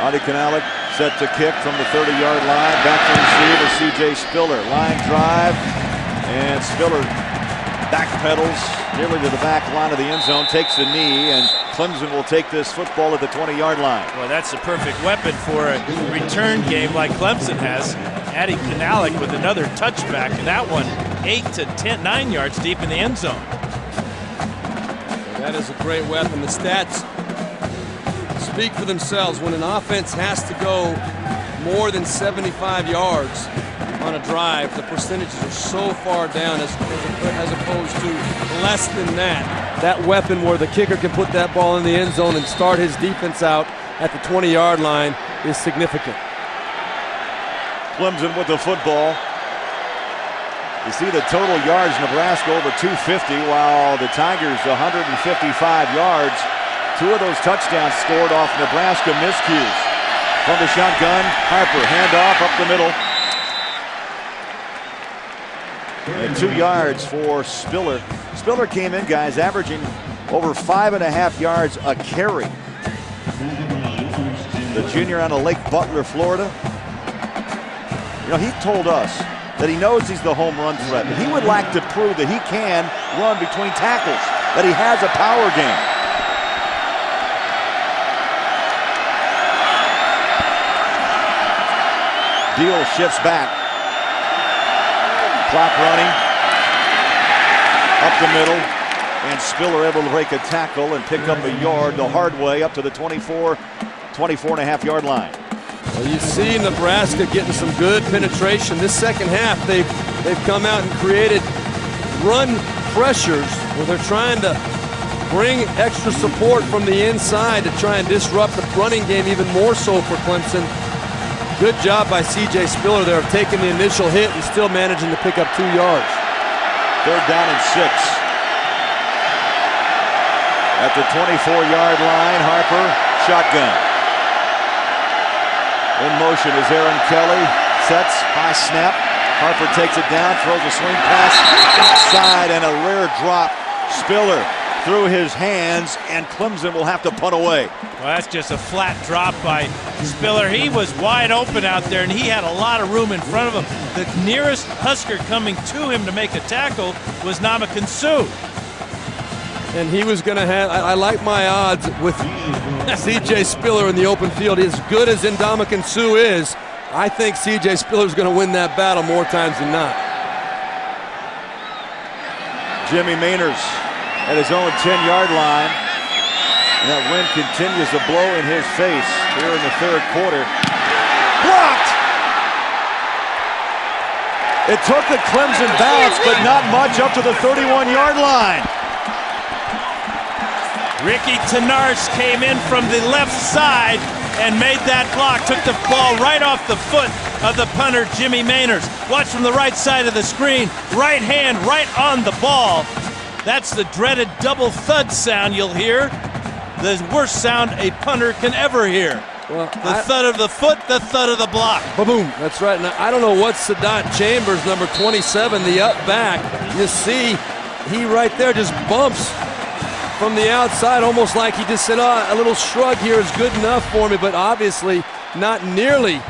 Adi Kanalik set to kick from the 30-yard line. Back to receive is C.J. Spiller. Line drive, and Spiller backpedals nearly to the back line of the end zone, takes a knee, and Clemson will take this football at the 20-yard line. Well, that's the perfect weapon for a return game like Clemson has. Adi Kanalik with another touchback, and that one 8 to 9 yards deep in the end zone. That is a great weapon. The stats speak for themselves. When an offense has to go more than 75 yards on a drive, the percentages are so far down as opposed to less than that. That weapon where the kicker can put that ball in the end zone and start his defense out at the 20-yard line is significant. Clemson with the football. You see the total yards, Nebraska over 250, while the Tigers 155 yards. 2 of those touchdowns scored off Nebraska miscues. From the shotgun, Harper, handoff up the middle. And 2 yards for Spiller. Spiller came in, guys, averaging over 5.5 yards a carry. The junior out of Lake Butler, Florida. You know, he told us that he knows he's the home run threat, but he would like to prove that he can run between tackles, that he has a power game. Deal shifts back. Clock running. Up the middle. And Spiller able to break a tackle and pick up a yard the hard way up to the 24.5-yard line. Well, you see Nebraska getting some good penetration. This second half, they've come out and created run pressures where they're trying to bring extra support from the inside to try and disrupt the running game even more so for Clemson. Good job by C.J. Spiller there of taking the initial hit and still managing to pick up 2 yards. 3rd down and 6. At the 24-yard line, Harper, shotgun. In motion is Aaron Kelly. Sets, high snap. Harper takes it down, throws a swing pass outside, and a rare drop. Spiller through his hands, and Clemson will have to punt away. Well, that's just a flat drop by Spiller. He was wide open out there, and he had a lot of room in front of him. The nearest Husker coming to him to make a tackle was Ndamukong Suh. And he was going to have, I like my odds with C.J. Spiller in the open field. As good as Ndamukong Suh is, I think C.J. Spiller is going to win that battle more times than not. Jimmy Mainers at his own 10-yard line. And that wind continues to blow in his face here in the 3rd quarter. Blocked! It took the Clemson bounce, but not much up to the 31-yard line. Ricky Tenarce came in from the left side and made that block. Took the ball right off the foot of the punter, Jimmy Mainers. Watch from the right side of the screen. Right hand right on the ball. That's the dreaded double thud sound you'll hear. The worst sound a punter can ever hear. Well, the thud of the foot, the thud of the block. Boom. That's right. Now, I don't know what Sadat Chambers, number 27, the up back. You see, he right there just bumps from the outside, almost like he just said, oh, a little shrug here is good enough for me, but obviously not nearly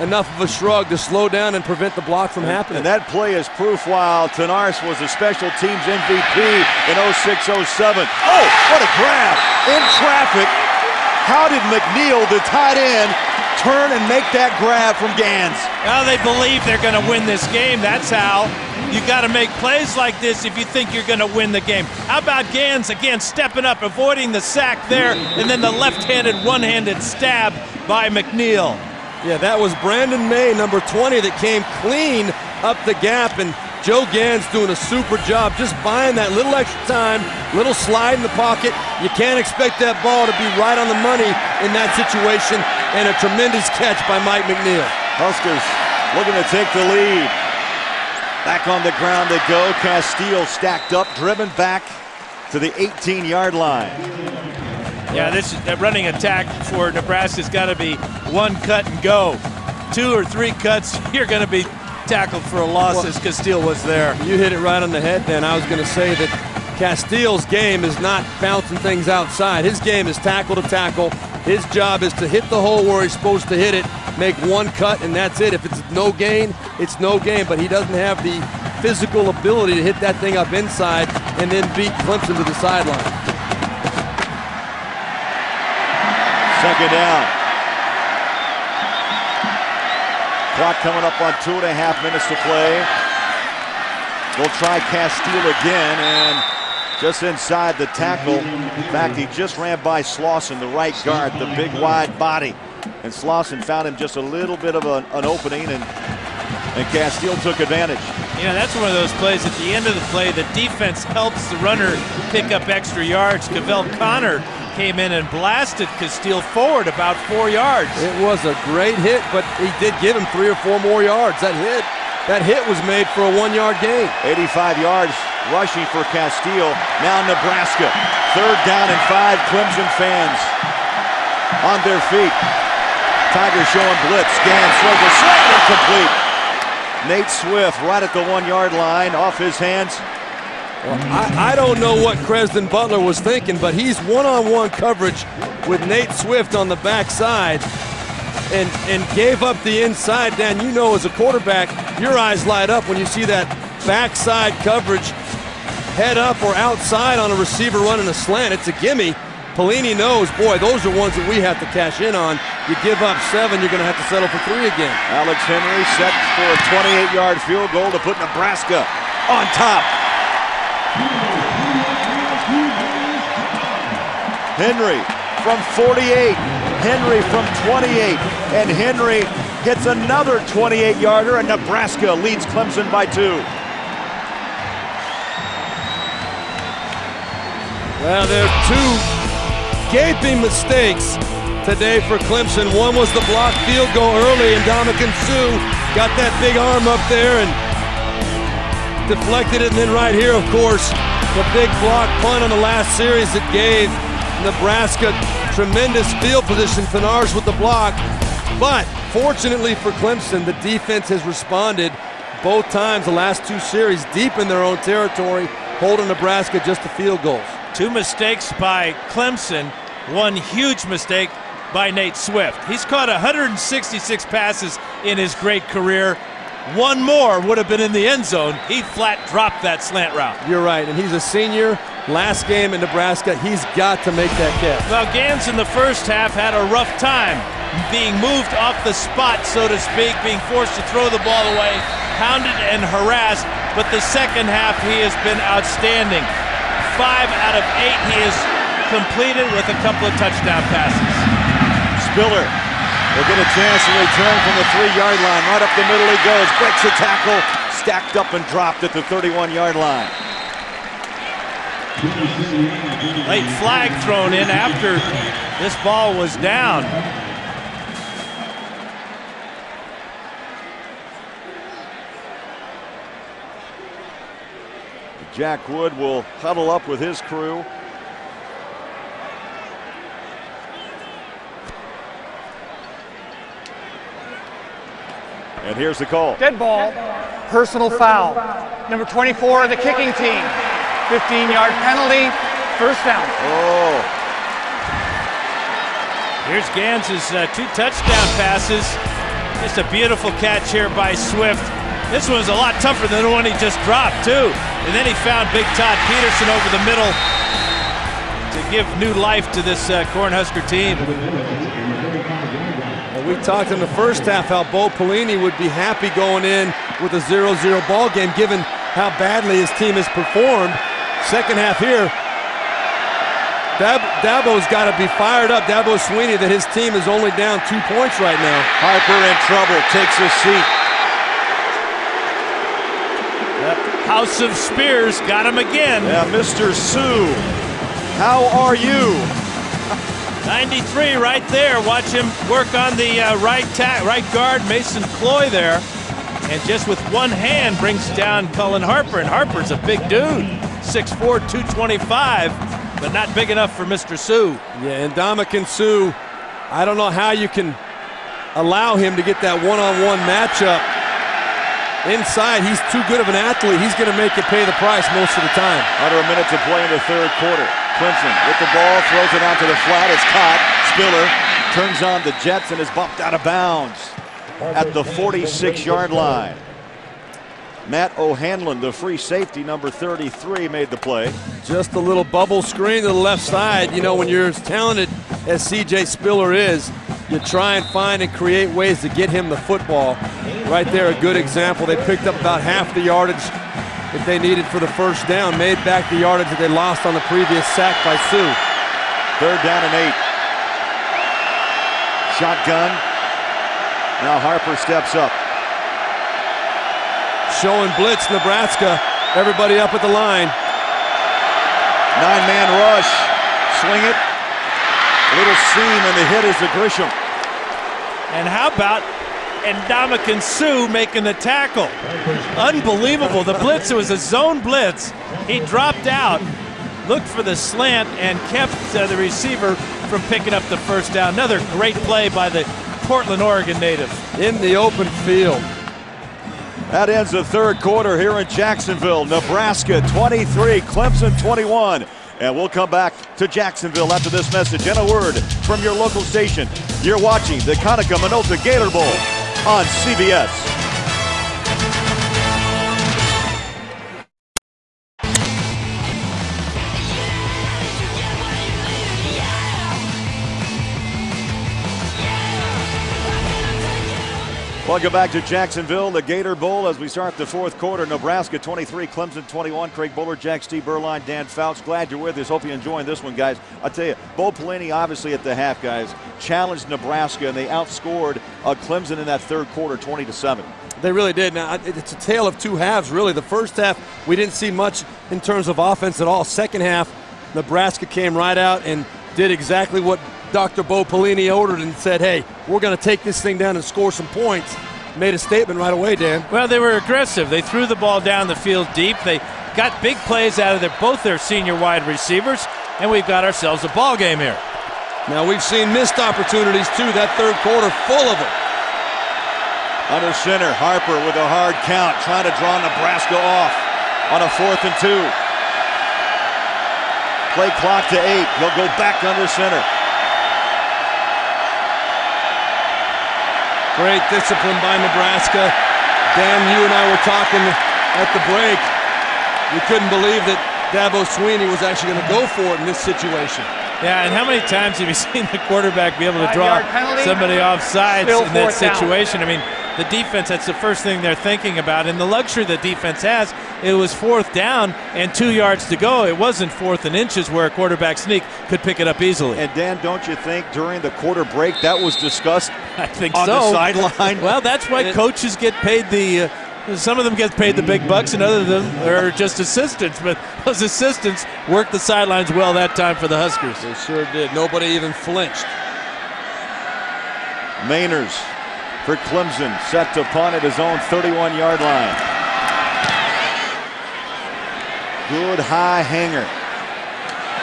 enough of a shrug to slow down and prevent the block from happening. And that play is proof while Tenarce was a special teams MVP in 06-07. Oh, what a grab in traffic. How did McNeil, the tight end, turn and make that grab from Gans. Well, they believe they're going to win this game. That's how. You got to make plays like this if you think you're going to win the game. How about Gans again stepping up, avoiding the sack there, and then the left-handed, one-handed stab by McNeil. Yeah, that was Brandon May, number 20, that came clean up the gap, and Joe Gans doing a super job just buying that little extra time, little slide in the pocket. You can't expect that ball to be right on the money in that situation, and a tremendous catch by Mike McNeil. Huskers looking to take the lead. Back on the ground they go. Castile stacked up, driven back to the 18-yard line. Yeah, this running attack for Nebraska's got to be one cut and go. 2 or 3 cuts, you're going to be tackled for a loss, as Castile was there. You hit it right on the head, Dan. I was going to say that Castile's game is not bouncing things outside. His game is tackle to tackle. His job is to hit the hole where he's supposed to hit it, make one cut, and that's it. If it's no gain, it's no gain, but he doesn't have the physical ability to hit that thing up inside and then beat Clemson to the sideline. Second down. Clock coming up on 2.5 minutes to play. They'll try Castile again, and just inside the tackle. In fact, he just ran by Slauson, the right guard, the big wide body. And Slauson found him just a little bit of an opening, and Castile took advantage. You know, that's one of those plays at the end of the play, the defense helps the runner pick up extra yards. Cavell Connor came in and blasted Castile forward about 4 yards. It was a great hit, but he did give him 3 or 4 more yards. That hit was made for a 1-yard gain. 85 yards rushing for Castile. Now Nebraska. 3rd down and 5. Clemson fans on their feet. Tigers showing blitz. Gans throws a slant incomplete. Nate Swift right at the 1-yard line, off his hands. Well, I don't know what Cresden Butler was thinking, but he's one-on-one coverage with Nate Swift on the backside and gave up the inside. Dan, you know as a quarterback, your eyes light up when you see that backside coverage head up or outside on a receiver running a slant. It's a gimme. Pelini knows, boy, those are ones that we have to cash in on. You give up 7, you're going to have to settle for 3 again. Alex Henry set for a 28-yard field goal to put Nebraska on top. Henry from 48, Henry from 28, and Henry hits another 28-yarder, and Nebraska leads Clemson by 2. Well, there are 2 gaping mistakes today for Clemson. One was the blocked field goal early, and Dominican Sue got that big arm up there and deflected it. And then right here, of course, the big block punt on the last series that gave Nebraska tremendous field position. Fenars with the block. But fortunately for Clemson, the defense has responded both times the last 2 series deep in their own territory, holding Nebraska just to field goals. 2 mistakes by Clemson, 1 huge mistake by Nate Swift. He's caught 166 passes in his great career. 1 more would have been in the end zone. He flat dropped that slant route. You're right, and he's a senior. Last game in Nebraska, he's got to make that catch. Well, Gans in the first half had a rough time being moved off the spot, so to speak, being forced to throw the ball away, hounded and harassed. But the second half, he has been outstanding. 5 out of 8 he has completed with a couple of touchdown passes. Spiller will get a chance to return from the 3-yard line. Right up the middle he goes, breaks a tackle, stacked up and dropped at the 31-yard line. Late flag thrown in after this ball was down. Jack Wood will huddle up with his crew. And here's the call. Dead ball, personal foul. Number 24 of the kicking team. 15-yard penalty, first down. Oh. Here's Gans's 2 touchdown passes. Just a beautiful catch here by Swift. This one's a lot tougher than the one he just dropped, too. And then he found Big Todd Peterson over the middle to give new life to this Cornhusker team. Well, we talked in the first half how Bo Pelini would be happy going in with a 0-0 ball game given how badly his team has performed. Second half here, Dabo's got to be fired up. Dabo Swinney, that his team is only down 2 points right now. Harper in trouble, takes a seat. House of Spears got him again. Yeah, Mr. Sue, how are you? 93 right there. Watch him work on the right guard, Mason Cloy there. And just with one hand brings down Cullen Harper. And Harper's a big dude, 6'4", 225, but not big enough for Mr. Sue. Yeah, and Ndamukong Suh, I don't know how you can allow him to get that one-on-one matchup. Inside, he's too good of an athlete. He's going to make it pay the price most of the time. Under a minute to play in the third quarter. Clemson with the ball, throws it out to the flat. It's caught. Spiller turns on the Jets and is bumped out of bounds at the 46-yard line. Matt O'Hanlon, the free safety, number 33, made the play. Just a little bubble screen to the left side. You know, when you're as talented as C.J. Spiller is, you try and find and create ways to get him the football. Right there, a good example. They picked up about half the yardage that they needed for the first down, made back the yardage that they lost on the previous sack by Sue. 3rd down and 8. Shotgun. Now Harper steps up. Showing blitz, Nebraska. Everybody up at the line. 9-man rush. Swing it. Little seam, and the hit is to Grisham. And how about Ndamukong Suh making the tackle? Unbelievable. The blitz, it was a zone blitz. He dropped out, looked for the slant, and kept the receiver from picking up the first down. Another great play by the Portland, Oregon native. In the open field. That ends the third quarter here in Jacksonville. Nebraska 23, Clemson 21. And we'll come back to Jacksonville after this message and a word from your local station. You're watching the Conaca Minolta Gator Bowl on CBS. Welcome back to Jacksonville, the Gator Bowl, as we start the fourth quarter. Nebraska 23, Clemson 21. Craig Bullard, Jack Steve Berline, Dan Fouts. Glad you're with us. Hope you're enjoying this one, guys. I'll tell you, Bo Pelini, obviously at the half, guys, challenged Nebraska, and they outscored Clemson in that third quarter 20-7. They really did. Now, it's a tale of two halves, really. The first half, we didn't see much in terms of offense at all. Second half, Nebraska came right out and did exactly what Dr. Bo Pelini ordered and said, hey, we're going to take this thing down and score some points. Made a statement right away, Dan. Well, they were aggressive. They threw the ball down the field deep. They got big plays out of both their senior wide receivers, and we've got ourselves a ball game here. Now, we've seen missed opportunities, too. That third quarter full of them. Under center, Harper with a hard count, trying to draw Nebraska off on a 4th and 2. Play clock to 8. He'll go back under center. Great discipline by Nebraska. Dan, you and I were talking at the break. We couldn't believe that Dabo Swinney was actually going to go for it in this situation. Yeah, and how many times have you seen the quarterback be able to draw somebody off sides in that situation? I mean, the defense, that's the first thing they're thinking about. And the luxury the defense has, it was 4th down and 2 yards to go. It wasn't 4th and inches where a quarterback sneak could pick it up easily. And Dan, don't you think during the quarter break that was discussed I think on the sideline? Well, that's why coaches get paid the some of them get paid the big bucks and other of them are just assistants. But those assistants worked the sidelines well that time for the Huskers. They sure did. Nobody even flinched. Mainers for Clemson, set to punt at his own 31-yard line. Good high hanger.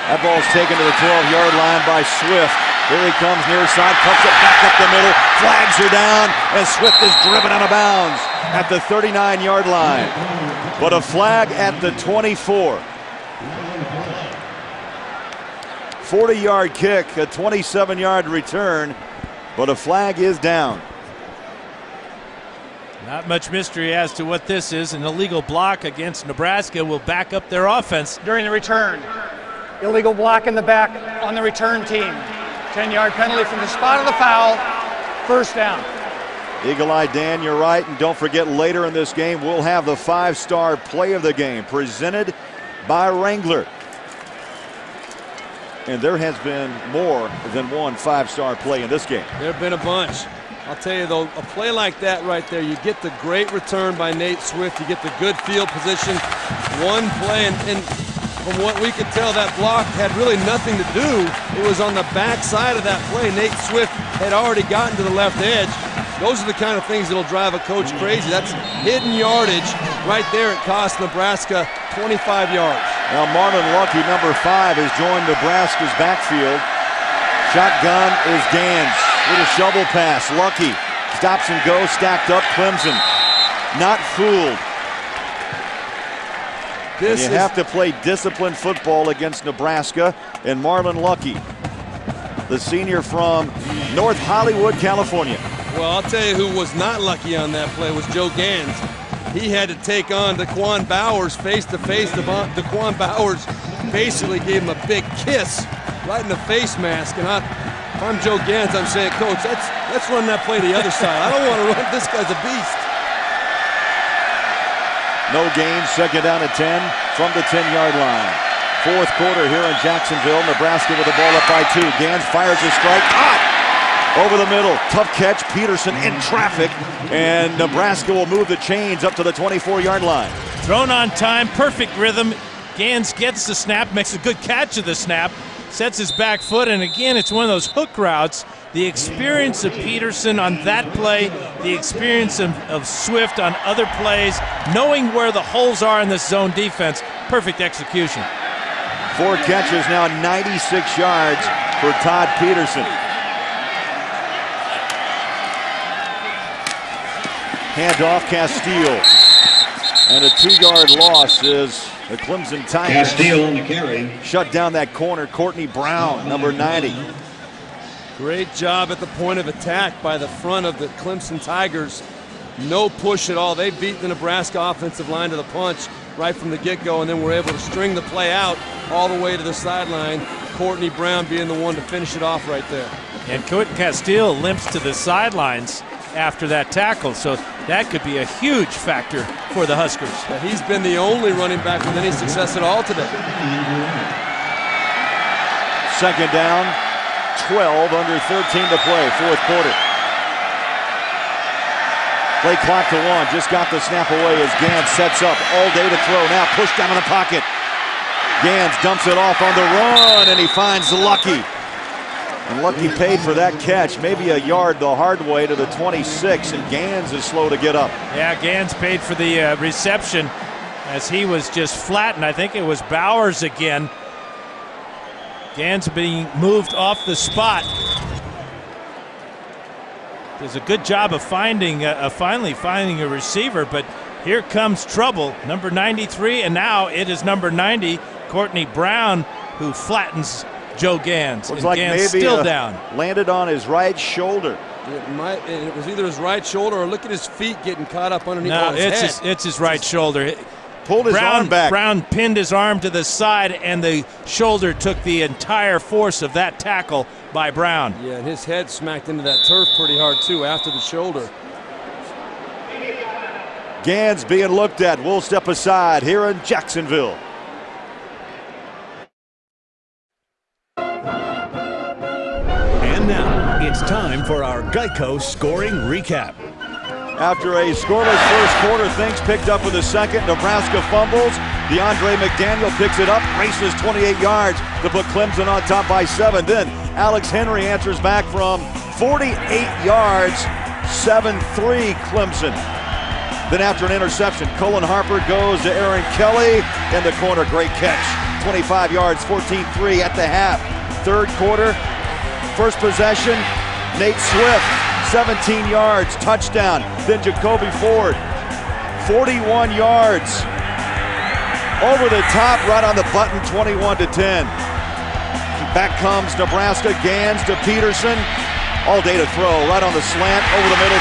That ball's taken to the 12-yard line by Swift. Here he comes near side, puts it back up the middle, flags are down, and Swift is driven out of bounds at the 39-yard line. But a flag at the 24. 40-yard kick, a 27-yard return, but a flag is down. Not much mystery as to what this is. An illegal block against Nebraska will back up their offense during the return. Illegal block in the back on the return team. 10-yard penalty from the spot of the foul. First down. Eagle Eye Dan, you're right. And don't forget, later in this game, we'll have the 5-star play of the game presented by Wrangler. And there has been more than one 5-star play in this game. There have been a bunch. I'll tell you, though, a play like that right there, you get the great return by Nate Swift. You get the good field position. One play, and from what we could tell, that block had really nothing to do. It was on the back side of that play. Nate Swift had already gotten to the left edge. Those are the kind of things that'll drive a coach crazy. That's hidden yardage right there. It cost Nebraska 25 yards. Now Marlon Lucky, number 5, has joined Nebraska's backfield. Shotgun is Gans with a shovel pass. Lucky stops and goes, stacked up. Clemson not fooled. You have to play disciplined football against Nebraska. And Marlon Lucky, the senior from North Hollywood, California. Well, I'll tell you who was not lucky on that play was Joe Gans. He had to take on Daquan Bowers face to face. Daquan Bowers basically gave him a big kiss right in the face mask. And if I'm Joe Gans, I'm saying, Coach, let's run that play the other side. I don't want to run. This guy's a beast. No gain, second down at 10 from the 10-yard line. Fourth quarter here in Jacksonville. Nebraska with the ball up by 2. Gans fires a strike. Over the middle, tough catch. Peterson in traffic, and Nebraska will move the chains up to the 24-yard line. Thrown on time, perfect rhythm. Gans gets the snap, makes a good catch of the snap, sets his back foot, and again, it's one of those hook routes. The experience of Peterson on that play, the experience of Swift on other plays, knowing where the holes are in this zone defense, perfect execution. 4 catches, now 96 yards for Todd Peterson. Handoff, Castile. And a 2-yard loss is the Clemson Tigers. Castile on the carry. Shut down that corner. Courtney Brown, number 90. Great job at the point of attack by the front of the Clemson Tigers. No push at all. They beat the Nebraska offensive line to the punch right from the get-go, and then were able to string the play out all the way to the sideline. Courtney Brown being the one to finish it off right there. And Quentin Castile limps to the sidelines after that tackle, so that could be a huge factor for the Huskers. Yeah, he's been the only running back with any success at all today. Second down, 12, under 13 to play, fourth quarter. Play clock to 1, just got the snap away as Gans sets up, all day to throw, now pushed down in the pocket. Gans dumps it off on the run, and he finds Lucky. And Lucky paid for that catch, maybe a yard the hard way to the 26, and Gans is slow to get up. Yeah, Gans paid for the reception as he was just flattened. I think it was Bowers again. Gans being moved off the spot. Does a good job of finally finding a receiver, but here comes trouble. Number 93, and now it is number 90, Courtney Brown, who flattens Joe Gans. Looks and like Gans maybe still down. Landed on his right shoulder. It was either his right shoulder or look at his feet getting caught up underneath his head. It's his right shoulder. Pulled his arm back. Brown pinned his arm to the side, and the shoulder took the entire force of that tackle by Brown. Yeah, and his head smacked into that turf pretty hard, too, after the shoulder. Gans being looked at. We'll step aside here in Jacksonville. And now it's time for our Geico scoring recap. After a scoreless first quarter, things picked up in the second. Nebraska fumbles. DeAndre McDaniel picks it up, races 28 yards to put Clemson on top by 7. Then Alex Henry answers back from 48 yards, 7-3 Clemson. Then after an interception, Cullen Harper goes to Aaron Kelly in the corner. Great catch. 25 yards, 14-3 at the half. Third quarter, first possession, Nate Swift, 17 yards, touchdown. Then Jacoby Ford, 41 yards. Over the top, right on the button, 21-10. Back comes Nebraska. Gans to Peterson. All day to throw, right on the slant, over the middle,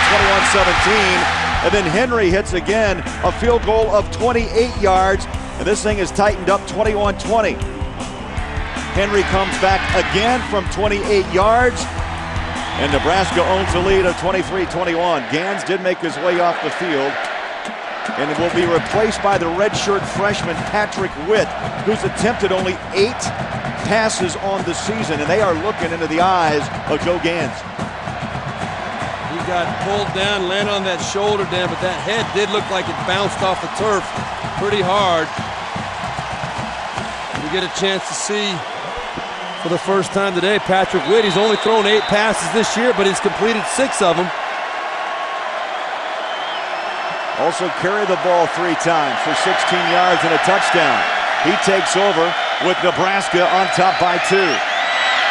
21-17. And then Henry hits again, a field goal of 28 yards. And this thing is tightened up, 21-20. Henry comes back again from 28 yards. And Nebraska owns the lead of 23-21. Gans did make his way off the field. And it will be replaced by the redshirt freshman Patrick Witt, who's attempted only 8 passes on the season. And they are looking into the eyes of Joe Gans. He got pulled down, landed on that shoulder, Dan, but that head did look like it bounced off the turf pretty hard. You get a chance to see for the first time today Patrick Witt. He's only thrown 8 passes this year, but he's completed 6 of them. Also carried the ball 3 times for 16 yards and a touchdown. He takes over with Nebraska on top by 2.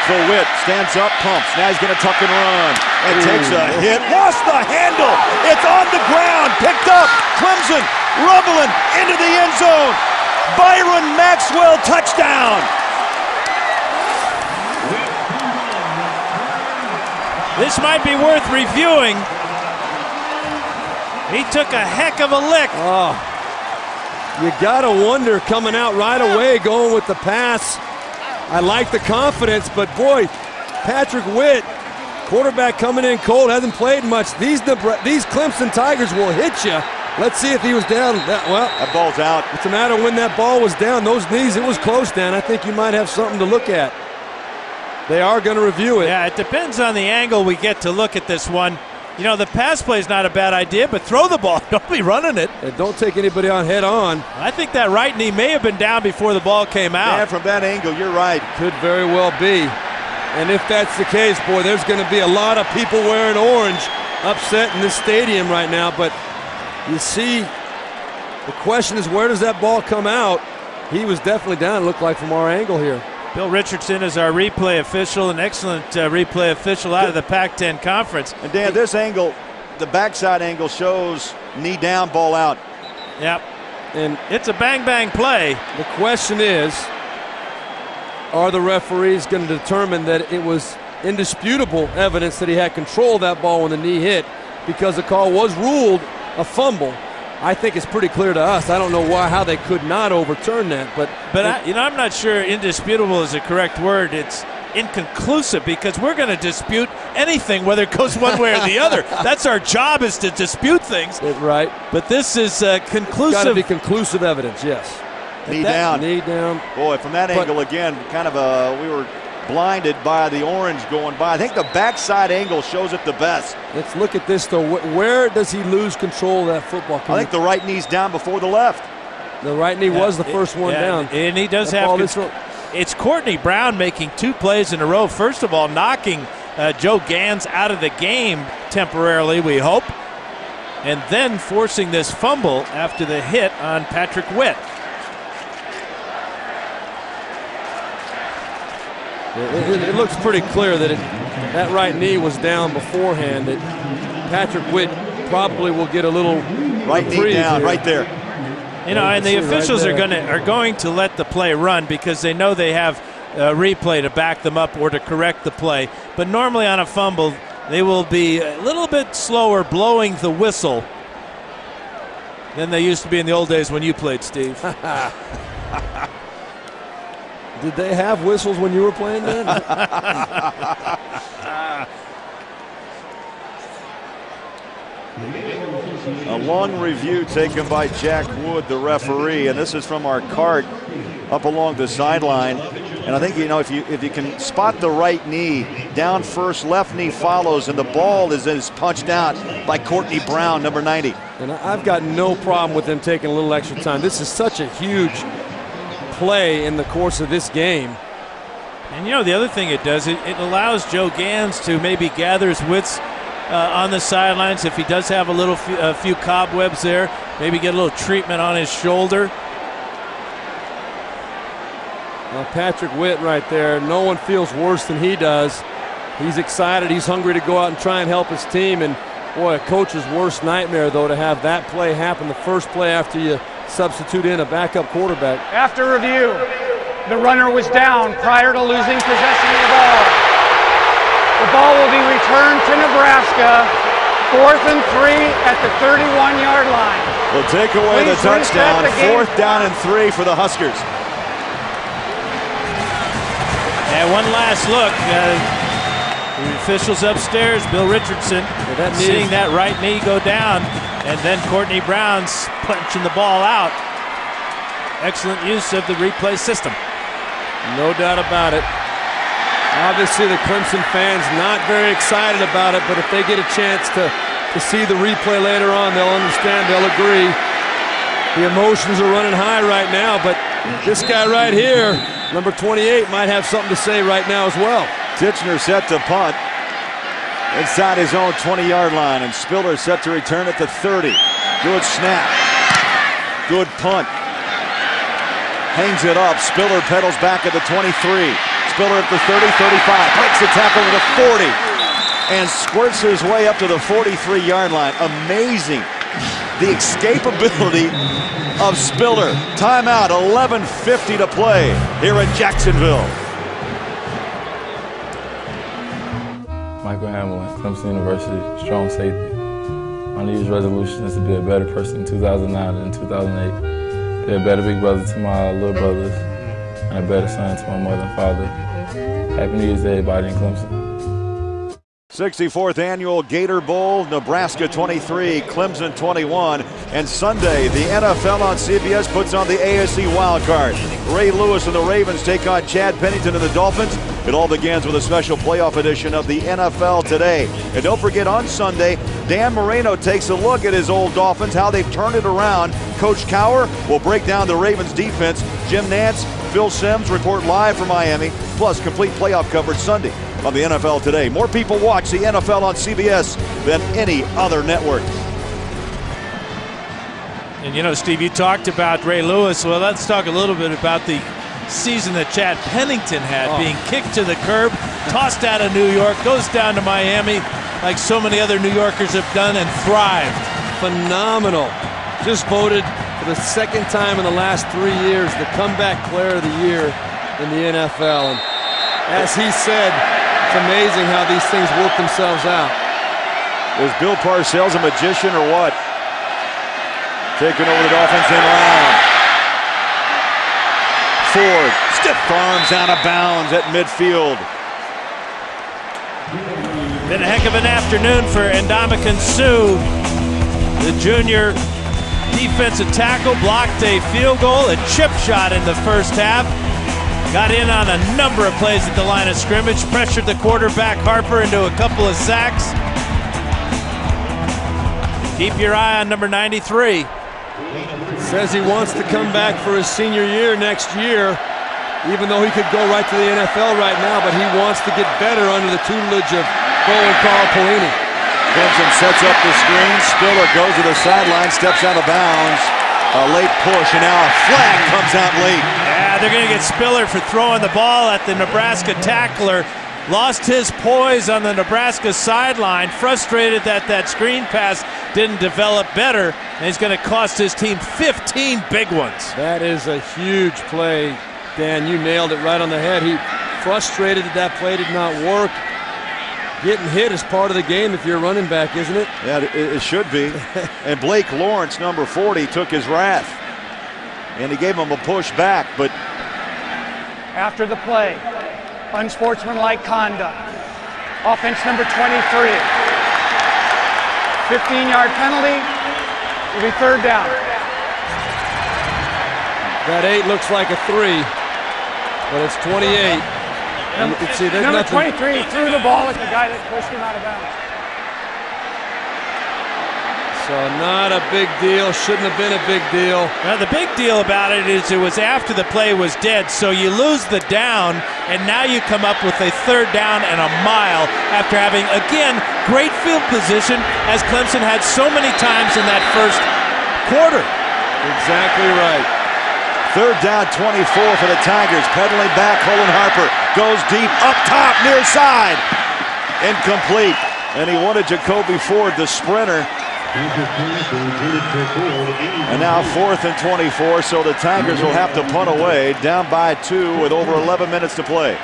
So Witt stands up, pumps. Now he's going to tuck and run. And takes a hit. Lost the handle. It's on the ground. Picked up. Clemson rumbling into the end zone. Byron Maxwell touchdown. This might be worth reviewing. He took a heck of a lick. Oh, you got to wonder coming out right away, going with the pass. I like the confidence, but boy, Patrick Witt, quarterback coming in cold, hasn't played much. These Clemson Tigers will hit you. Let's see if he was down. That ball's out. It's a matter of when that ball was down. Those knees, it was close, Dan. I think you might have something to look at. They are going to review it. Yeah, it depends on the angle we get to look at this one. You know, the pass play is not a bad idea, but throw the ball. Don't be running it. And don't take anybody on head on. I think that right knee may have been down before the ball came out. Yeah, from that angle, you're right. Could very well be. And if that's the case, boy, there's going to be a lot of people wearing orange upset in this stadium right now. But you see, the question is, where does that ball come out? He was definitely down, it looked like, from our angle here. Bill Richardson is our replay official, an excellent replay official out of the Pac-10 Conference. And Dan, this angle, the backside angle shows knee down, ball out. Yep. And it's a bang-bang play. The question is, are the referees going to determine that it was indisputable evidence that he had control of that ball when the knee hit, because the call was ruled a fumble? I think it's pretty clear to us. I don't know how they could not overturn that, but I'm not sure indisputable is the correct word. It's inconclusive, because we're going to dispute anything, whether it goes one way or the other. That's our job, is to dispute things. Right. But this is conclusive. It's got to be conclusive evidence, yes. Knee down. Knee down. Boy, from that angle again, kind of we were blinded by the orange going by. I think the backside angle shows it the best. Let's look at this, though. Where does he lose control of that football? I think the right knee's down before the left. The right knee was the first one down. And he does have control. It's Courtney Brown making 2 plays in a row. First of all, knocking Joe Gans out of the game temporarily, we hope, and then forcing this fumble after the hit on Patrick Witt. It looks pretty clear that that right knee was down beforehand. That Patrick Witt probably will get a little right knee down, right there. You know, and the officials are going to let the play run, because they know they have a replay to back them up or to correct the play. But normally on a fumble, they will be a little bit slower blowing the whistle than they used to be in the old days when you played, Steve. Did they have whistles when you were playing, Dan? A long review taken by Jack Wood, the referee, and this is from our cart up along the sideline. And I think, you know, if you can spot the right knee down first, left knee follows, and the ball is punched out by Courtney Brown, number 90. And I've got no problem with them taking a little extra time. This is such a huge play in the course of this game. And you know, the other thing it does, it allows Joe Gans to maybe gather his wits on the sidelines. If he does have a few cobwebs there, maybe get a little treatment on his shoulder. Well, Patrick Witt right there, no one feels worse than he does. He's excited, he's hungry to go out and try and help his team. And boy, a coach's worst nightmare, though, to have that play happen the first play after you substitute in a backup quarterback. After review, the runner was down prior to losing possession of the ball. The ball will be returned to Nebraska, 4th and 3 at the 31-yard line. We'll take away the touchdown, 4th down and 3 for the Huskers. And one last look. The officials upstairs, Bill Richardson, seeing that right knee go down, and then Courtney Brown's punching the ball out. Excellent use of the replay system. No doubt about it. Obviously, the Clemson fans not very excited about it, but if they get a chance to see the replay later on, they'll understand, they'll agree. The emotions are running high right now, but this guy right here, number 28, might have something to say right now as well. Titchener set to punt inside his own 20-yard line, and Spiller set to return at the 30. Good snap. Good punt. Hangs it up. Spiller pedals back at the 23. Spiller at the 30, 35. Breaks the tackle to the 40 and squirts his way up to the 43-yard line. Amazing. The escapability of Spiller. Timeout, 11:50 to play here in Jacksonville. Michael Hamlin, Clemson University, strong safety. My New Year's resolution is to be a better person in 2009 than 2008. Be a better big brother to my little brothers, and a better son to my mother and father. Happy New Year's to everybody in Clemson. 64th annual Gator Bowl, Nebraska 23, Clemson 21. And Sunday, the NFL on CBS puts on the ASC wild card. Ray Lewis and the Ravens take on Chad Pennington and the Dolphins. It all begins with a special playoff edition of the NFL Today. And don't forget, on Sunday, Dan Marino takes a look at his old Dolphins, how they've turned it around. Coach Cowher will break down the Ravens defense. Jim Nantz, Phil Simms report live from Miami, plus complete playoff coverage Sunday on the NFL Today. More people watch the NFL on CBS than any other network. And you know, Steve, you talked about Ray Lewis. Well, let's talk a little bit about the season that Chad Pennington had, being kicked to the curb, tossed out of New York, goes down to Miami like so many other New Yorkers have done, and thrived. Phenomenal. Just voted for the second time in the last 3 years the comeback player of the year in the NFL. And as he said, it's amazing how these things work themselves out. Was Bill Parcells a magician or what? Taking over the Dolphins in round. Ford, stiff arms out of bounds at midfield. Been a heck of an afternoon for Ndamukong Suh. The junior defensive tackle blocked a field goal, a chip shot in the first half. Got in on a number of plays at the line of scrimmage, pressured the quarterback Harper into a couple of sacks. Keep your eye on number 93. Says he wants to come back for his senior year next year, even though he could go right to the NFL right now, but he wants to get better under the tutelage of Bo and Carl Pelini. Clemson sets up the screen. Spiller goes to the sideline, steps out of bounds. A late push, and now a flag comes out late. Yeah, they're going to get Spiller for throwing the ball at the Nebraska tackler. Lost his poise on the Nebraska sideline, frustrated that that screen pass didn't develop better, and he's going to cost his team 15 big ones. That is a huge play, Dan. You nailed it right on the head. He frustrated that that play did not work. Getting hit is part of the game if you're a running back, isn't it? Yeah, it should be. And Blake Lawrence, number 40, took his wrath, and he gave him a push back, but After the play, unsportsmanlike conduct. Offense number 23. 15-yard penalty. Will be third down. That 8 looks like a 3, but it's 28. And you can see there's number nothing. 23 threw the ball at the guy that pushed him out of bounds. So not a big deal. Shouldn't have been a big deal. Now, the big deal about it is it was after the play was dead, so you lose the down, and now you come up with a third down and a mile after having, again, great field position, as Clemson had so many times in that first quarter. Exactly right. third down 24 for the Tigers. Pedaling back, Colin Harper goes deep, up top, near side. Incomplete. And he wanted Jacoby Ford, the sprinter. And now 4th and 24, so the Tigers will have to punt away, down by 2 with over 11 minutes to play.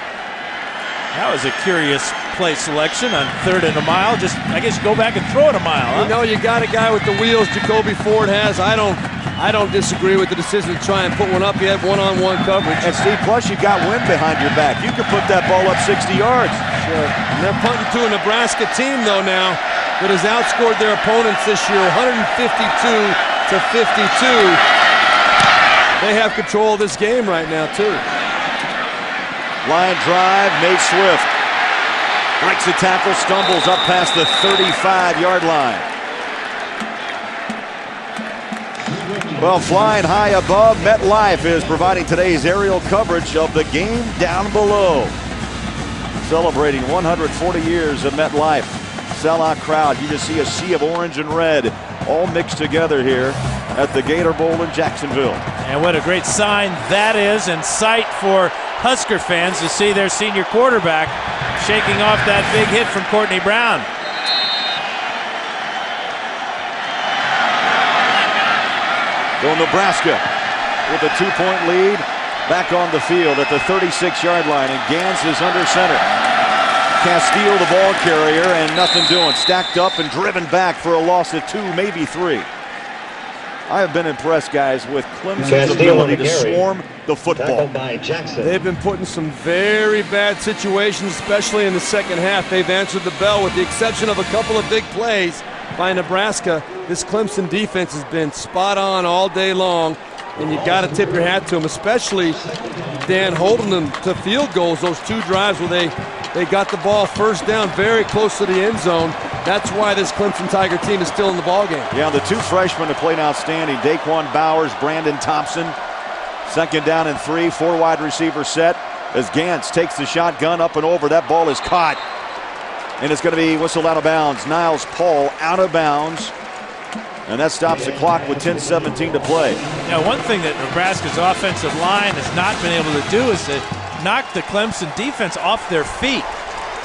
That was a curious play selection on 3rd and a mile. Just, I guess, go back and throw it a mile, huh? You know, you got a guy with the wheels Jacoby Ford has. I don't I don't disagree with the decision to try and put one up. He had one-on-one coverage. And Steve, plus you got wind behind your back. You could put that ball up 60 yards. Sure. And they're punting to a Nebraska team, though, now that has outscored their opponents this year 152-52. They have control of this game right now, too. Line drive, Nate Swift breaks the tackle, stumbles up past the 35-yard line. Well, flying high above, MetLife is providing today's aerial coverage of the game down below. Celebrating 140 years of MetLife. Sellout crowd. You just see a sea of orange and red all mixed together here at the Gator Bowl in Jacksonville. And what a great sign that is, and sight for Husker fans to see their senior quarterback shaking off that big hit from Courtney Brown. So Nebraska with a 2-point lead, back on the field at the 36-yard line, and Gans is under center. Castile, the ball carrier, and nothing doing. Stacked up and driven back for a loss of 2, maybe 3. I have been impressed, guys, with Clemson's ability to swarm the football. They've been put in some very bad situations, especially in the second half. They've answered the bell with the exception of a couple of big plays by Nebraska. This Clemson defense has been spot on all day long, and you got to tip your hat to them, especially Dan holding them to field goals, those 2 drives where they got the ball first down very close to the end zone. That's why this Clemson Tiger team is still in the ballgame. Yeah, the 2 freshmen have played outstanding. Daquan Bowers, Brandon Thompson. Second down and 3, 4 wide receiver set as Gantz takes the shotgun up and over. That ball is caught, and it's going to be whistled out of bounds. Niles Paul out of bounds, and that stops the clock with 10:17 to play. Now, one thing that Nebraska's offensive line has not been able to do is to knock the Clemson defense off their feet.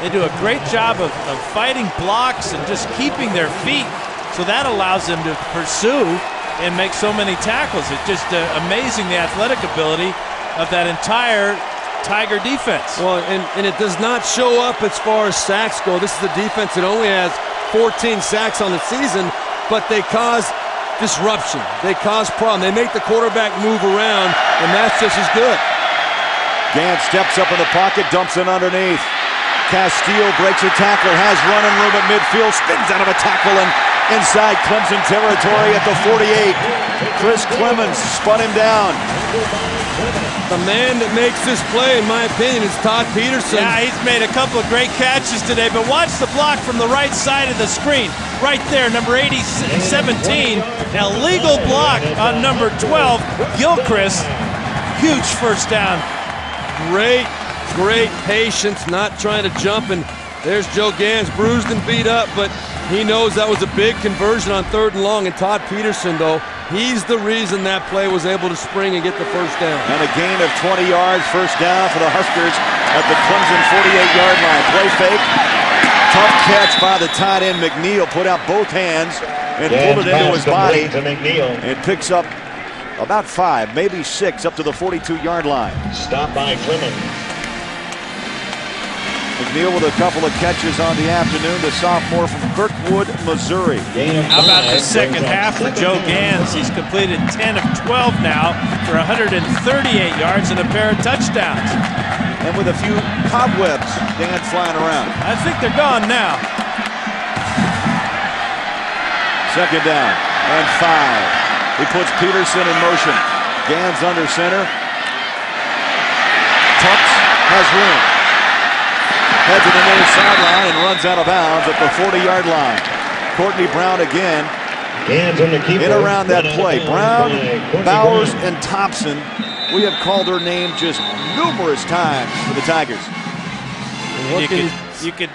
They do a great job of fighting blocks and just keeping their feet, so that allows them to pursue and make so many tackles. It's just amazing the athletic ability of that entire Tiger defense. Well, and it does not show up as far as sacks go. This is a defense that only has 14 sacks on the season, but they cause disruption. They cause problem. They make the quarterback move around, and that's just as good. Gantz steps up in the pocket, dumps it underneath. Castile breaks a tackle, has running room at midfield, spins out of a tackle and inside Clemson territory at the 48. Chris Clemens spun him down. The man that makes this play, in my opinion, is Todd Peterson. Yeah, he's made a couple of great catches today, but watch the block from the right side of the screen. Right there, number 17, illegal block on number 12, Gilchrist. Huge first down. Great patience, not trying to jump, and there's Joe Gans, bruised and beat up, but he knows that was a big conversion on 3rd and long, and Todd Peterson, though, he's the reason that play was able to spring and get the first down. And a gain of 20 yards, first down for the Huskers at the Clemson 48-yard line. Play fake, tough catch by the tight end McNeil, put out both hands and pulled it into his body and picks up about 5, maybe 6, up to the 42-yard line. Stop by Clemens. McNeil with a couple of catches on the afternoon, the sophomore from Kirkwood, Missouri. How about the second half for Joe Gans? He's completed 10 of 12 now for 138 yards and a pair of touchdowns. And with a few cobwebs, Dan, flying around. I think they're gone now. Second down and 5. He puts Peterson in motion. Gans under center. Tucks has room. Heads to the near sideline and runs out of bounds at the 40-yard line. Courtney Brown again in around that play. Brown, Bowers, and Thompson. We have called their name just numerous times for the Tigers. You could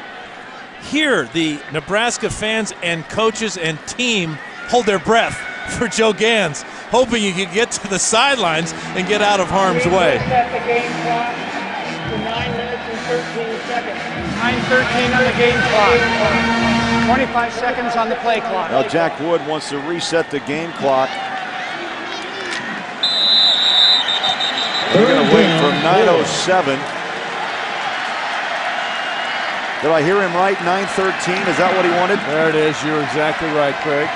hear the Nebraska fans and coaches and team hold their breath for Joe Gans, hoping he could get to the sidelines and get out of harm's way. 9 minutes and 13 seconds. 9:13 on the game clock. 25 seconds on the play clock. Now Jack Wood wants to reset the game clock. We're going to wait for 9:07. Did I hear him right? 9:13. Is that what he wanted? There it is. You're exactly right, Craig.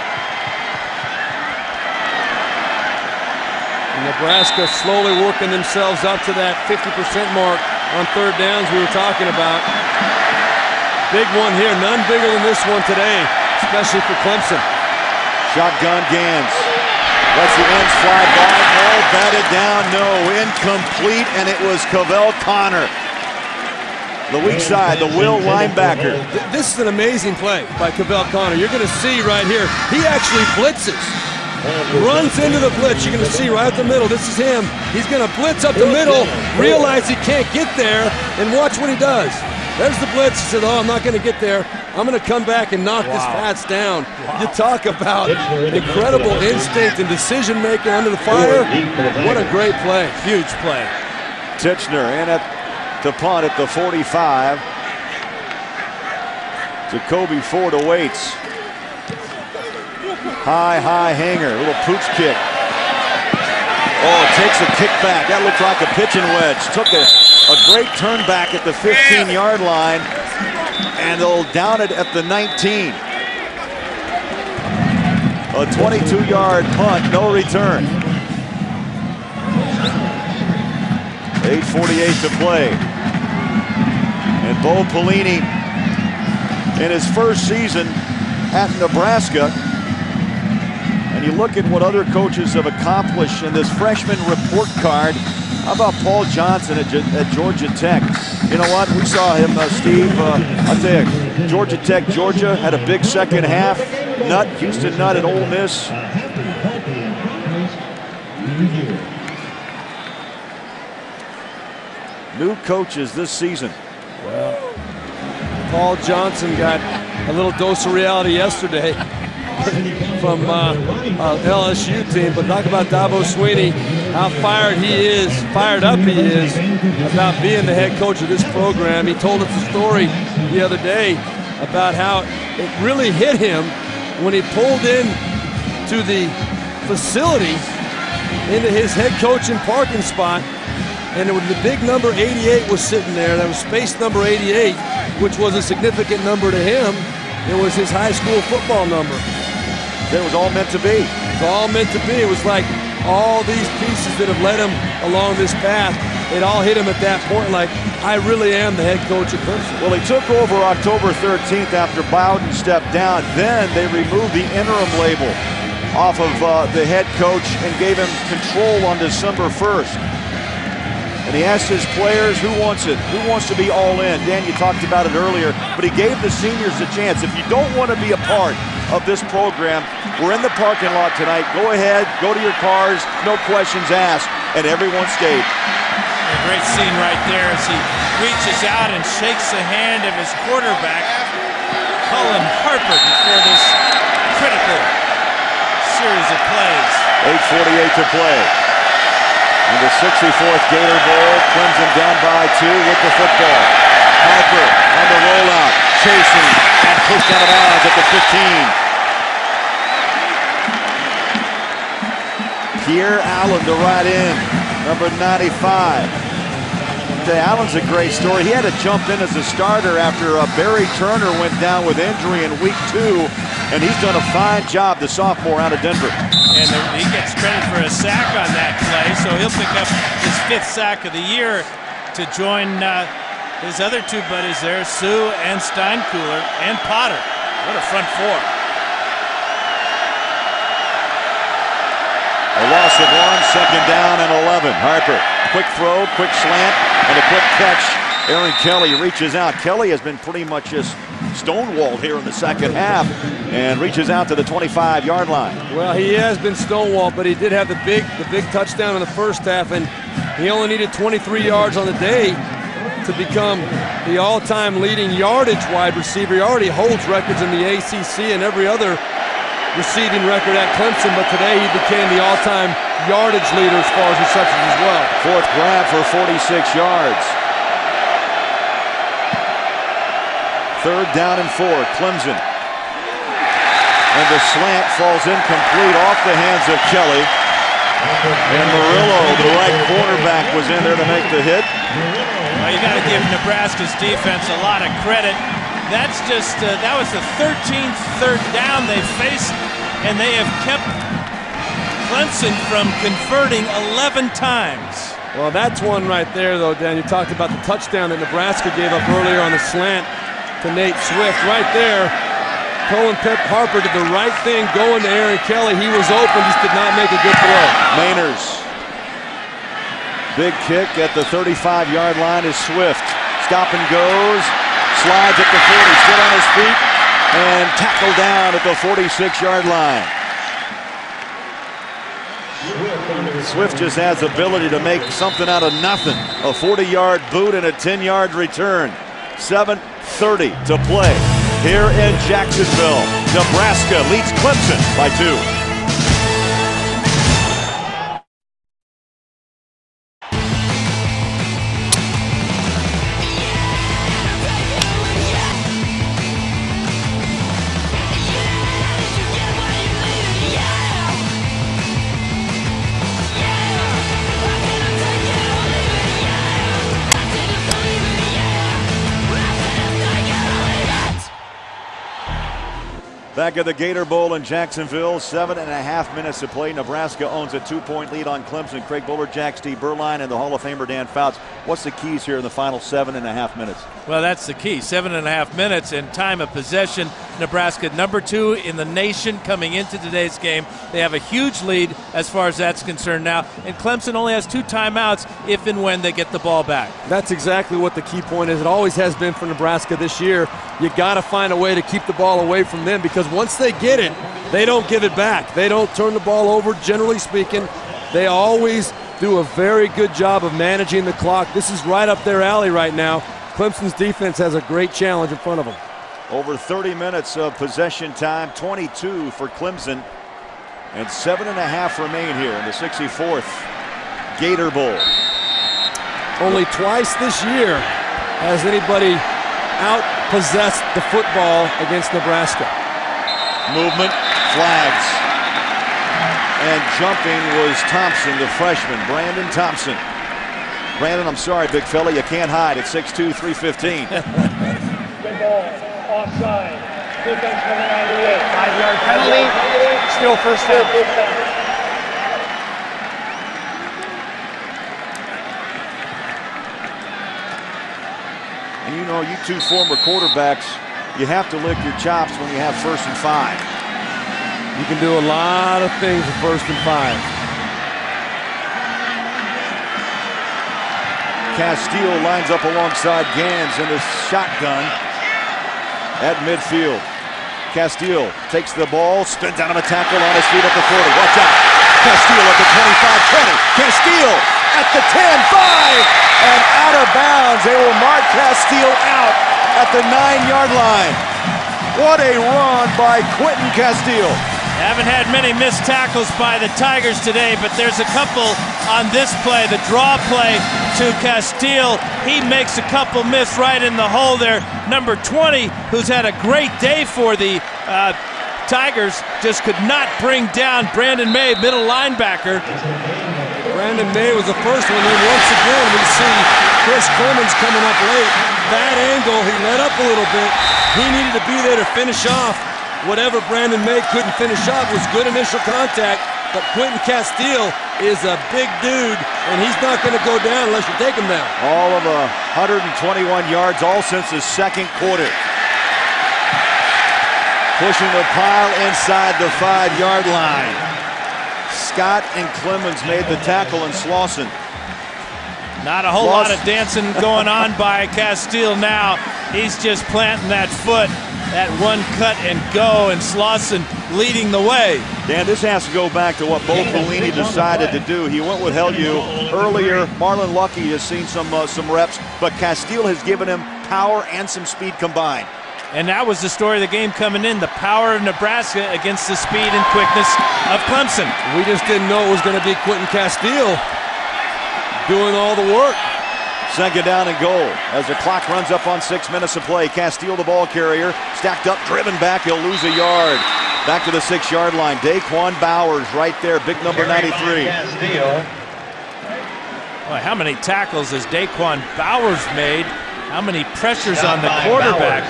Nebraska slowly working themselves up to that 50% mark on third downs we were talking about. Big one here, none bigger than this one today, especially for Clemson. Shotgun Gans. Lets the ends fly by. Ball batted down, no. Incomplete, and it was Cavell Connor. The weak side, the will linebacker. This is an amazing play by Cavell Connor. You're going to see right here, he actually blitzes. Runs into the blitz. You're going to see right up the middle. This is him. He's going to blitz up the middle, realize he can't get there, and watch what he does. There's the blitz. He said, oh, I'm not going to get there. I'm going to come back and knock this Pats down. You talk about incredible instinct and decision-making under the fire. What a great play. Huge play. Titchener in at the punt at the 45. Jacoby Ford awaits. High hanger, little pooch kick. Oh, takes a kick back. That looked like a pitching wedge. Took a great turn back at the 15-yard line, and they'll down it at the 19. A 22-yard punt, no return. 8:48 to play. And Bo Pelini, in his first season at Nebraska, and you look at what other coaches have accomplished in this freshman report card. How about Paul Johnson at Georgia Tech? You know what? We saw him, Steve. I'll tell you, Georgia Tech, Georgia had a big second half. Houston Nutt at Ole Miss. New coaches this season. Well, Paul Johnson got a little dose of reality yesterday from LSU team, but talk about Dabo Swinney, how fired up he is about being the head coach of this program. He told us a story the other day about how it really hit him when he pulled in to the facility into his head coaching parking spot, and it was the big number 88 was sitting there. That was space number 88, which was a significant number to him. It was his high school football number. It was all meant to be. It was all meant to be. It was like all these pieces that have led him along this path, it all hit him at that point like, I really am the head coach of Clemson. Well, he took over October 13th after Bowden stepped down. Then they removed the interim label off of the head coach and gave him control on December 1st. And he asked his players, who wants it? Who wants to be all in? Dan, you talked about it earlier, but he gave the seniors a chance. If you don't want to be a part of this program, we're in the parking lot tonight. Go ahead, go to your cars, no questions asked, and everyone stayed. A great scene right there as he reaches out and shakes the hand of his quarterback, Cullen Harper, before this critical series of plays. 8:48 to play. In the 64th Gator Bowl, Clemson down by 2 with the football. Harper on the rollout, chasing, and pushed out of bounds at the 15. Pierre Allen to right in, number 95. Allen's a great story. He had to jump in as a starter after Barry Turner went down with injury in week 2, and he's done a fine job, the sophomore out of Denver. And he gets credit for a sack on that play, so he'll pick up his 5th sack of the year to join his other 2 buddies there, Sue and Steinkühler and Potter. What a front 4. A loss of 1, second down and 11. Harper, quick throw, quick slant, and a quick catch. Aaron Kelly reaches out. Kelly has been pretty much just stonewalled here in the second half and reaches out to the 25-yard line. Well, he has been stonewalled, but he did have the big touchdown in the first half, and he only needed 23 yards on the day to become the all-time leading yardage wide receiver. He already holds records in the ACC and every other receiving record at Clemson, but today he became the all-time yardage leader as far as receptions as well. 4th grab for 46 yards. 3rd down and 4, Clemson. And the slant falls incomplete off the hands of Kelly. And Murillo, the right cornerback, was in there to make the hit. Well, you got to give Nebraska's defense a lot of credit. That's just, that was the 13th third down they faced, and they have kept Clemson from converting 11 times. Well, that's one right there, though, Dan. You talked about the touchdown that Nebraska gave up earlier on the slant to Nate Swift. Right there, Colin Harper did the right thing going to Aaron Kelly. He was open, just did not make a good throw. Mainers. Big kick at the 35-yard line is Swift. Stop and goes. Slides at the 40. Still on his feet. And tackled down at the 46-yard line. Swift just has the ability to make something out of nothing. A 40-yard boot and a 10-yard return. 7:30 to play here in Jacksonville. Nebraska leads Clemson by 2. Back at the Gator Bowl in Jacksonville, 7.5 minutes to play. Nebraska owns a 2-point lead on Clemson. Craig Bullard, Jack Steve Berline, and the Hall of Famer Dan Fouts. What's the keys here in the final 7.5 minutes? Well, that's the key. 7.5 minutes and time of possession. Nebraska #2 in the nation coming into today's game. They have a huge lead as far as that's concerned now. And Clemson only has 2 timeouts if and when they get the ball back. That's exactly what the key point is. It always has been for Nebraska this year. You got to find a way to keep the ball away from them, because once they get it, they don't give it back. They don't turn the ball over, generally speaking. They always do a very good job of managing the clock. This is right up their alley right now. Clemson's defense has a great challenge in front of them. Over 30 minutes of possession time, 22 for Clemson, and 7.5 remain here in the 64th Gator Bowl. Only twice this year has anybody out-possessed the football against Nebraska. Movement, flags. And jumping was Thompson, the freshman, Brandon Thompson. Brandon, I'm sorry, big fella, you can't hide at 6'2", 315. Good ball, offside. Defense coming out of the 5-yard penalty, still first down. And you know, you two former quarterbacks, you have to lick your chops when you have 1st and 5. You can do a lot of things with 1st and 5. Castile lines up alongside Gans in his shotgun at midfield. Castile takes the ball, spins out of a tackle on his feet at the 40. Watch out. Castile at the 25-20. Castile at the 10-5. And out of bounds. They will mark Castile out at the 9-yard line. What a run by Quentin Castile. Haven't had many missed tackles by the Tigers today, but there's a couple on this play, the draw play to Castile. He makes a couple miss right in the hole there. Number 20, who's had a great day for the Tigers, just could not bring down Brandon May, middle linebacker. Brandon May was the first one in. Once again, we see Chris Clemens coming up late. That angle, he let up a little bit. He needed to be there to finish off whatever Brandon May couldn't finish off. Was good initial contact, but Quentin Castile is a big dude, and he's not going to go down unless you take him down. All of 121 yards, all since the 2nd quarter. Pushing the pile inside the 5-yard line. Scott and Clemens made the tackle, and Slauson. Not a whole lot of dancing going on by Castile now. He's just planting that foot. That one cut and go, and Slauson leading the way. Dan, this has to go back to what Bo Pelini decided to do. He went with Hellieu earlier. Marlon Lucky has seen some reps, but Castile has given him power and some speed combined. And that was the story of the game coming in, the power of Nebraska against the speed and quickness of Clemson. We just didn't know it was going to be Quentin Castile doing all the work. 2nd down and goal as the clock runs up on 6 minutes of play. Castile, the ball carrier, stacked up, driven back. He'll lose a yard. Back to the 6-yard line. Daquan Bowers right there, big number 93. Boy, how many tackles has Daquan Bowers made? How many pressures on the quarterback?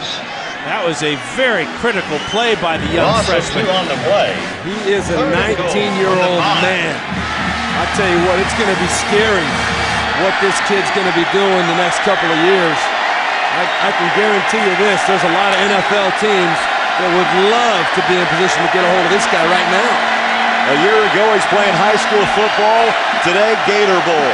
That was a very critical play by the young freshman. On the play. He is a 19-year-old man. I tell you what, it's going to be scary what this kid's going to be doing the next couple of years. I can guarantee you this, there's a lot of NFL teams that would love to be in position to get a hold of this guy right now. A year ago, he's playing high school football. Today, Gator Bowl.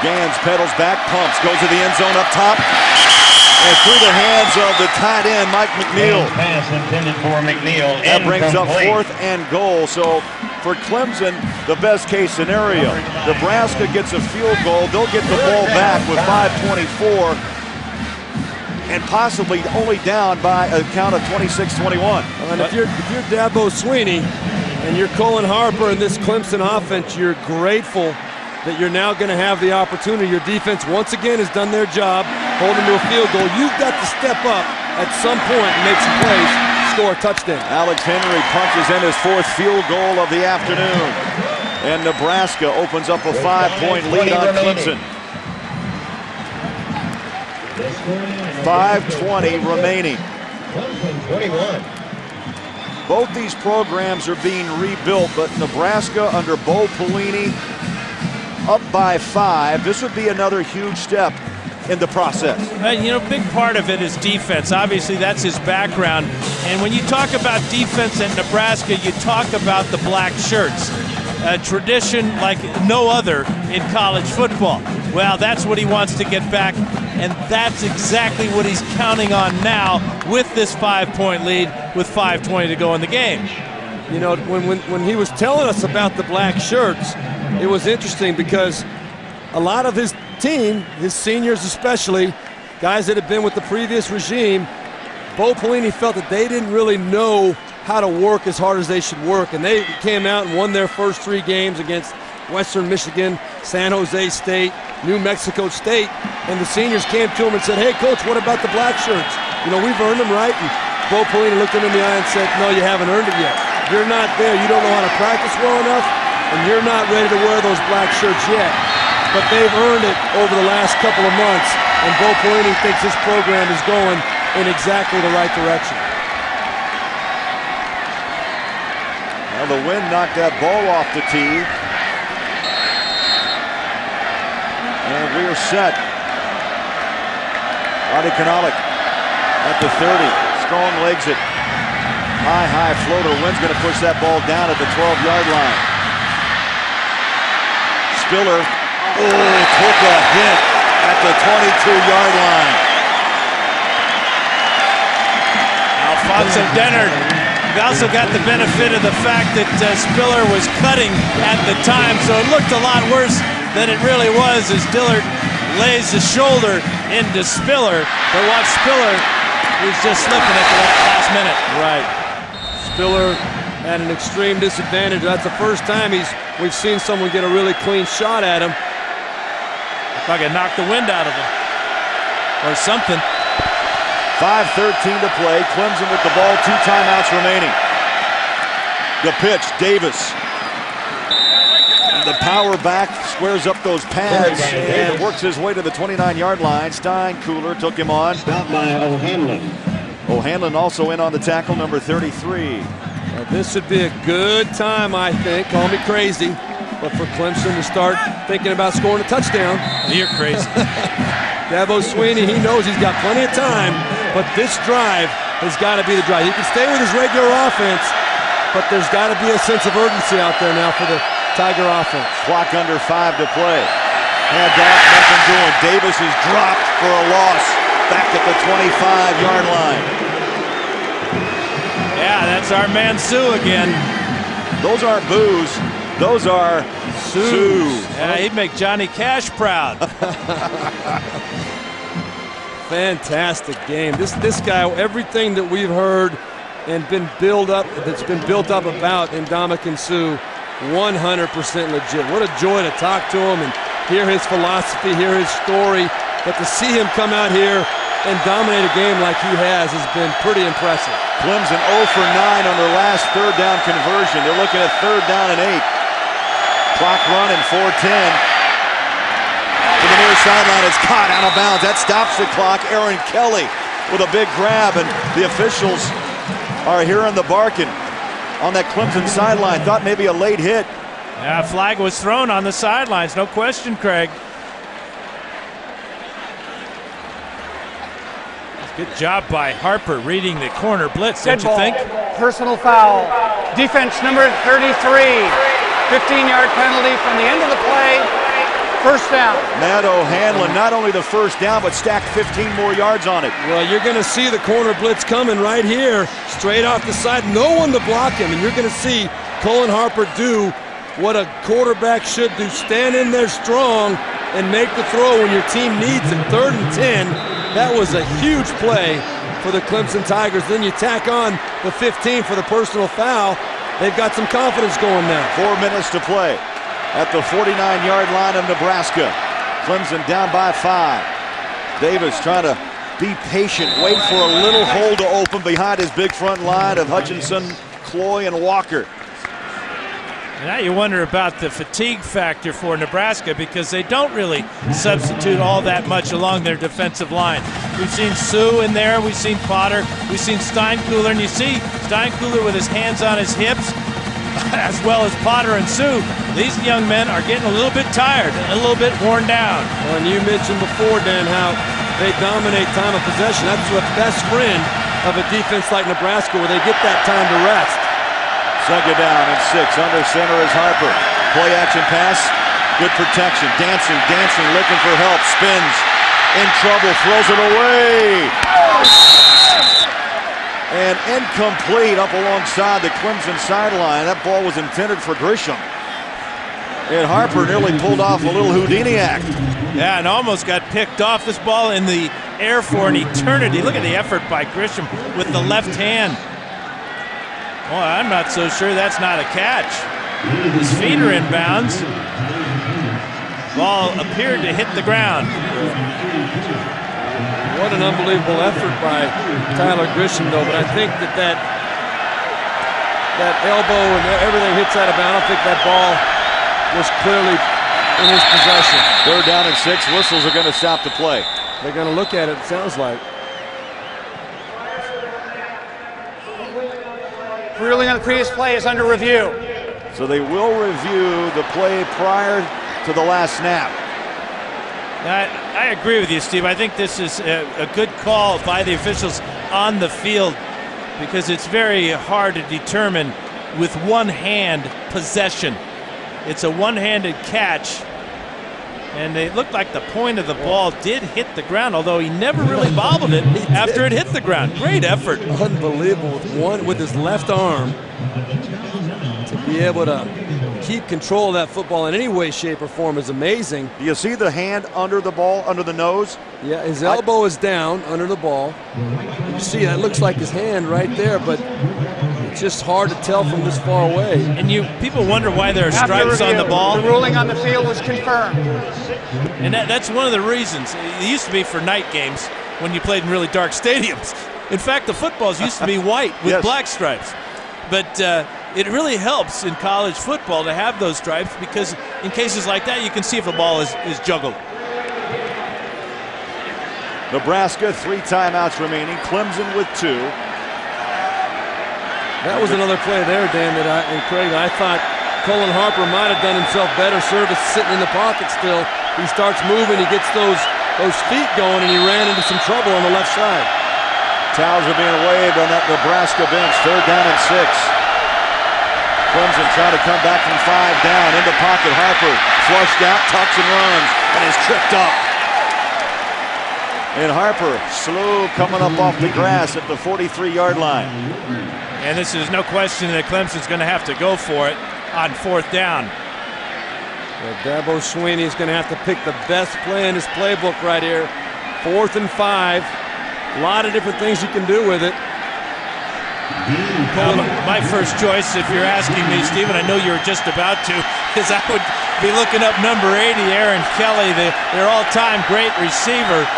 Gans pedals back, pumps, goes to the end zone up top. And through the hands of the tight end, Mike McNeil. Pass intended for McNeil. That brings up 4th and goal. So for Clemson, the best case scenario. Nebraska gets a field goal. They'll get the ball back with 5:24 and possibly only down by a count of 26-21. And if you're Dabo Swinney and you're Colin Harper in this Clemson offense, you're grateful that you're now going to have the opportunity. Your defense once again has done their job, holding to a field goal. You've got to step up at some point and make some plays, score a touchdown. Alex Henry punches in his 4th field goal of the afternoon. And Nebraska opens up a 5-point lead on Clemson. 5:20 remaining. 21. Both these programs are being rebuilt, but Nebraska under Bo Pelini up by 5. This would be another huge step in the process. And, you know, big part of it is defense. Obviously, that's his background. And when you talk about defense at Nebraska, you talk about the black shirts. A tradition like no other in college football. Well, that's what he wants to get back, and that's exactly what he's counting on now with this 5-point lead with 5:20 to go in the game. You know, when he was telling us about the black shirts, it was interesting because a lot of his team, his seniors especially, guys that had been with the previous regime, Bo Pelini felt that they didn't really know how to work as hard as they should work. And they came out and won their first 3 games against Western Michigan, San Jose State, New Mexico State. And the seniors came to him and said, "Hey, Coach, what about the black shirts? You know, we've earned them, right?" And Bo Pelini looked him in the eye and said, "No, you haven't earned it yet. You're not there. You don't know how to practice well enough, and you're not ready to wear those black shirts yet." But they've earned it over the last couple of months, and Bo Pelini thinks this program is going in exactly the right direction. Now the wind knocked that ball off the tee. And we're set. Adi Kanalik at the 30. Strong legs it. High floater. Wind's going to push that ball down at the 12-yard line. Spiller, took a hit at the 22-yard line. Alfonso Dennard. We've also got the benefit of the fact that Spiller was cutting at the time, so it looked a lot worse than it really was as Dillard lays the shoulder into Spiller. But watch Spiller, he's just slipping at the last minute. Right. Spiller at an extreme disadvantage. That's the first time we've seen someone get a really clean shot at him. If I could knock the wind out of him or something. 5:13 to play. Clemson with the ball. 2 timeouts remaining. The pitch, Davis. The power back squares up those pads and works his way to the 29-yard line. Stein, Cooler took him on. Stop by O'Hanlon. O'Hanlon also in on the tackle, number 33. Now this would be a good time, I think. Call me crazy, but for Clemson to start thinking about scoring a touchdown. You're crazy. Dabo Swinney, he knows he's got plenty of time, but this drive has got to be the drive. He can stay with his regular offense, but there's got to be a sense of urgency out there now for the Tiger offense. Clock under 5 to play. Hands off, nothing doing. Davis is dropped for a loss back at the 25-yard line. Yeah, that's our man Sue again. Those aren't boos. Those are Sue. Yeah, he'd make Johnny Cash proud. Fantastic game. This guy, everything that we've heard and been built up about Ndamukong Suh, 100% legit. What a joy to talk to him and hear his philosophy, hear his story. But to see him come out here and dominate a game like he has been pretty impressive. Clemson 0 for 9 on their last 3rd down conversion. They're looking at 3rd down and 8. Clock running, 4:10. to the near sideline. It's caught out of bounds. That stops the clock. Aaron Kelly with a big grab, and the officials are hearing the barking on that Clemson sideline. Thought maybe a late hit. Yeah, a flag was thrown on the sidelines, no question, Craig. Good job by Harper reading the corner blitz, don't you think? Personal foul. Defense number 33. 15-yard penalty from the end of the play. First down. Matt O'Hanlon, not only the first down, but stacked 15 more yards on it. Well, you're going to see the corner blitz coming right here, straight off the side. No one to block him, and you're going to see Cullen Harper do what a quarterback should do. Stand in there strong and make the throw when your team needs it. 3rd and 10. That was a huge play for the Clemson Tigers. Then you tack on the 15 for the personal foul. They've got some confidence going now. 4 minutes to play at the 49-yard line of Nebraska. Clemson down by 5. Davis trying to be patient, wait for a little hole to open behind his big front line of Hutchinson, Cloy, and Walker. Now you wonder about the fatigue factor for Nebraska, because they don't really substitute all that much along their defensive line. We've seen Sue in there, we've seen Potter, we've seen Steinkuhler, and you see Steinkuhler with his hands on his hips, as well as Potter and Sue. These young men are getting a little bit tired, a little bit worn down. Well, and you mentioned before, Dan, how they dominate time of possession. That's the best friend of a defense like Nebraska, where they get that time to rest. 2nd down and 6. Under center is Harper. Play action pass. Good protection. Dancing, looking for help. Spins. In trouble. Throws it away. And incomplete up alongside the Clemson sideline. That ball was intended for Grisham. And Harper nearly pulled off a little Houdini act. Yeah, and almost got picked off. This ball in the air for an eternity. Look at the effort by Grisham with the left hand. Well, I'm not so sure that's not a catch. His feet are in bounds. Ball appeared to hit the ground. What an unbelievable effort by Tyler Grisham, though. But I think that elbow and everything hits out of bounds. I think that ball was clearly in his possession. 3rd down and 6. Whistles are going to stop the play. They're going to look at it, it sounds like. Ruling on the previous play is under review. So they will review the play prior to the last snap. I agree with you, Steve. I think this is a good call by the officials on the field, because it's very hard to determine with one hand possession. It's a one-handed catch, and it looked like the point of the ball did hit the ground, although he never really bobbled it after it hit the ground. Great effort. Unbelievable with his left arm to be able to keep control of that football in any way, shape, or form is amazing. Do you see the hand under the ball, under the nose? Yeah, his elbow is down under the ball. You see, that looks like his hand right there, but it's just hard to tell from this far away. And people wonder why there are stripes on the ball. The ruling on the field was confirmed. And that's one of the reasons. It used to be for night games when you played in really dark stadiums. In fact, the footballs used to be white with black stripes. But it really helps in college football to have those stripes, because in cases like that, you can see if a ball is juggled. Nebraska, 3 timeouts remaining. Clemson with 2. That was another play there, Dan, and Craig, I thought Cullen Harper might have done himself better service sitting in the pocket still. He starts moving, he gets those feet going, and he ran into some trouble on the left side. Towels are being waved on that Nebraska bench. 3rd down and 6. Clemson trying to come back from 5 down. In the pocket, Harper flushed out, tucks and runs, and is tripped up. And Harper slow coming up off the grass at the 43-yard line. And this is no question that Clemson's going to have to go for it on 4th down. Well, Dabo Swinney is going to have to pick the best play in his playbook right here. 4th and 5. A lot of different things you can do with it. My first choice, if you're asking me, Stephen, I know you were just about to, is I would be looking up number 80, Aaron Kelly, their all-time great receiver.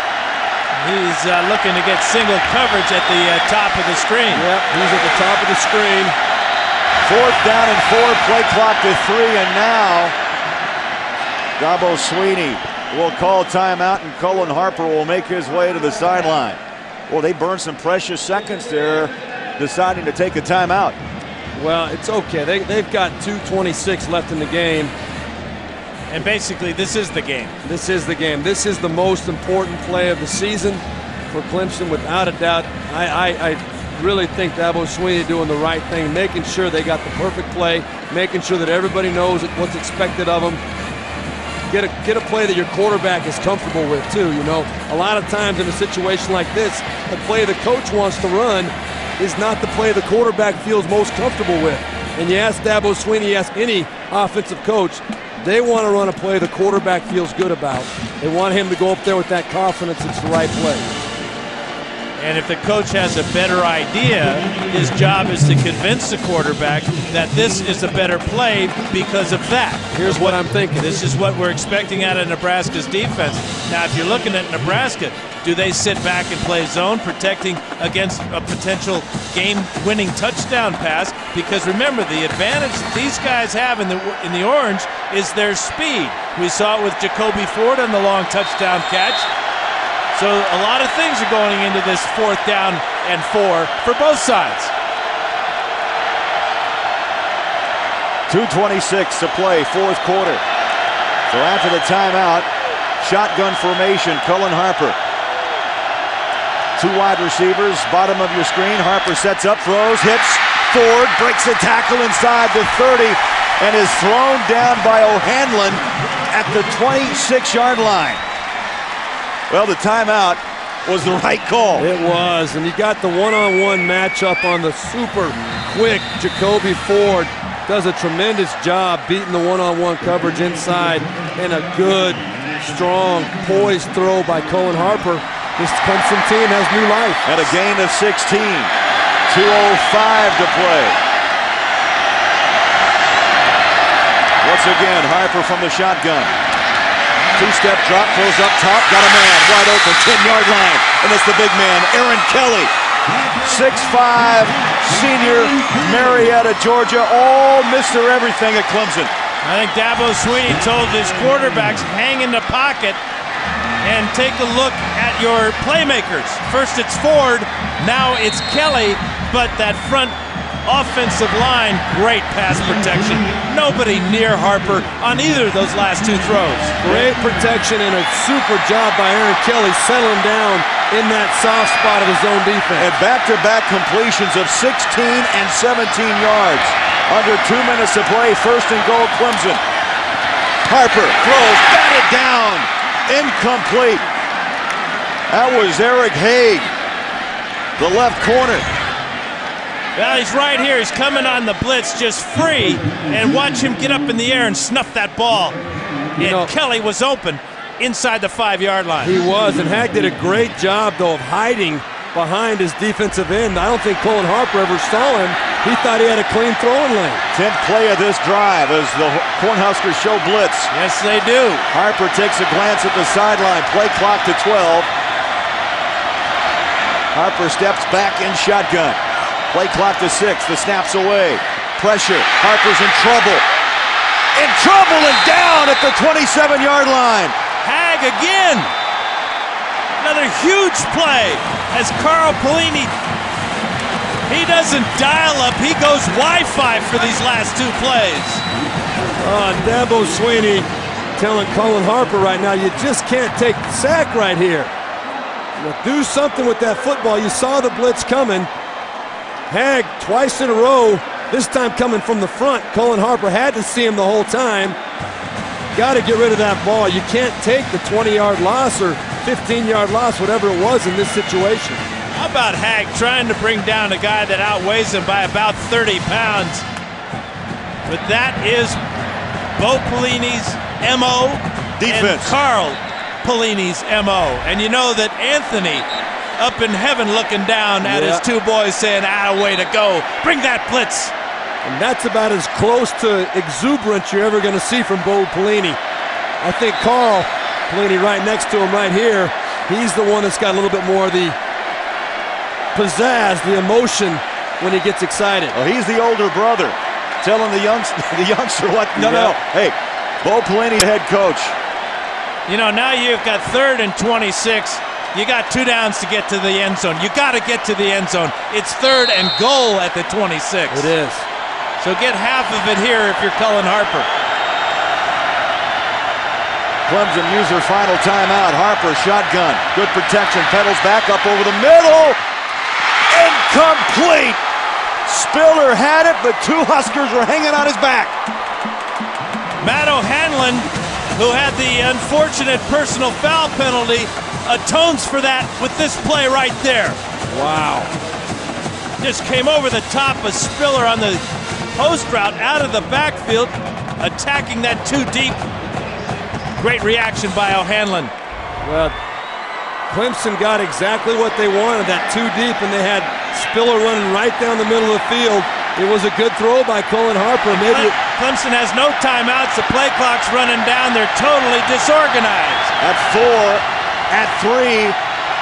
He's looking to get single coverage at the top of the screen. Yep, he's at the top of the screen. 4th down and 4, play clock to 3, and now Dabo Swinney will call timeout, and Cullen Harper will make his way to the sideline. Well, they burned some precious seconds there, deciding to take a timeout. Well, it's okay. They've got 2:26 left in the game. And basically, this is the game. This is the game. This is the most important play of the season for Clemson, without a doubt. I really think Dabo Swinney doing the right thing, making sure they got the perfect play, making sure that everybody knows what's expected of them. Get a play that your quarterback is comfortable with, too. You know, a lot of times in a situation like this, the play the coach wants to run is not the play the quarterback feels most comfortable with. And you ask Dabo Swinney, you ask any offensive coach, they want to run a play the quarterback feels good about. They want him to go up there with that confidence it's the right play. And if the coach has a better idea, his job is to convince the quarterback that this is a better play because of that. Here's what I'm thinking. This is what we're expecting out of Nebraska's defense. Now, if you're looking at Nebraska, do they sit back and play zone, protecting against a potential game-winning touchdown pass? Because remember, the advantage that these guys have in the orange is their speed. We saw it with Jacoby Ford on the long touchdown catch. So a lot of things are going into this 4th down and 4 for both sides. 2:26 to play, 4th quarter. So after the timeout, shotgun formation, Cullen Harper. 2 wide receivers, bottom of your screen. Harper sets up, throws, hits Ford, breaks a tackle inside the 30, and is thrown down by O'Hanlon at the 26-yard line. Well, the timeout was the right call. It was, and you got the one-on-one matchup on the super quick Jacoby Ford. Does a tremendous job beating the one-on-one coverage inside, and a good, strong, poised throw by Cullen Harper. This Clemson team has new life. And a gain of 16. 2:05 to play. Once again, Harper from the shotgun. 2-step drop, throws up top, got a man wide open, 10-yard line, and it's the big man, Aaron Kelly. 6'5", senior, Marietta, Georgia, all Mr. Everything at Clemson. I think Dabo Swinney told his quarterbacks, hang in the pocket and take a look at your playmakers. First it's Ford, now it's Kelly, but that front offensive line, great pass protection. Nobody near Harper on either of those last 2 throws. Great protection and a super job by Aaron Kelly settling down in that soft spot of his own defense. And back-to-back completions of 16 and 17 yards. Under 2 minutes to play, 1st and goal, Clemson. Harper throws, batted down, incomplete. That was Eric Haig, the left corner. Well, he's right here. He's coming on the blitz just free, and watch him get up in the air and snuff that ball. And Kelly was open inside the 5-yard line. He was, and Haig did a great job, though, of hiding behind his defensive end. I don't think Cullen Harper ever saw him. He thought he had a clean throwing lane. 10th play of this drive as the Cornhuskers show blitz. Yes, they do. Harper takes a glance at the sideline. Play clock to 12. Harper steps back in shotgun. Play clock to 6. The snap's away. Pressure. Harper's in trouble. In trouble and down at the 27-yard line. Haig again. Another huge play as Carl Pelini. He doesn't dial up. He goes Wi-Fi for these last 2 plays. Dabo Swinney telling Cullen Harper right now, you just can't take the sack right here. Do something with that football. You saw the blitz coming. Haig twice in a row, this time coming from the front. Cullen Harper had to see him the whole time. Got to get rid of that ball. You can't take the 20-yard loss or 15-yard loss, whatever it was in this situation. How about Haig trying to bring down a guy that outweighs him by about 30 pounds? But that is Bo Pelini's M.O. Defense. And Carl Pelini's M.O. And you know that Anthony up in heaven looking down at his 2 boys saying, way to go. Bring that blitz. And that's about as close to exuberance you're ever going to see from Bo Pelini. I think Carl Pelini right next to him right here, he's the one that's got a little bit more of the pizzazz, the emotion when he gets excited. Well, he's the older brother telling the youngster what, no, hey, Bo Pelini, head coach. You know, now you've got 3rd and 26. You got 2 downs to get to the end zone. You got to get to the end zone. It's 3rd and goal at the 26. It is. So get half of it here if you're Cullen Harper. Clemson use their final timeout. Harper, shotgun. Good protection. Pedals back up over the middle. Incomplete. Spiller had it, but 2 Huskers were hanging on his back. Matt O'Hanlon, who had the unfortunate personal foul penalty, atones for that with this play right there. Wow. Just came over the top of Spiller on the post route out of the backfield, attacking that too deep. Great reaction by O'Hanlon. Well, Clemson got exactly what they wanted, that too deep, and they had Spiller running right down the middle of the field. It was a good throw by Cullen Harper. Maybe Clemson has no timeouts. The play clock's running down. They're totally disorganized. At 4, at 3,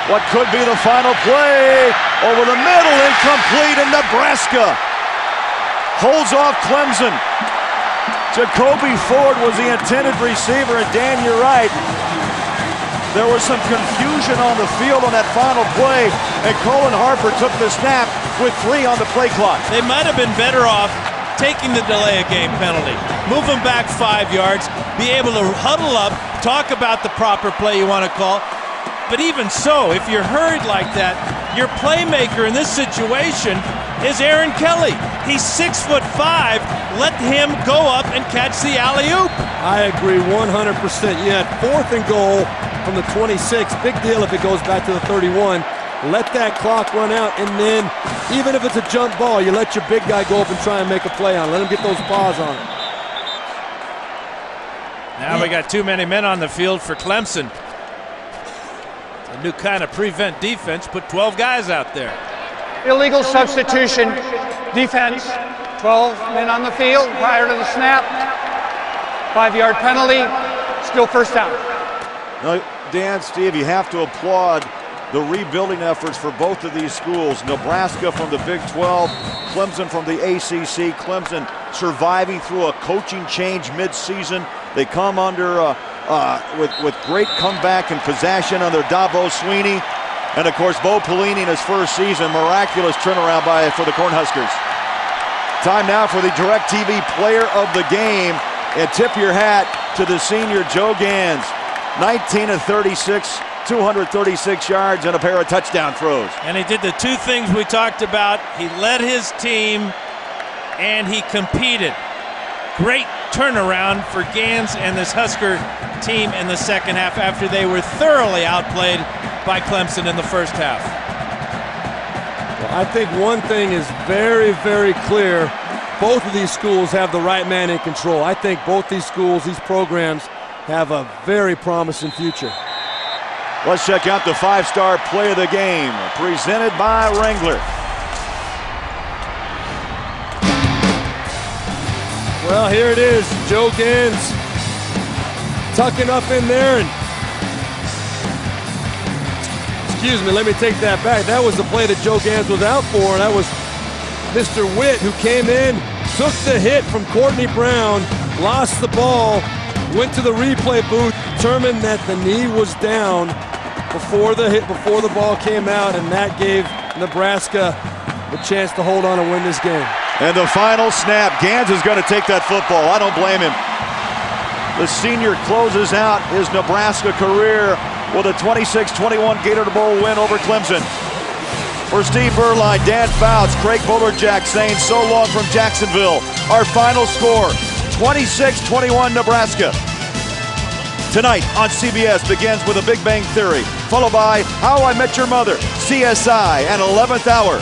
what could be the final play? Over the middle, incomplete, and Nebraska holds off Clemson. Jacoby Ford was the intended receiver, and Dan, you're right. There was some confusion on the field on that final play, and Cullen Harper took the snap with 3 on the play clock. They might have been better off taking the delay of game penalty. Move them back 5 yards, be able to huddle up, talk about the proper play you want to call. But even so, if you're hurried like that, your playmaker in this situation is Aaron Kelly. He's 6'5". Let him go up and catch the alley-oop. I agree 100%. You had 4th and goal from the 26. Big deal if it goes back to the 31. Let that clock run out, and then even if it's a jump ball, you let your big guy go up and try and make a play on it. Let him get those paws on it. Now we got too many men on the field for Clemson. A new kind of prevent defense, put 12 guys out there. Illegal substitution defense. 12 men on the field prior to the snap. 5-yard penalty. Still first down. Now, Dan, Steve, you have to applaud the rebuilding efforts for both of these schools. Nebraska from the Big 12, Clemson from the ACC. Clemson surviving through a coaching change mid-season. They come under with great comeback and possession under Dabo Swinney. And, of course, Bo Pelini in his first season. Miraculous turnaround for the Cornhuskers. Time now for the DirecTV Player of the Game. And tip your hat to the senior Joe Gans. 19 of 36, 236 yards, and a pair of touchdown throws. And he did the 2 things we talked about. He led his team, and he competed. Great turnaround for Gans and this Husker team in the second half after they were thoroughly outplayed by Clemson in the first half. Well, I think one thing is very, very clear. Both of these schools have the right man in control. I think both these schools, these programs, have a very promising future. Let's check out the 5-star play of the game, presented by Wrangler. Well, here it is. Joe Gans tucking up in there. And excuse me, let me take that back. That was the play that Joe Gans was out for. That was Mr. Witt, who came in, took the hit from Courtney Brown, lost the ball, went to the replay booth, determined that the knee was down before the hit, before the ball came out, and that gave Nebraska the chance to hold on and win this game. And the final snap, Gans is going to take that football. I don't blame him. The senior closes out his Nebraska career with a 26-21 Gator Bowl win over Clemson. For Steve Berline, Dan Fouts, Craig Bolerjack saying so long from Jacksonville. Our final score, 26-21 Nebraska. Tonight on CBS begins with a Big Bang Theory, followed by How I Met Your Mother, CSI, and 11th Hour.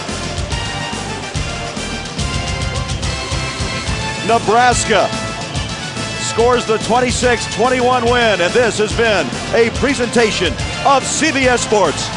Nebraska scores the 26-21 win, and this has been a presentation of CBS Sports.